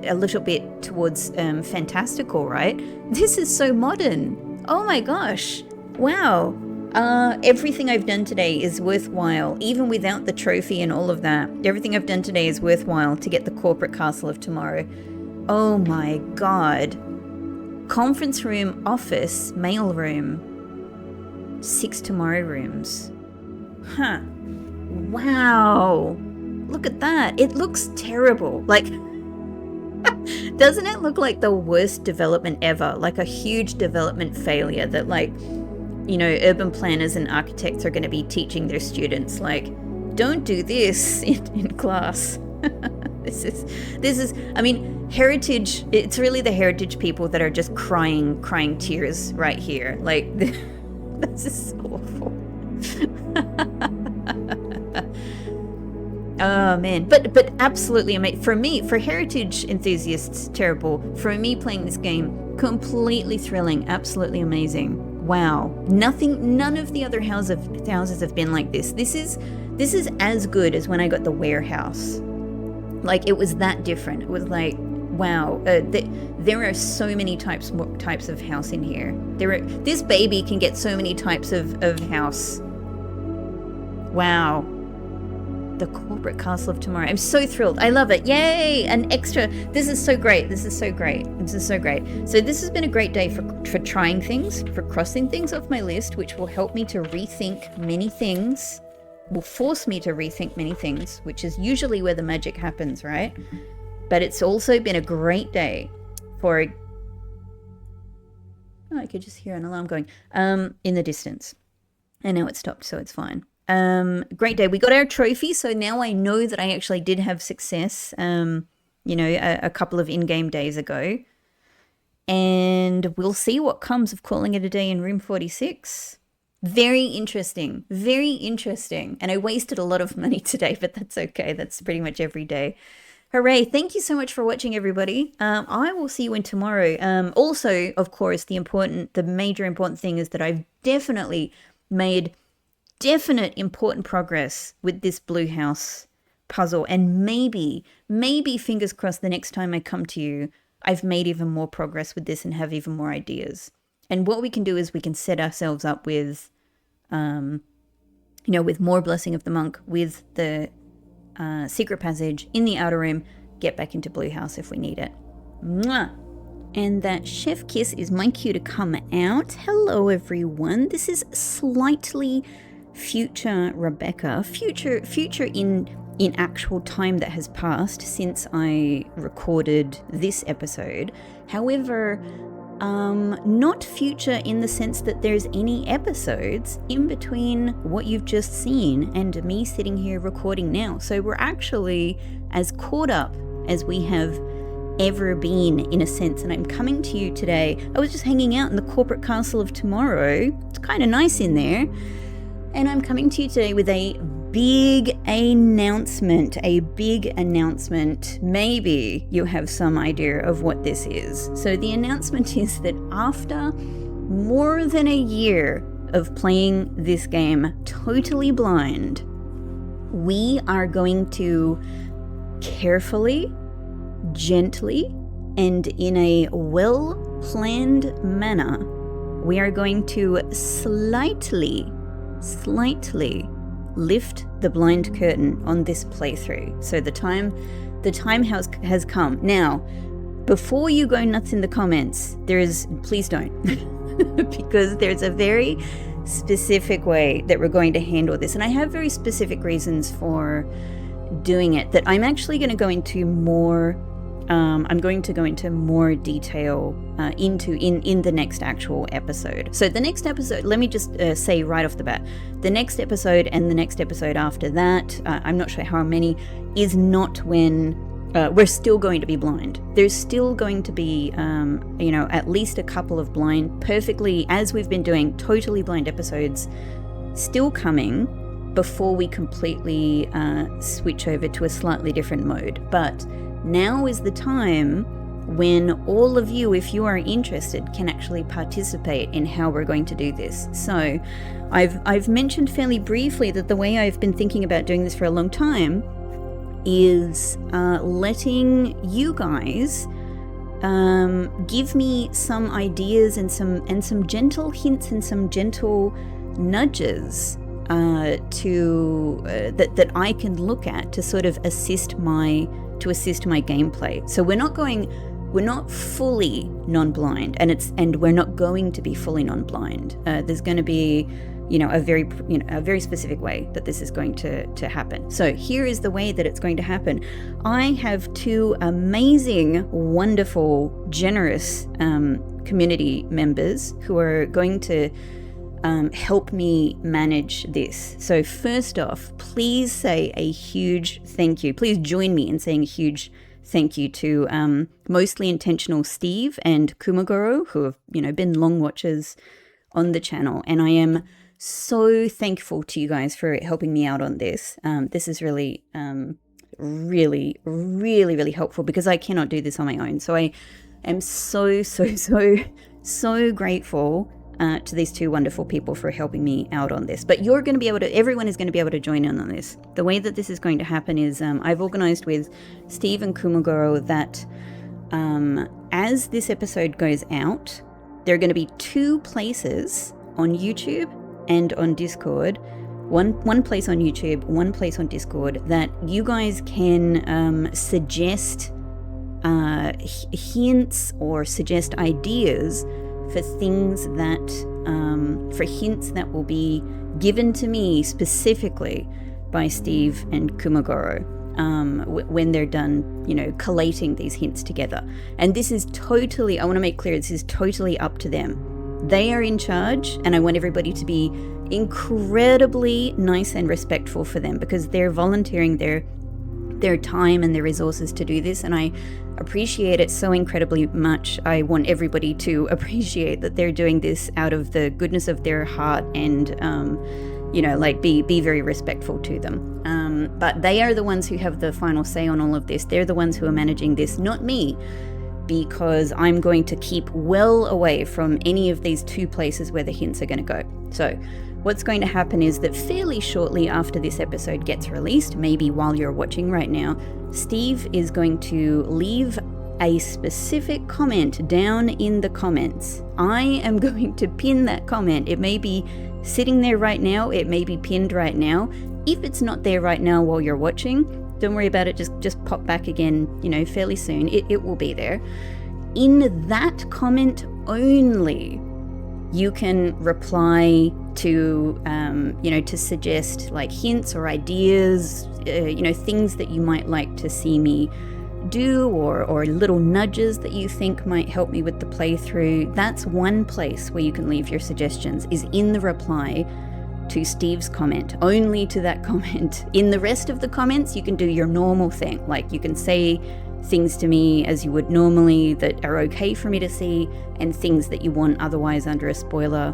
[SPEAKER 1] a little bit towards fantastical, right? This is so modern. Oh my gosh. Wow. Everything I've done today is worthwhile, even without the trophy and all of that. Everything I've done today is worthwhile to get the corporate castle of tomorrow. Oh my god. Conference room, office, mail room. 6 tomorrow rooms. Huh. Wow. Look at that. It looks terrible. Like, doesn't it look like the worst development ever? Like a huge development failure that, like, you know, urban planners and architects are going to be teaching their students, like, don't do this in class. This is, I mean, heritage, it's really the heritage people that are just crying tears right here. Like, this is so awful. Oh man, but absolutely, I mean, for heritage enthusiasts, terrible. For me playing this game, completely thrilling, absolutely amazing. Wow, none of the other houses have been like this. This is as good as when I got the warehouse. Like, it was that different. It was like, wow, there are so many types of house in here. This baby can get so many types of house. Wow. The corporate castle of tomorrow. I'm so thrilled. I love it. Yay! An extra. This is so great. So this has been a great day for trying things, for crossing things off my list, which will help me to rethink many things, will force me to rethink many things, which is usually where the magic happens, right? But it's also been a great day for Oh, I could just hear an alarm going in the distance. And now it stopped, so it's fine. Great day. We got our trophy, so now I know that I actually did have success, a couple of in-game days ago. And we'll see what comes of calling it a day in room 46. Very interesting. Very interesting. And I wasted a lot of money today, but that's okay. That's pretty much every day. Hooray. Thank you so much for watching, everybody. I will see you in tomorrow. Also, of course, the major important thing is that I've definitely made important progress with this blue house puzzle. And maybe, fingers crossed, the next time I come to you, I've made even more progress with this and have even more ideas. And what we can do is we can set ourselves up with, with more Blessing of the Monk, with the secret passage in the outer room, get back into Blue House if we need it. Mwah! And that chef kiss is my cue to come out. Hello, everyone. This is slightly future Rebecca, future in actual time that has passed since I recorded this episode. However, not future in the sense that there's any episodes in between what you've just seen and me sitting here recording now. So we're actually as caught up as we have ever been, in a sense. And I'm coming to you today. I was just hanging out in the corporate castle of tomorrow. It's kind of nice in there. And I'm coming to you today with a big announcement. Maybe you have some idea of what this is. So the announcement is that after more than a year of playing this game totally blind, we are going to carefully, gently, and in a well-planned manner, we are going to slightly lift the blind curtain on this playthrough. So the time has come. Now, before you go nuts in the comments, please don't, because there's a very specific way that we're going to handle this. And I have very specific reasons for doing it that I'm actually going to go into more more detail in the next actual episode. So the next episode, let me just say right off the bat, the next episode and the next episode after that, I'm not sure how many, is not when we're still going to be blind. There's still going to be, at least a couple of blind, perfectly, as we've been doing, totally blind episodes still coming before we completely switch over to a slightly different mode. But now is the time when all of you, if you are interested, can actually participate in how we're going to do this. So I've mentioned fairly briefly that the way I've been thinking about doing this for a long time is letting you guys give me some ideas and some gentle hints and some gentle nudges that I can look at to sort of assist my gameplay. So we're not fully non-blind, and we're not going to be fully non-blind. There's going to be, a very specific way that this is going to happen. So here is the way that it's going to happen. I have two amazing, wonderful, generous community members who are going to help me manage this. So first off, please say a huge thank you. Please join me in saying a huge thank you to Mostly Intentional Steve and Kumagoro, who have been long watchers on the channel, and I am so thankful to you guys for helping me out on this. This is really really helpful, because I cannot do this on my own. So I am so grateful to these two wonderful people for helping me out on this. But everyone is going to be able to join in on this. The way that this is going to happen is I've organized with Steve and Kumagoro that as this episode goes out, there are going to be two places on YouTube and on Discord, one place on YouTube, one place on Discord, that you guys can suggest hints or suggest ideas for things that, for hints that will be given to me specifically by Steve and Kumagoro when they're done, collating these hints together. And this is totally, I want to make clear, this is totally up to them. They are in charge, and I want everybody to be incredibly nice and respectful for them, because they're volunteering their time and their resources to do this, and I appreciate it so incredibly much. I want everybody to appreciate that they're doing this out of the goodness of their heart, and be very respectful to them. But they are the ones who have the final say on all of this. They're the ones who are managing this, not me, because I'm going to keep well away from any of these 2 places where the hints are going to go. So what's going to happen is that fairly shortly after this episode gets released, maybe while you're watching right now, Steve is going to leave a specific comment down in the comments. I am going to pin that comment. It may be sitting there right now, it may be pinned right now. If it's not there right now while you're watching, don't worry about it, just pop back again, fairly soon. It will be there. In that comment only, you can reply to, to suggest like hints or ideas, things that you might like to see me do, or little nudges that you think might help me with the playthrough. That's one place where you can leave your suggestions, is in the reply to Steve's comment, only to that comment. In the rest of the comments, you can do your normal thing, like you can say things to me as you would normally that are okay for me to see, and things that you want otherwise under a spoiler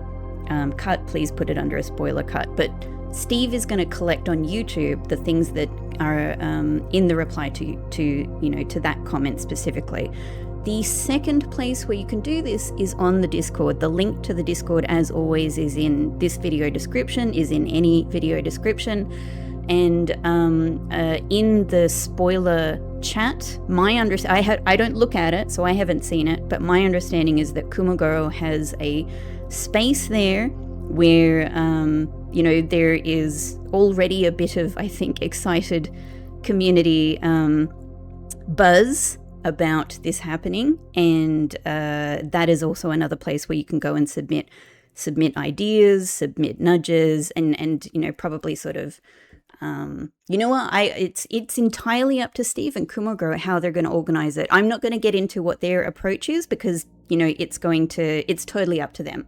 [SPEAKER 1] cut, please put it under a spoiler cut. But Steve is going to collect on YouTube the things that are in the reply to that comment specifically. The second place where you can do this is on the Discord. The link to the Discord, as always, is in this video description, is in any video description. And in the spoiler chat, I don't look at it, so I haven't seen it, but my understanding is that Kumogoro has a space there where, there is already a bit of, I think, excited community buzz about this happening, and that is also another place where you can go and submit ideas, submit nudges, and probably sort of it's entirely up to Steve and Kumogoro how they're going to organize it. I'm not going to get into what their approach is, because it's totally up to them.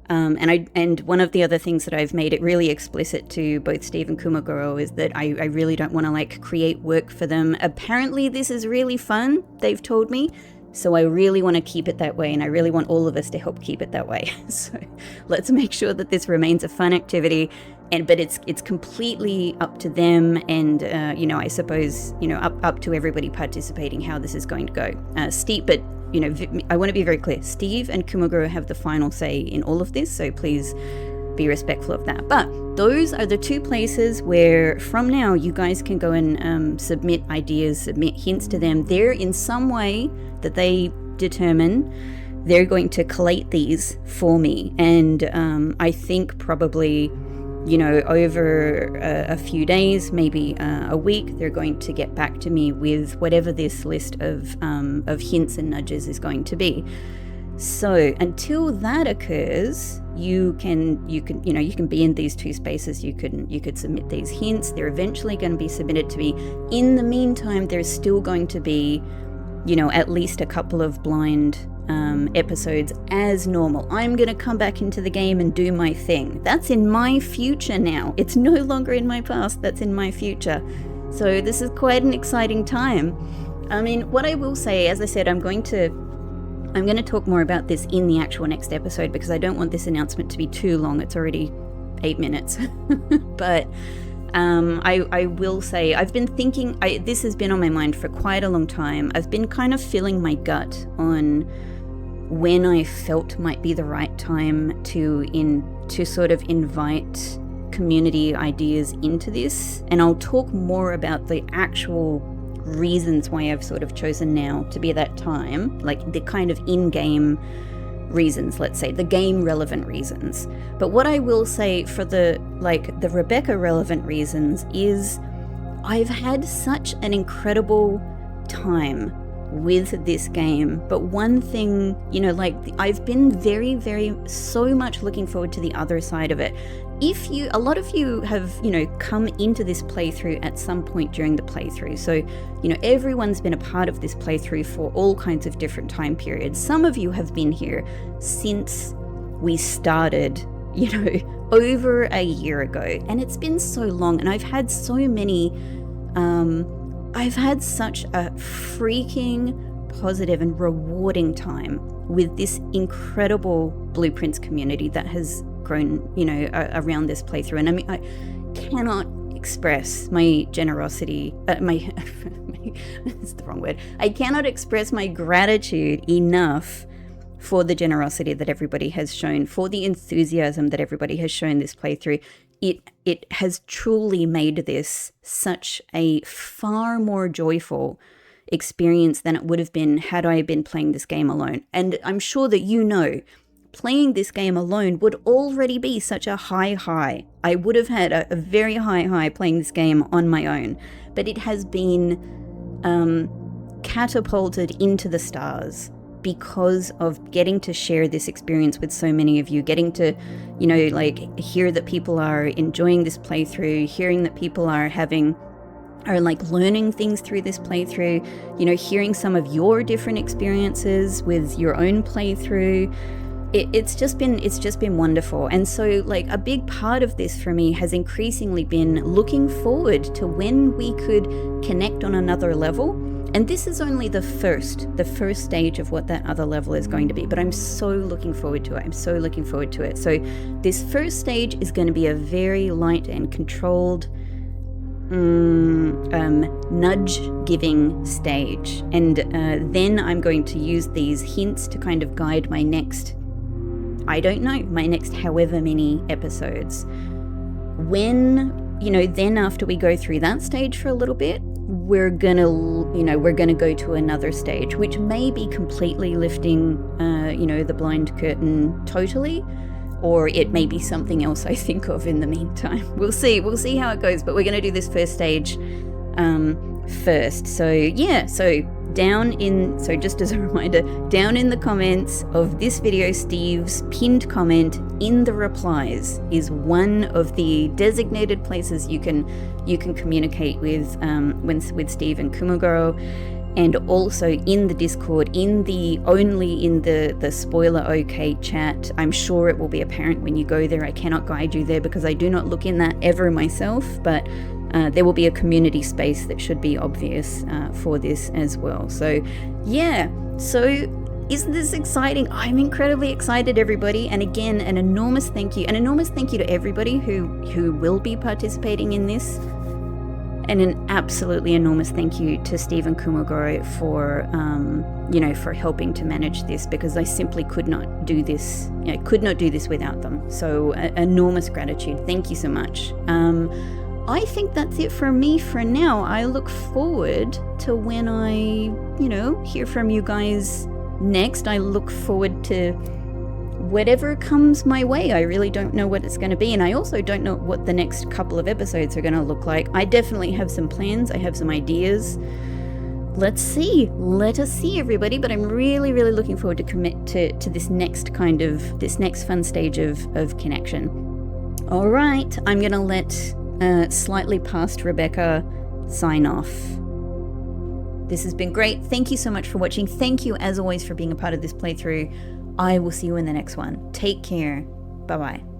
[SPEAKER 1] And one of the other things that I've made it really explicit to both Steve and Kumogoro is that I really don't want to create work for them. Apparently this is really fun, they've told me, so I really want to keep it that way, and I really want all of us to help keep it that way. So let's make sure that this remains a fun activity, but it's completely up to them, and I suppose up to everybody participating how this is going to go. Steve, but I want to be very clear, Steve and Kumogoro have the final say in all of this, so please be respectful of that. But those are the 2 places where from now you guys can go and submit ideas, submit hints to them. They're in some way that they determine they're going to collate these for me, and I think probably over a few days, maybe a week, they're going to get back to me with whatever this list of hints and nudges is going to be. So until that occurs, you can be in these 2 spaces. You could submit these hints. They're eventually going to be submitted to me. In the meantime, there's still going to be, at least a couple of blind episodes as normal. I'm going to come back into the game and do my thing. That's in my future now. It's no longer in my past, that's in my future. So this is quite an exciting time. I mean, what I will say, as I said, I'm going to talk more about this in the actual next episode, because I don't want this announcement to be too long. It's already 8 minutes. But I will say, I've been thinking, this has been on my mind for quite a long time. I've been kind of feeling my gut on when I felt might be the right time to sort of invite community ideas into this. And I'll talk more about the actual reasons why I've sort of chosen now to be that time, like the kind of in-game reasons, let's say, the game relevant reasons. But what I will say for the Rebecca relevant reasons is I've had such an incredible time with this game. But one thing, I've been very, very, so much looking forward to the other side of it. A lot of you have, come into this playthrough at some point during the playthrough. So, everyone's been a part of this playthrough for all kinds of different time periods. Some of you have been here since we started, over a year ago. And it's been so long, and I've had so many, I've had such a freaking positive and rewarding time with this incredible Blueprints community that has grown, around this playthrough. And I mean, I cannot express my generosity, it's the wrong word. I cannot express my gratitude enough for the generosity that everybody has shown, for the enthusiasm that everybody has shown this playthrough. It has truly made this such a far more joyful experience than it would have been had I been playing this game alone. And I'm sure that playing this game alone would already be such a high. I would have had a very high playing this game on my own. But it has been catapulted into the stars because of getting to share this experience with so many of you, getting to, hear that people are enjoying this playthrough, hearing that people are learning things through this playthrough, hearing some of your different experiences with your own playthrough. It's just been wonderful. And so a big part of this for me has increasingly been looking forward to when we could connect on another level. And this is only the first stage of what that other level is going to be. But I'm so looking forward to it. So this first stage is going to be a very light and controlled nudge-giving stage. And then I'm going to use these hints to kind of guide my next however many episodes. Then after we go through that stage for a little bit, we're gonna go to another stage, which may be completely lifting, the blind curtain totally, or it may be something else I think of in the meantime. We'll see how it goes, but we're gonna do this first stage first. So just as a reminder, down in the comments of this video, Steve's pinned comment in the replies is one of the designated places you can communicate with Steve and Kumagoro, and also in the Discord, in the spoiler okay chat. I'm sure it will be apparent when you go there. I cannot guide you there because I do not look in that ever myself, but there will be a community space that should be obvious for this as well. So isn't this exciting? I'm incredibly excited, everybody. And again, an enormous thank you to everybody who will be participating in this. And an absolutely enormous thank you to Steve and Kumagoro for helping to manage this, because I simply could not do this without them. So enormous gratitude. Thank you so much. I think that's it for me for now. I look forward to when I, hear from you guys next. I look forward to whatever comes my way. I really don't know what it's going to be, and I also don't know what the next couple of episodes are going to look like. I definitely have some plans. I have some ideas. Let us see, everybody. But I'm really, really looking forward to commit to this next fun stage of connection. All right, I'm going to let slightly past Rebecca sign off. This has been great. Thank you so much for watching. Thank you, as always, for being a part of this playthrough. I will see you in the next one. Take care. Bye-bye.